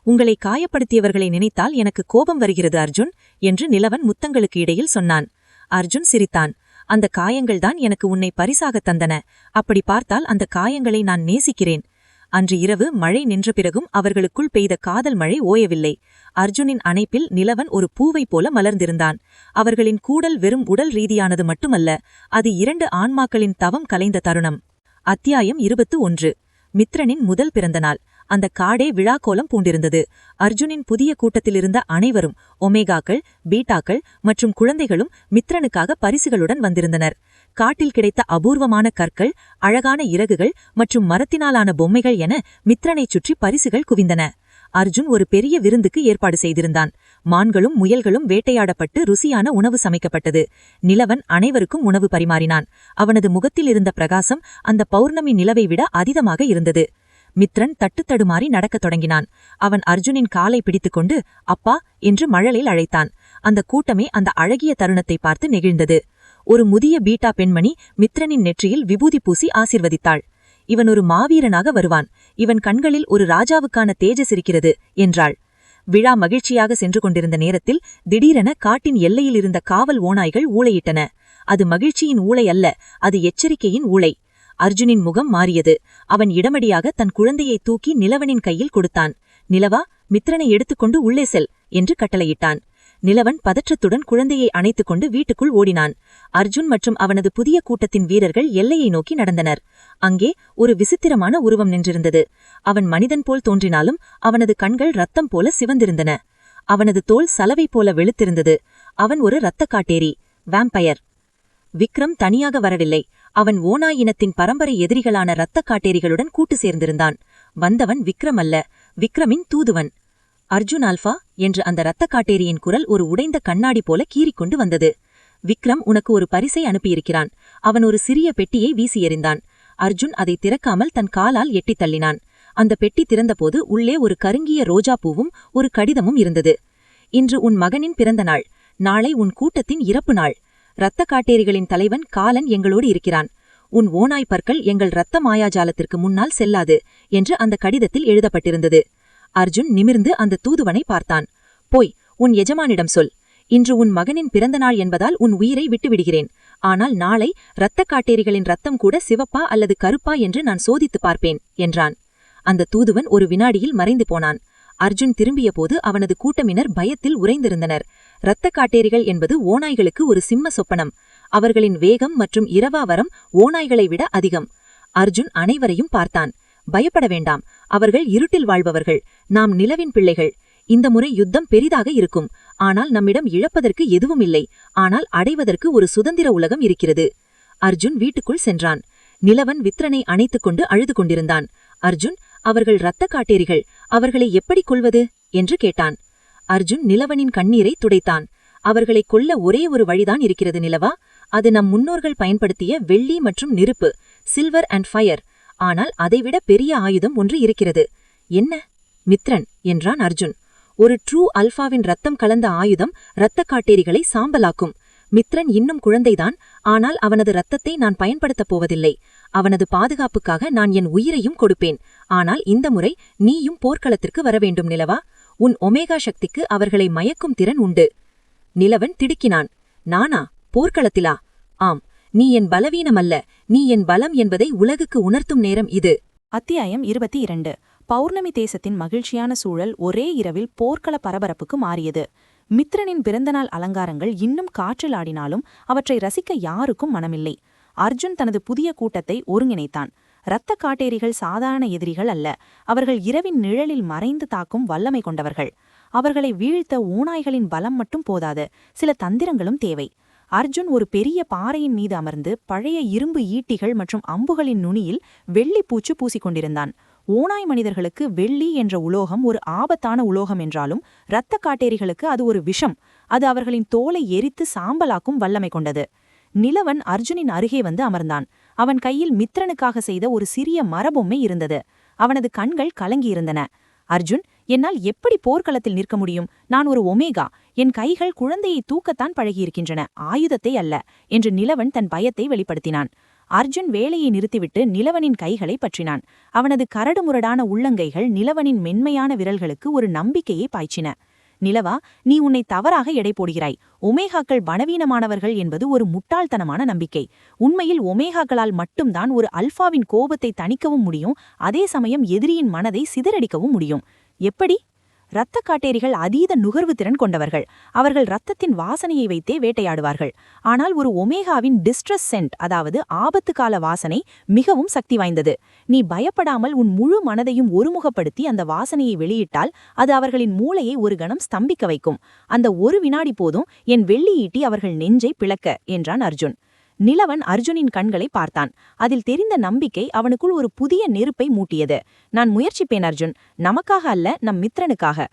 "உங்களை காயப்படுத்தியவர்களை நினைத்தால் எனக்கு கோபம் வருகிறது அர்ஜுன்" என்று நிலவன் முத்தங்களுக்கு இடையில் சொன்னான். அர்ஜுன் சிரித்தான். "அந்த காயங்கள்தான் எனக்கு உன்னை பரிசாகத் தந்தன. அப்படி பார்த்தால் அந்த காயங்களை நான் நேசிக்கிறேன்." அன்று இரவு மழை நின்ற பிறகும் அவர்களுக்குள் பெய்த காதல் மழை ஓயவில்லை. அர்ஜுனின் அணைப்பில் நிலவன் ஒரு பூவைப் போல மலர்ந்திருந்தான். அவர்களின் கூடல் வெறும் உடல் ரீதியானது மட்டுமல்ல, அது 2 ஆன்மாக்களின் தவம் கலைந்த தருணம். அத்தியாயம் 21. மித்ரனின் முதல் பிறந்தநாள். அந்த காடே விழாக்கோலம் பூண்டிருந்தது. அர்ஜுனின் புதிய கூட்டத்திலிருந்த அனைவரும் ஒமேகாக்கள், பீட்டாக்கள் மற்றும் குழந்தைகளும் மித்ரனுக்காக பரிசுகளுடன் வந்திருந்தனர். காட்டில் கிடைத்த அபூர்வமான கற்கள், அழகான இறகுகள் மற்றும் மரத்தினாலான பொம்மைகள் என மித்ரனைச் சுற்றி பரிசுகள் குவிந்தன. அர்ஜுன் ஒரு பெரிய விருந்துக்கு ஏற்பாடு செய்திருந்தான். மான்களும் முயல்களும் வேட்டையாடப்பட்டு ருசியான உணவு சமைக்கப்பட்டது. நிலவன் அனைவருக்கும் உணவு பரிமாறினான். அவனது முகத்தில் இருந்த பிரகாசம் அந்த பௌர்ணமி நிலவை விட அதிகமாக இருந்தது. மித்ரன் தட்டுத்தடுமாறி நடக்கத் தொடங்கினான். அவன் அர்ஜுனின் காலை பிடித்துக்கொண்டு அப்பா என்று மழலையில் அழைத்தான். அந்த கூட்டமே அந்த அழகிய தருணத்தை பார்த்து நெகிழ்ந்தது. ஒரு முதிய பீட்டா பெண்மணி மித்ரனின் நெற்றியில் விபூதி பூசி ஆசிர்வதித்தாள். இவன் ஒரு மாவீரனாக வருவான், இவன் கண்களில் ஒரு ராஜாவுக்கான தேஜஸ் இருக்கிறது என்றாள். விழா மகிழ்ச்சியாக சென்று கொண்டிருந்த நேரத்தில் திடீரென காட்டின் எல்லையில் இருந்த காவல் ஓநாய்கள் ஊளையிட்டன. அது மகிழ்ச்சியின் ஊளை அல்ல, அது எச்சரிக்கையின் ஊளை. அர்ஜுனின் முகம் மாறியது. அவன் இடமடியாக தன் குழந்தையை தூக்கி நிலவனின் கையில் கொடுத்தான். நிலவா, மித்ரனை எடுத்துக்கொண்டு உள்ளே செல் என்று கட்டளையிட்டான். நிலவன் பதற்றத்துடன் குழந்தையை அணைத்துக்கொண்டு வீட்டுக்குள் ஓடினான். அர்ஜுன் மற்றும் அவனது புதிய கூட்டத்தின் வீரர்கள் எல்லையை நோக்கி நடந்தனர். அங்கே ஒரு விசித்திரமான உருவம் நின்றிருந்தது. அவன் மனிதன் போல் தோன்றினாலும் அவனது கண்கள் ரத்தம் போல சிவந்திருந்தன. அவனது தோல் சலவை போல வெளுத்திருந்தது. அவன் ஒரு இரத்த காட்டேரி, வாம்பயர். விக்ரம் தனியாக வரவில்லை. அவன் ஓநாய் இனத்தின் பரம்பரை எதிரிகளான இரத்த காட்டேரிகளுடன் கூட்டு சேர்ந்திருந்தான். வந்தவன் விக்ரம் அல்ல, விக்ரமின் தூதுவன். அர்ஜுன் ஆல்பா என்று அந்த இரத்த காட்டேரியின் குரல் ஒரு உடைந்த கண்ணாடி போல கீறிக்கொண்டு வந்தது. விக்ரம் உனக்கு ஒரு பரிசை அனுப்பியிருக்கிறான். அவன் ஒரு சிறிய பெட்டியை வீசி எறிந்தான். அர்ஜுன் அதை திறக்காமல் தன் காலால் எட்டித் தள்ளினான். அந்த பெட்டி திறந்தபோது உள்ளே ஒரு கருங்கிய ரோஜா பூவும் ஒரு கடிதமும் இருந்தது. இன்று உன் மகனின் பிறந்த நாள். நாளை உன் கூட்டத்தின் இறப்பு நாள். இரத்த காட்டேரிகளின் தலைவன் காலன் எங்களோடு இருக்கிறான். உன் ஓநாய் பற்கள் எங்கள் இரத்த மாயாஜாலத்திற்கு முன்னால் செல்லாது என்று அந்த கடிதத்தில் எழுதப்பட்டிருந்தது. அர்ஜுன் நிமிர்ந்து அந்த தூதுவனை பார்த்தான். போய் உன் எஜமானிடம் சொல். இன்று உன் மகனின் பிறந்த நாள் என்பதால் உன் உயிரை விட்டுவிடுகிறேன். ஆனால் நாளை இரத்த காட்டேரிகளின் ரத்தம் கூட சிவப்பா அல்லது கருப்பா என்று நான் சோதித்துப் பார்ப்பேன் என்றான். அந்த தூதுவன் ஒரு வினாடியில் மறைந்து போனான். அர்ஜுன் திரும்பியபோது அவனது கூட்டமினர் பயத்தில் உறைந்திருந்தனர். இரத்த காட்டேரிகள் என்பது ஓநாய்களுக்கு ஒரு சிம்ம சொப்பனம். அவர்களின் வேகம் மற்றும் இரவாவரம் ஓநாய்களை விட அதிகம். அர்ஜுன் அனைவரையும் பார்த்தான். பயப்பட வேண்டாம், அவர்கள் இருட்டில் வாழ்பவர்கள், நாம் நிலவின் பிள்ளைகள். இந்த முறை யுத்தம் பெரிதாக இருக்கும். ஆனால் நம்மிடம் இழப்பதற்கு எதுவும் இல்லை. ஆனால் அடைவதற்கு ஒரு சுதந்திர உலகம் இருக்கிறது. அர்ஜுன் வீட்டுக்குள் சென்றான். நிலவன் வித்ரனை அணைத்துக்கொண்டு அழுது கொண்டிருந்தான். அர்ஜுன், அவர்கள் இரத்த காட்டேரிகள், அவர்களை எப்படி கொல்வது என்று கேட்டான். அர்ஜுன் நிலவனின் கண்ணீரை துடைத்தான். அவர்களை கொல்ல ஒரே ஒரு வழிதான் இருக்கிறது நிலவா. அது நம் முன்னோர்கள் பயன்படுத்திய வெள்ளி மற்றும் நெருப்பு, சில்வர் அண்ட் ஃபயர். ஆனால் அதைவிட பெரிய ஆயுதம் ஒன்று இருக்கிறது. என்ன? மித்ரன் என்றான் அர்ஜுன். ஒரு ட்ரூ அல்பாவின் ரத்தம் கலந்த ஆயுதம் இரத்த காட்டேரிகளை சாம்பலாக்கும். மித்ரன் இன்னும் குழந்தைதான், ஆனால் அவனது இரத்தத்தை நான் பயன்படுத்தப் போவதில்லை. அவனது பாதுகாப்புக்காக நான் என் உயிரையும் கொடுப்பேன். ஆனால் இந்த முறை நீயும் போர்க்களத்திற்கு வரவேண்டும் நிலவா. உன் ஒமேகா சக்திக்கு அவர்களை மயக்கும் திறன் உண்டு. நிலவன் திடுக்கினான். நானா? போர்க்களத்திலா? ஆம். நீ என் பலவீனமல்ல, நீ என் பலம் என்பதை உலகுக்கு உணர்த்தும் நேரம் இது. அத்தியாயம் 22. பௌர்ணமி தேசத்தின் மகிழ்ச்சியான சூழல் ஒரே இரவில் போர்க்கள பரபரப்புக்கு மாறியது. மித்ரனின் பிறந்தநாள் அலங்காரங்கள் இன்னும் காற்றில் ஆடினாலும் அவற்றை ரசிக்க யாருக்கும் மனமில்லை. அர்ஜுன் தனது புதிய கூட்டத்தை ஒருங்கிணைத்தான். இரத்த காட்டேரிகள் சாதாரண எதிரிகள் அல்ல, அவர்கள் இரவின் நிழலில் மறைந்து தாக்கும் வல்லமை கொண்டவர்கள். அவர்களை வீழ்த்த ஓநாய்களின் பலம் மட்டும் போதாது, சில தந்திரங்களும் தேவை. அர்ஜுன் ஒரு பெரிய பாறையின் மீது அமர்ந்து பழைய இரும்பு ஈட்டிகள் மற்றும் அம்புகளின் நுனியில் வெள்ளிப்பூச்சு பூசிக்கொண்டிருந்தான். ஓநாய் மனிதர்களுக்கு வெள்ளி என்ற உலோகம் ஒரு ஆபத்தான உலோகம் என்றாலும் இரத்த காட்டேரிகளுக்கு அது ஒரு விஷம். அது அவர்களின் தோலை எரித்து சாம்பலாக்கும் வல்லமை கொண்டது. நிலவன் அர்ஜுனின் அருகே வந்து அமர்ந்தான். அவன் கையில் மித்ரனுக்காக செய்த ஒரு சிறிய மரபொம்மை இருந்தது. அவனது கண்கள் கலங்கியிருந்தன. அர்ஜுன், என்னால் எப்படி போர்க்களத்தில் நிற்க முடியும்? நான் ஒரு ஒமேகா. என் கைகள் குழந்தையை தூக்கத்தான் பழகியிருக்கின்றன, ஆயுதத்தை அல்ல என்று நிலவன் தன் பயத்தை வெளிப்படுத்தினான். அர்ஜுன் வேலையை நிறுத்திவிட்டு நிலவனின் கைகளை பற்றினான். அவனது கரடுமுரடான உள்ளங்கைகள் நிலவனின் மென்மையான விரல்களுக்கு ஒரு நம்பிக்கையை பாய்ச்சின. நிலவா, நீ உன்னை தவறாக எடை போடுகிறாய். ஒமேகாக்கள் பலவீனமானவர்கள் என்பது ஒரு முட்டாள்தனமான நம்பிக்கை. உண்மையில் ஒமேகாக்களால் மட்டும்தான் ஒரு அல்பாவின் கோபத்தை தணிக்கவும் முடியும், அதே சமயம் எதிரியின் மனதை சிதறடிக்கவும் முடியும். எப்படி? இரத்த காட்டேரிகள் அதீத நுகர்வு திறன் கொண்டவர்கள். அவர்கள் இரத்தத்தின் வாசனையை வைத்தே வேட்டையாடுவார்கள். ஆனால் ஒரு ஒமேகாவின் டிஸ்ட்ரஸ் சென்ட், அதாவது ஆபத்து கால வாசனை, மிகவும் சக்தி வாய்ந்தது. நீ பயப்படாமல் உன் முழு மனதையும் ஒருமுகப்படுத்தி அந்த வாசனையை வெளியிட்டால் அது அவர்களின் மூளையை ஒரு கணம் ஸ்தம்பிக்க வைக்கும். அந்த ஒரு வினாடி போதும் என் வெள்ளி ஈட்டி அவர்கள் நெஞ்சை பிளக்க, என்றான் அர்ஜுன். நிலவன் அர்ஜுனின் கண்களை பார்த்தான். அதில் தெரிந்த நம்பிக்கை அவனுக்குள் ஒரு புதிய நெருப்பை மூட்டியது. நான் முயற்சிப்பேன் அர்ஜுன், நமக்காக அல்ல, நம் மித்திரனுக்காக.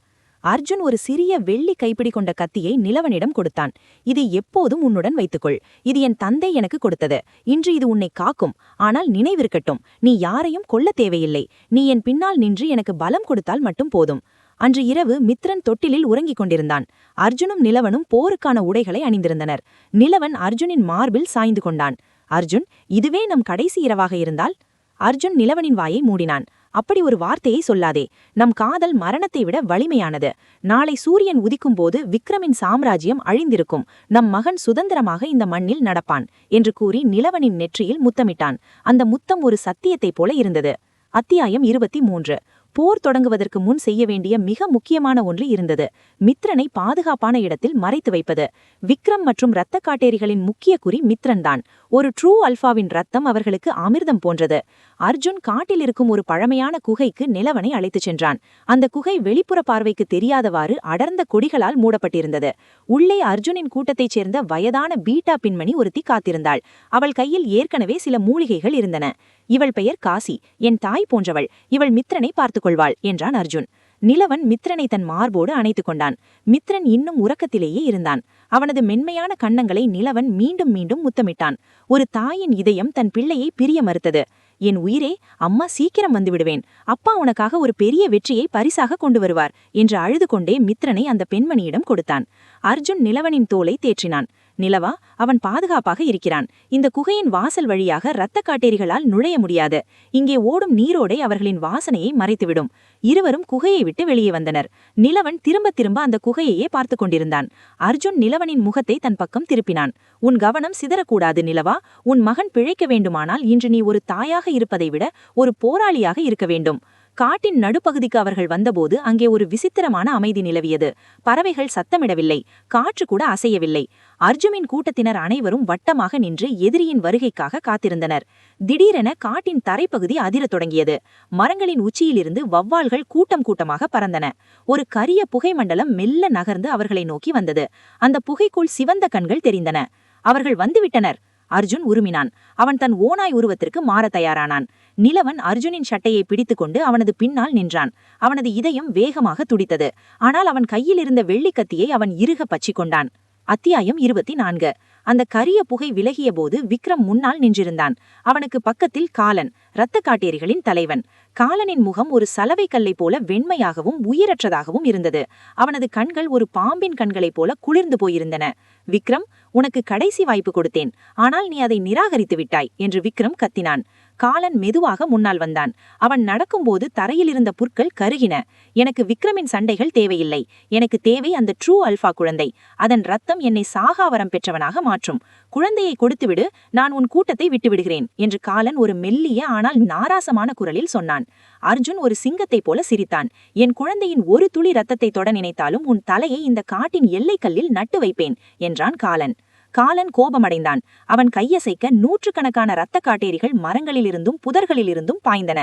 அர்ஜுன் ஒரு சிறிய வெள்ளி கைப்பிடி கொண்ட கத்தியை நிலவனிடம் கொடுத்தான். இது எப்போதும் உன்னுடன் வைத்துக்கொள். இது என் தந்தை எனக்கு கொடுத்தது. இன்று இது உன்னை காக்கும். ஆனால் நினைவிருக்கட்டும், நீ யாரையும் கொல்ல தேவையில்லை. நீ என் பின்னால் நின்று எனக்கு பலம் கொடுத்தால் மட்டும் போதும். அன்று இரவு மித்ரன் தொட்டிலில் உறங்கிக் கொண்டிருந்தான். அர்ஜுனும் நிலவனும் போருக்கான உடைகளை அணிந்திருந்தனர். நிலவன் அர்ஜுனின் மார்பில் சாய்ந்து கொண்டான். அர்ஜுன், இதுவே நம் கடைசி இரவாக இருந்தால்? அர்ஜுன் நிலவனின் வாயை மூடினான். அப்படி ஒரு வார்த்தையை சொல்லாதே. நம் காதல் மரணத்தை விட வலிமையானது. நாளை சூரியன் உதிக்கும்போது விக்ரமின் சாம்ராஜ்யம் அழிந்திருக்கும். நம் மகன் சுதந்திரமாக இந்த மண்ணில் நடப்பான் என்று கூறி நிலவனின் நெற்றியில் முத்தமிட்டான். அந்த முத்தம் ஒரு சத்தியத்தைப் போல இருந்தது. அத்தியாயம் 23. போர் தொடங்குவதற்கு முன் செய்ய வேண்டிய மிக முக்கியமான ஒன்று இருந்தது. மித்ரனை பாதுகாப்பான இடத்தில் மறைத்து வைப்பது. விக்ரம் மற்றும் இரத்த காட்டேரிகளின் முக்கிய குறி மித்ரன்தான். ஒரு ட்ரூ அல்பாவின் ரத்தம் அவர்களுக்கு அமிர்தம் போன்றது. அர்ஜுன் காட்டில் இருக்கும் ஒரு பழமையான குகைக்கு நிலவனை அழைத்துச் சென்றான். அந்த குகை வெளிப்புற பார்வைக்கு தெரியாதவாறு அடர்ந்த கொடிகளால் மூடப்பட்டிருந்தது. உள்ளே அர்ஜுனின் கூட்டத்தைச் சேர்ந்த வயதான பீட்டா பின்மணி ஒருத்தி காத்திருந்தாள். அவள் கையில் ஏற்கனவே சில மூலிகைகள் இருந்தன. இவள் பெயர் காசி, என் தாய் போன்றவள். இவள் மித்ரனை பார்த்துக் கொள்வாள், என்றான் அர்ஜுன். நிலவன் மித்ரனை தன் மார்போடு அணைத்துக் கொண்டான். மித்ரன் இன்னும் உறக்கத்திலேயே இருந்தான். அவனது மென்மையான கன்னங்களை நிலவன் மீண்டும் மீண்டும் முத்தமிட்டான். ஒரு தாயின் இதயம் தன் பிள்ளையை பிரிய மறுத்தது. என் உயிரே, அம்மா சீக்கிரம் வந்துவிடுவேன். அப்பா உனக்காக ஒரு பெரிய வெற்றியை பரிசாக கொண்டு வருவார் என்று அழுது கொண்டே மித்ரனை அந்த பெண்மணியிடம் கொடுத்தான். அர்ஜுன் நிலவனின் தோலை தேற்றினான். நிலவா, அவன் பாதுகாப்பாக இருக்கிறான். இந்த குகையின் வாசல் வழியாக இரத்த காட்டேரிகளால் நுழைய முடியாது. இங்கே ஓடும் நீரோடை அவர்களின் வாசனையை மறைத்துவிடும். இருவரும் குகையை விட்டு வெளியே வந்தனர். நிலவன் திரும்ப திரும்ப அந்த குகையையே பார்த்து கொண்டிருந்தான். அர்ஜுன் நிலவனின் முகத்தை தன் பக்கம் திருப்பினான். உன் கவனம் சிதறக்கூடாது நிலவா. உன் மகன் பிழைக்க வேண்டுமானால் இன்று நீ ஒரு தாயாக இருப்பதை விட ஒரு போராளியாக இருக்க வேண்டும். காட்டின் நடுப்பகுதிக்கு அவர்கள் வந்தபோது அங்கே ஒரு விசித்திரமான அமைதி நிலவியது. பறவைகள் சத்தமிடவில்லை. காற்று கூட அசையவில்லை. அர்ஜுனின் கூட்டத்தினர் அனைவரும் வட்டமாக நின்று எதிரியின் வருகைக்காக காத்திருந்தனர். திடீரென காட்டின் தரைப்பகுதி அதிரத் தொடங்கியது. மரங்களின் உச்சியிலிருந்து வௌவால்கள் கூட்டம் கூட்டமாக பறந்தன. ஒரு கரிய புகை மண்டலம் மெல்ல நகர்ந்து அவர்களை நோக்கி வந்தது. அந்த புகைக்குள் சிவந்த கண்கள் தெரிந்தன. அவர்கள் வந்துவிட்டனர். அர்ஜுன் உருமினான். அவன் தன் ஓநாய் உருவத்திற்கு மாற தயாரானான். நிலவன் அர்ஜுனின் சட்டையை பிடித்துக்கொண்டு அவனது பின்னால் நின்றான். அவனது இதயம் வேகமாக துடித்தது. ஆனால் அவன் கையில் இருந்த வெள்ளிக்கத்தியை அவன் இறுக பற்றிக் கொண்டான். அத்தியாயம் 24. அந்த கரிய புகை விலகிய போது விக்ரம் முன்னால் நின்றிருந்தான். அவனுக்கு பக்கத்தில் காலன், இரத்த காட்டேரிகளின் தலைவன். காலனின் முகம் ஒரு சலவை கல்லை போல வெண்மையாகவும் உயிரற்றதாகவும் இருந்தது. அவனது கண்கள் ஒரு பாம்பின் கண்களைப் போல குளிர்ந்து போயிருந்தன. விக்ரம், உனக்கு கடைசி வாய்ப்பு கொடுத்தேன். ஆனால் நீ அதை நிராகரித்து விட்டாய் என்று விக்ரம் கத்தினான். காலன் மெதுவாக முன்னால் வந்தான். அவன் நடக்கும்போது தரையில் இருந்த புற்கள் கருகின. எனக்கு விக்ரமின் சண்டைகள் தேவையில்லை. எனக்கு தேவை அந்த ட்ரூ அல்பா குழந்தை. அதன் ரத்தம் என்னை சாகாவரம் பெற்றவனாக மாற்றும். குழந்தையை கொடுத்துவிடு, நான் உன் கூட்டத்தை விட்டுவிடுகிறேன் என்று காலன் ஒரு மெல்லிய ஆனால் நாராசமான குரலில் சொன்னான். அர்ஜுன் ஒரு சிங்கத்தைப் போல சிரித்தான். என் குழந்தையின் ஒரு துளி ரத்தத்தை தொட நினைத்தாலும் உன் தலையை இந்த காட்டின் எல்லைக்கல்லில் நட்டு வைப்பேன் என்றான் காலன். காலன் கோபமடைந்தான். அவன் கையசைக்க நூற்றுக்கணக்கான இரத்த காட்டேரிகள் மரங்களிலிருந்தும் புதர்களிலிருந்தும் பாய்ந்தன.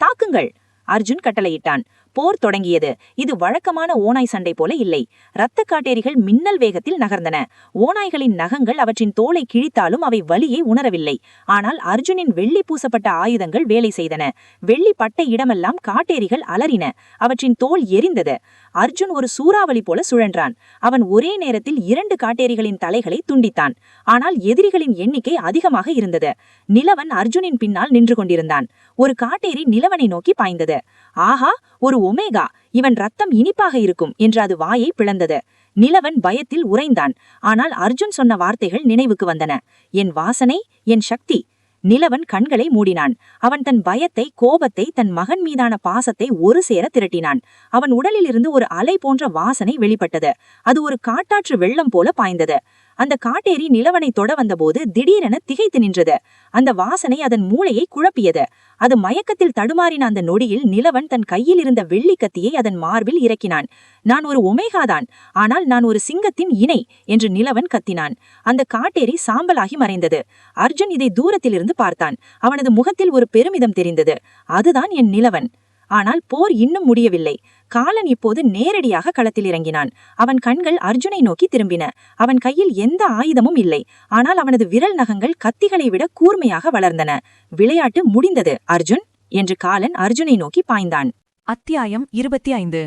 தாக்குங்கள்! அர்ஜுன் கட்டளையிட்டான். போர் தொடங்கியது. இது வழக்கமான ஓநாய் சண்டை போல இல்லை. இரத்த காட்டேரிகள் மின்னல் வேகத்தில் நகர்ந்தன. ஓநாய்களின் நகங்கள் அவற்றின் தோலை கிழித்தாலும் அவை வலியை உணரவில்லை. ஆனால் அர்ஜுனின் வெள்ளி பூசப்பட்ட ஆயுதங்கள் வேலை செய்தன. வெள்ளி பட்ட இடமெல்லாம் காட்டேரிகள் அலறின. அவற்றின் தோல் எரிந்தது. அர்ஜுன் ஒரு சூறாவளி போல சுழன்றான். அவன் ஒரே நேரத்தில் 2 காட்டேரிகளின் தலைகளை துண்டித்தான். ஆனால் எதிரிகளின் எண்ணிக்கை அதிகமாக இருந்தது. நிலவன் அர்ஜுனின் பின்னால் நின்று கொண்டிருந்தான். ஒரு காட்டேரி நிலவனை நோக்கி பாய்ந்தது. ஆஹா, ஒரு ஒமேகா! இவன் ரத்தம் இனிப்பாக இருக்கும் என்று அது வாயை பிளந்தது. நிலவன் பயத்தில் உறைந்தான். ஆனால் அர்ஜுன் சொன்ன வார்த்தைகள் நினைவுக்கு வந்தன. என் வாசனை, என் சக்தி. நிலவன் கண்களை மூடினான். அவன் தன் பயத்தை, கோபத்தை, தன் மகன் மீதான பாசத்தை ஒரு சேர திரட்டினான். அவன் உடலிலிருந்து ஒரு அலை போன்ற வாசனை வெளிப்பட்டது. அது ஒரு காட்டாற்று வெள்ளம் போல பாய்ந்தது. அந்த காட்டேரி நிலவனை தொட வந்தபோது திடீரென திகைத்து நின்றது. அந்த வாசனை அதன் மூளையை குழப்பியது. அது மயக்கத்தில் தடுமாறின அந்த நொடியில் நிலவன் தன் கையில் இருந்த வெள்ளி கத்தியை அதன் மார்பில் இறக்கினான். நான் ஒரு ஒமேகாதான், ஆனால் நான் ஒரு சிங்கத்தின் இணை என்று நிலவன் கத்தினான். அந்த காட்டேரி சாம்பலாகி மறைந்தது. அர்ஜுன் இதை தூரத்திலிருந்து பார்த்தான். அவனது முகத்தில் ஒரு பெருமிதம் தெரிந்தது. அதுதான் என் நிலவன். ஆனால் போர் இன்னும் முடியவில்லை. காலன் இப்போது நேரடியாக களத்தில் இறங்கினான். அவன் கண்கள் அர்ஜுனை நோக்கி திரும்பின. அவன் கையில் எந்த ஆயுதமும் இல்லை. ஆனால் அவனது விரல் நகங்கள் கத்திகளை விட கூர்மையாக வளர்ந்தன. விளையாட்டு முடிந்தது அர்ஜுன் என்று காலன் அர்ஜுனை நோக்கி பாய்ந்தான். அத்தியாயம் 25.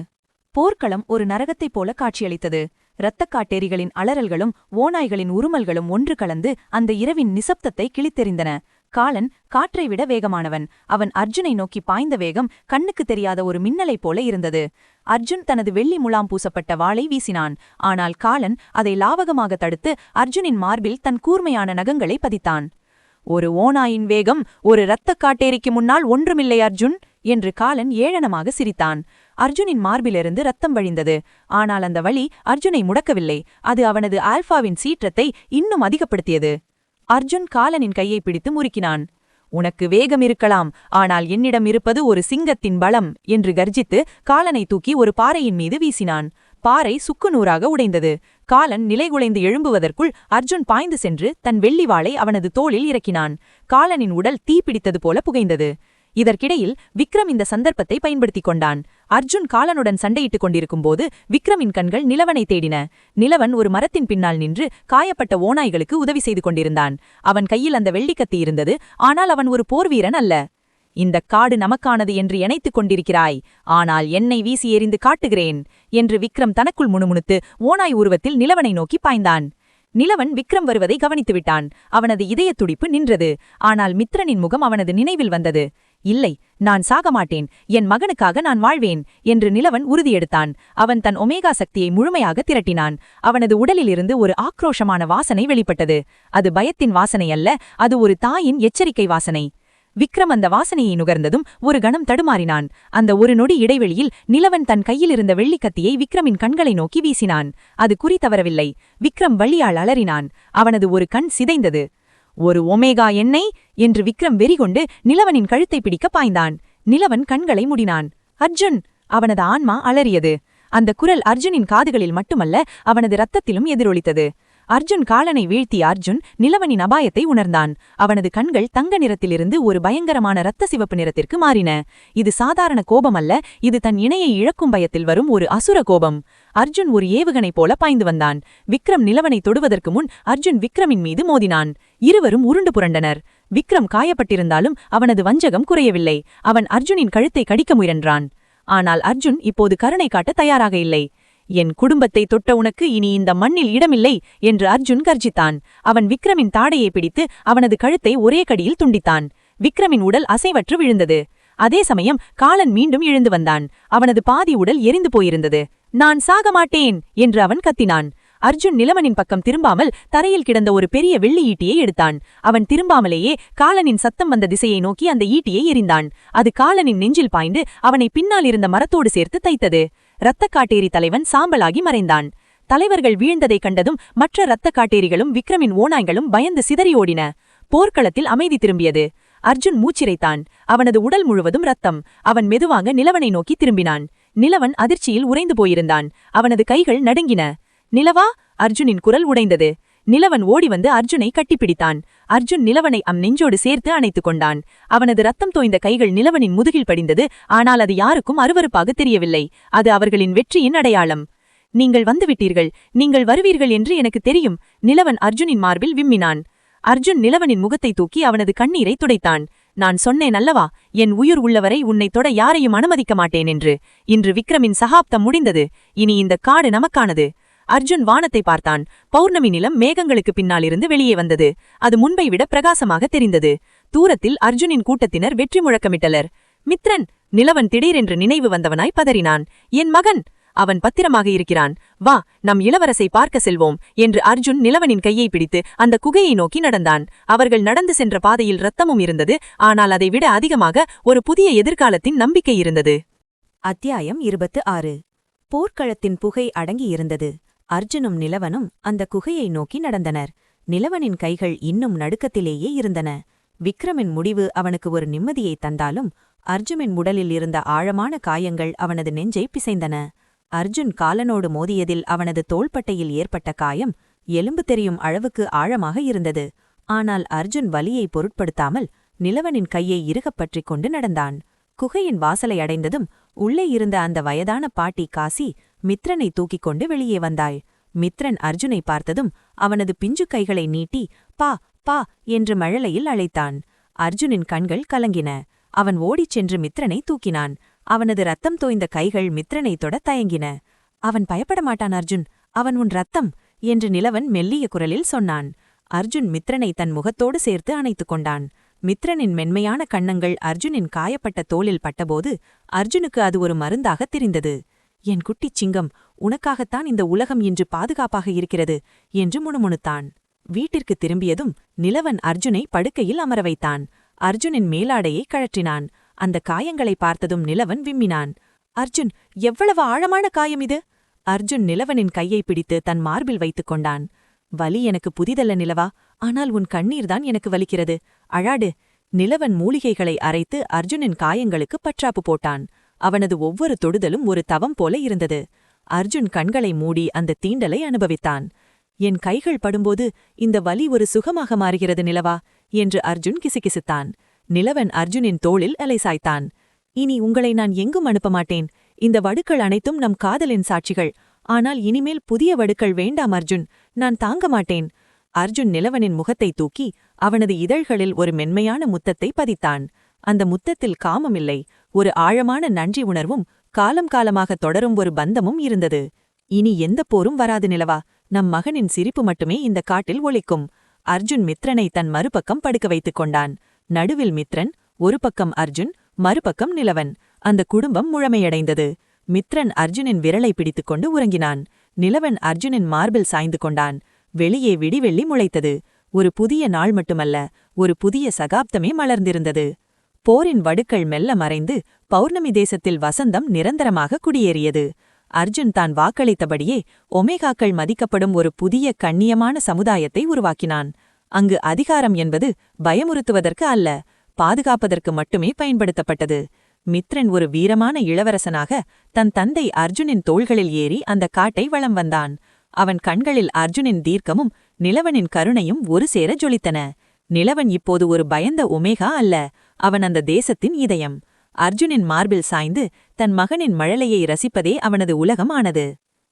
போர்க்களம் ஒரு நரகத்தைப் போல காட்சியளித்தது. இரத்தக் காட்டேரிகளின் அலறல்களும் ஓநாய்களின் உருமல்களும் ஒன்று கலந்து அந்த இரவின் நிசப்தத்தை கிழித்தெறிந்தன. காலன் காற்றை விட வேகமானவன். அவன் அர்ஜுனை நோக்கி பாய்ந்த வேகம் கண்ணுக்கு தெரியாத ஒரு மின்னலைப் போல இருந்தது. அர்ஜுன் தனது வெள்ளி முலாம் பூசப்பட்ட வாளை வீசினான். ஆனால் காலன் அதை லாவகமாக தடுத்து அர்ஜுனின் மார்பில் தன் கூர்மையான நகங்களை பதித்தான். ஒரு ஓநாயின் வேகம் ஒரு இரத்தக் காட்டேரிக்கு முன்னால் ஒன்றுமில்லை அர்ஜுன் என்று காலன் ஏளனமாக சிரித்தான். அர்ஜுனின் மார்பிலிருந்து ரத்தம் வழிந்தது. ஆனால் அந்த வலி அர்ஜுனை முடக்கவில்லை. அது அவனது ஆல்பாவின் சீற்றத்தை இன்னும் அதிகப்படுத்தியது. அர்ஜுன் காலனின் கையை பிடித்து முறுக்கினான். உனக்கு வேகம் இருக்கலாம், ஆனால் என்னிடம் இருப்பது ஒரு சிங்கத்தின் பலம் என்று கர்ஜித்து காலனை தூக்கி ஒரு பாறையின் மீது வீசினான். பாறை சுக்குநூறாக உடைந்தது. காலன் நிலைகுலைந்து எழும்புவதற்குள் அர்ஜுன் பாய்ந்து சென்று தன் வெள்ளிவாளை அவனது தோளில் இறக்கினான். காலனின் உடல் தீப்பிடித்தது போல புகைந்தது. இதற்கிடையில் விக்ரம் இந்த சந்தர்ப்பத்தை பயன்படுத்திக் கொண்டான். அர்ஜுன் காலனுடன் சண்டையிட்டுக் கொண்டிருக்கும்போது விக்ரமின் கண்கள் நிலவனை தேடின. நிலவன் ஒரு மரத்தின் பின்னால் நின்று காயப்பட்ட ஓநாய்களுக்கு உதவி செய்து கொண்டிருந்தான். அவன் கையில் அந்த வெள்ளிக்கத்தி இருந்தது. ஆனால் அவன் ஒரு போர்வீரன் அல்ல. இந்த காடு நமக்கானது என்று எனைத்துக் கொண்டிருக்கிறாய், ஆனால் என்னை வீசி எறிந்து காட்டுகிறேன் என்று விக்ரம் தனக்குள் முணுமுணுத்து ஓநாய் உருவத்தில் நிலவனை நோக்கி பாய்ந்தான். நிலவன் விக்ரம் வருவதை கவனித்துவிட்டான். அவனது இதயத் துடிப்பு நின்றது. ஆனால் மித்ரனின் முகம் அவனது நினைவில் வந்தது. இல்லை, நான் சாக மாட்டேன், என் மகனுக்காக நான் வாழ்வேன் என்று நிலவன் உறுதியெடுத்தான். அவன் தன் ஒமேகா சக்தியை முழுமையாக திரட்டினான். அவனது உடலிலிருந்து ஒரு ஆக்ரோஷமான வாசனை வெளிப்பட்டது. அது பயத்தின் வாசனை அல்ல, அது ஒரு தாயின் எச்சரிக்கை வாசனை. விக்ரம் அந்த வாசனையை நுகர்ந்ததும் ஒரு கணம் தடுமாறினான். அந்த ஒரு நொடி இடைவெளியில் நிலவன் தன் கையிலிருந்த வெள்ளிக்கத்தியை விக்ரமின் கண்களை நோக்கி வீசினான். அது குறி தவறவில்லை. விக்ரம் வள்ளியால் அலறினான். அவனது ஒரு கண் சிதைந்தது. ஒரு ஒமேகா எண்ணெய் என்று விக்ரம் வெறிகொண்டு நிலவனின் கழுத்தை பிடிக்க பாய்ந்தான். நிலவன் கண்களை முடினான். அர்ஜுன்! அவனது ஆன்மா அலறியது. அந்த குரல் அர்ஜுனின் காதுகளில் மட்டுமல்ல, அவனது இரத்தத்திலும் எதிரொலித்தது. அர்ஜுன் காலனை வீழ்த்திய அர்ஜுன் நிலவனின் அபாயத்தை உணர்ந்தான். அவனது கண்கள் தங்க நிறத்திலிருந்து ஒரு பயங்கரமான இரத்த சிவப்பு நிறத்திற்கு மாறின. இது சாதாரண கோபமல்ல, இது தன் இணையை இழக்கும் பயத்தில் வரும் ஒரு அசுர கோபம். அர்ஜுன் ஒரு ஏவுகணை போல பாய்ந்து வந்தான். விக்ரம் நிலவனை தொடுவதற்கு முன் அர்ஜுன் விக்ரமின் மீது மோதினான். இருவரும் உருண்டு புரண்டனர். விக்ரம் காயப்பட்டிருந்தாலும் அவனது வஞ்சகம் குறையவில்லை. அவன் அர்ஜுனின் கழுத்தை கடிக்க முயன்றான். ஆனால் அர்ஜுன் இப்போது கருணை காட்ட தயாராக இல்லை. என் குடும்பத்தை தொட்ட உனக்கு இனி இந்த மண்ணில் இடமில்லை என்று அர்ஜுன் கர்ஜித்தான். அவன் விக்ரமின் தாடையை பிடித்து அவனது கழுத்தை ஒரே கடியில் துண்டித்தான். விக்ரமின் உடல் அசைவற்று விழுந்தது. அதே சமயம் காலன் மீண்டும் எழுந்து வந்தான். அவனது பாதி உடல் எரிந்து போயிருந்தது. நான் சாக மாட்டேன் என்று அவன் கத்தினான். அர்ஜுன் நிலவனின் பக்கம் திரும்பாமல் தரையில் கிடந்த ஒரு பெரிய வெள்ளி ஈட்டியை எடுத்தான். அவன் திரும்பாமலேயே காலனின் சத்தம் வந்த திசையை நோக்கி அந்த ஈட்டியை எறிந்தான். அது காலனின் நெஞ்சில் பாய்ந்து அவனை பின்னால் இருந்த மரத்தோடு சேர்த்து தைத்தது. இரத்தக் காட்டேரி தலைவன் சாம்பலாகி மறைந்தான். தலைவர்கள் வீழ்ந்ததைக் கண்டதும் மற்ற இரத்தக் காட்டேரிகளும் விக்ரமின் ஓநாய்களும் பயந்து சிதறி ஓடின. போர்க்களத்தில் அமைதி திரும்பியது. அர்ஜுன் மூச்சிரைத்தான். அவனது உடல் முழுவதும் ரத்தம். அவன் மெதுவாக நிலவனை நோக்கி திரும்பினான். நிலவன் அதிர்ச்சியில் உறைந்து போயிருந்தான். அவனது கைகள் நடுங்கின. நிலவா! அர்ஜுனின் குரல் உடைந்தது. நிலவன் ஓடி வந்து அர்ஜுனை கட்டிப்பிடித்தான். அர்ஜுன் நிலவனை நெஞ்சோடு சேர்த்து அணைத்துக் கொண்டான். அவனது ரத்தம் தோய்ந்த கைகள் நிலவனின் முதுகில் படிந்தது. ஆனால் அது யாருக்கும் அருவருப்பாக தெரியவில்லை. அது அவர்களின் வெற்றியின் அடையாளம். நீங்கள் வந்துவிட்டீர்கள், நீங்கள் வருவீர்கள் என்று எனக்கு தெரியும். நிலவன் அர்ஜுனின் மார்பில் விம்மினான். அர்ஜுன் நிலவனின் முகத்தை தூக்கி அவனது கண்ணீரை துடைத்தான். நான் சொன்னேன் அல்லவா, என் உயிர் உள்ளவரை உன்னை தொட யாரையும் அனுமதிக்க மாட்டேன் என்று. இன்று விக்ரமின் சகாப்தம் முடிந்தது. இனி இந்த காடு நமக்கானது. அர்ஜுன் வானத்தை பார்த்தான். பௌர்ணமி நிலம் மேகங்களுக்கு பின்னாலிருந்து வெளியே வந்தது. அது முன்பை விட பிரகாசமாக தெரிந்தது. தூரத்தில் அர்ஜுனின் கூட்டத்தினர் வெற்றி முழக்கமிட்டனர். மித்ரன்! நிலவன் திடீரென்று நினைவு வந்தவனாய் பதறினான். என் மகன்! அவன் பத்திரமாக இருக்கிறான். வா, நம் இளவரசை பார்க்க செல்வோம் என்று அர்ஜுன் நிலவனின் கையை பிடித்து அந்த குகையை நோக்கி நடந்தான். அவர்கள் நடந்து சென்ற பாதையில் இரத்தமும் இருந்தது. ஆனால் அதைவிட அதிகமாக ஒரு புதிய எதிர்காலத்தின் நம்பிக்கை இருந்தது. அத்தியாயம் 26. போர்க்களத்தின் புகை அடங்கியிருந்தது. அர்ஜுனும் நிலவனும் அந்த குகையை நோக்கி நடந்தனர். நிலவனின் கைகள் இன்னும் நடுக்கத்திலேயே இருந்தன. விக்ரமின் முடிவு அவனுக்கு ஒரு நிம்மதியை தந்தாலும் அர்ஜுனின் உடலில் இருந்த ஆழமான காயங்கள் அவனது நெஞ்சை பிசைந்தன. அர்ஜுன் காலனோடு மோதியதில் அவனது தோள்பட்டையில் ஏற்பட்ட காயம் எலும்பு தெரியும் அளவுக்கு ஆழமாக இருந்தது. ஆனால் அர்ஜுன் வலியை பொருட்படுத்தாமல் நிலவனின் கையை இறுகப் பற்றிக் கொண்டு நடந்தான். குகையின் வாசலை அடைந்ததும் உள்ளே இருந்த அந்த வயதான பாட்டி காசி மித்ரனை தூக்கிக் கொண்டு வெளியே வந்தாள். மித்ரன் அர்ஜுனை பார்த்ததும் அவனது பிஞ்சு கைகளை நீட்டி பா பா என்று மழலையில் அழைத்தான். அர்ஜுனின் கண்கள் கலங்கின. அவன் ஓடிச் சென்று மித்ரனை தூக்கினான். அவனது ரத்தம் தோய்ந்த கைகள் மித்ரனை தொட தயங்கின. அவன் பயப்பட மாட்டான் அர்ஜுன், அவன் உன் ரத்தம் என்று நிலவன் மெல்லிய குரலில் சொன்னான். அர்ஜுன் மித்ரனை தன் முகத்தோடு சேர்த்து அணைத்துக் கொண்டான். மித்ரனின் மென்மையான கன்னங்கள் அர்ஜுனின் காயப்பட்ட தோளில் பட்டபோது அர்ஜுனுக்கு அது ஒரு மருந்தாகத் தெரிந்தது. என் குட்டிச் சிங்கம், உனக்காகத்தான் இந்த உலகம் இன்று பாதுகாப்பாக இருக்கிறது என்று முணுமுணுத்தான். வீட்டிற்குத் திரும்பியதும் நிலவன் அர்ஜுனை படுக்கையில் அமர வைத்தான். அர்ஜுனின் மேலாடையை கழற்றினான். அந்த காயங்களை பார்த்ததும் நிலவன் விம்மினான். அர்ஜுன், எவ்வளவு ஆழமான காயம் இது! அர்ஜுன் நிலவனின் கையை பிடித்து தன் மார்பில் வைத்துக் கொண்டான். வலி எனக்கு புதிதல்ல நிலவா, ஆனால் உன் கண்ணீர்தான் எனக்கு வலிக்கிறது. அழாடு. நிலவன் மூலிகைகளை அரைத்து அர்ஜுனின் காயங்களுக்கு பற்றாப்பு போட்டான். அவனது ஒவ்வொரு தொடுதலும் ஒரு தவம் போல இருந்தது. அர்ஜுன் கண்களை மூடி அந்த தீண்டலை அனுபவித்தான். என் கைகள் படும்போது இந்த வலி ஒரு சுகமாக மாறுகிறது நிலவா என்று அர்ஜுன் கிசுகிசுத்தான். நிலவன் அர்ஜுனின் தோளில் அலை சாய்த்தான். இனி உங்களை நான் எங்கும் அனுப்ப மாட்டேன். இந்த வடுக்கள் அனைத்தும் நம் காதலின் சாட்சிகள். ஆனால் இனிமேல் புதிய வடுக்கள் வேண்டாம் அர்ஜுன், நான் தாங்க மாட்டேன். அர்ஜுன் நிலவனின் முகத்தை தூக்கி அவனது இதழ்களில் ஒரு மென்மையான முத்தத்தை பதித்தான். அந்த முத்தத்தில் காமமில்லை, ஒரு ஆழமான நன்றி உணர்வும் காலம் காலமாக தொடரும் ஒரு பந்தமும் இருந்தது. இனி எந்த போரும் வராது நிலவா, நம் மகனின் சிரிப்பு மட்டுமே இந்த காட்டில் ஒலிக்கும். அர்ஜுன் மித்ரனை தன் மறுபக்கம் படுக்க வைத்துக் கொண்டான். நடுவில் மித்ரன், ஒரு பக்கம் அர்ஜுன், மறுபக்கம் நிலவன். அந்த குடும்பம் முழுமையடைந்தது. மித்ரன் அர்ஜுனின் விரலை பிடித்துக்கொண்டு உறங்கினான். நிலவன் அர்ஜுனின் மார்பில் சாய்ந்து கொண்டான். வெளியே விடிவெள்ளி முளைத்தது. ஒரு புதிய நாள் மட்டுமல்ல, ஒரு புதிய சகாப்தமே மலர்ந்திருந்தது. போரின் வடுக்கள் மெல்ல மறைந்து பௌர்ணமி தேசத்தில் வசந்தம் நிரந்தரமாக குடியேறியது. அர்ஜுன் தான் வாக்களித்தபடியே ஒமேகாக்கள் மதிக்கப்படும் ஒரு புதிய கண்ணியமான சமுதாயத்தை உருவாக்கினான். அங்கு அதிகாரம் என்பது பயமுறுத்துவதற்கு அல்ல, பாதுகாப்பதற்கு மட்டுமே பயன்படுத்தப்பட்டது. மித்ரன் ஒரு வீரமான இளவரசனாக தன் தந்தை அர்ஜுனின் தோள்களில் ஏறி அந்த காட்டை வலம் வந்தான். அவன் கண்களில் அர்ஜுனின் தீர்க்கமும் நிலவனின் கருணையும் ஒரு சேர ஜொலித்தன. நிலவன் இப்போது ஒரு பயந்த ஒமேகா அல்ல, அவன் அந்த தேசத்தின் இதயம். அர்ஜுனின் மார்பில் சாய்ந்து தன் மகனின் மழலையை ரசிப்பதே அவனது உலகம் ஆனது.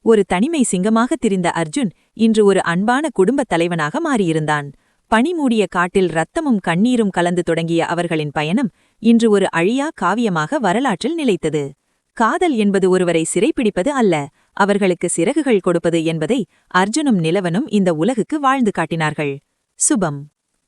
ஒரு தனிமை சிங்கமாக திரிந்த அர்ஜுன் இன்று ஒரு அன்பான குடும்பத் தலைவனாக மாறியிருந்தான். பனிமூடிய காட்டில் இரத்தமும் கண்ணீரும் கலந்து தொடங்கிய அவர்களின் பயணம் இன்று ஒரு அழியா காவியமாக வரலாற்றில் நிலைத்தது. காதல் என்பது ஒருவரை சிறைப்பிடிப்பது அல்ல, அவர்களுக்கு சிறகுகள் கொடுப்பது என்பதை அர்ஜுனும் நிலவனும் இந்த உலகுக்கு வாழ்ந்து காட்டினார்கள். சுபம்.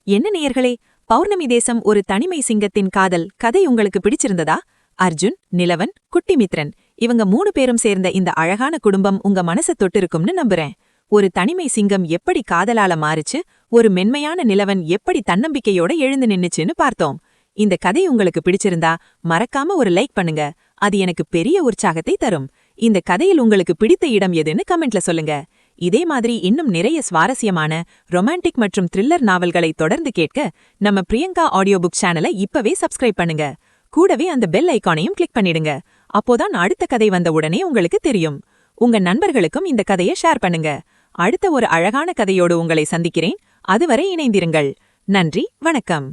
என்ன நேயர்களே, பௌர்ணமி தேசம் ஒரு தனிமை சிங்கத்தின் காதல் கதை உங்களுக்கு பிடிச்சிருந்ததா? அர்ஜுன், நிலவன், குட்டிமித்ரன் இவங்க 3 பேரும் சேர்ந்த இந்த அழகான குடும்பம் உங்க மனச தொட்டிருக்கும்னு நம்புறேன். ஒரு தனிமை சிங்கம் எப்படி காதலால மாறுச்சு, ஒரு மென்மையான நிலவன் எப்படி தன்னம்பிக்கையோட எழுந்து நின்னுச்சுன்னு பார்த்தோம். இந்த கதை உங்களுக்கு பிடிச்சிருந்தா மறக்காம ஒரு லைக் பண்ணுங்க, அது எனக்கு பெரிய உற்சாகத்தை தரும். இந்த கதையில் உங்களுக்கு பிடித்த இடம் எதுன்னு கமெண்ட்ல சொல்லுங்க. இதே மாதிரி இன்னும் நிறைய சுவாரஸ்யமான ரொமான்டிக் மற்றும் த்ரில்லர் நாவல்களை தொடர்ந்து கேட்க நம்ம பிரியங்கா ஆடியோ புக் சேனலை இப்பவே சப்ஸ்கிரைப் பண்ணுங்க. கூடவே அந்த பெல் ஐகானையும் கிளிக் பண்ணிடுங்க. அப்போதான் அடுத்த கதை வந்த உடனே உங்களுக்கு தெரியும். உங்க நண்பர்களுக்கும் இந்த கதையை ஷேர் பண்ணுங்க. அடுத்த ஒரு அழகான கதையோடு உங்களை சந்திக்கிறேன். அதுவரை இணைந்திருங்கள். நன்றி, வணக்கம்.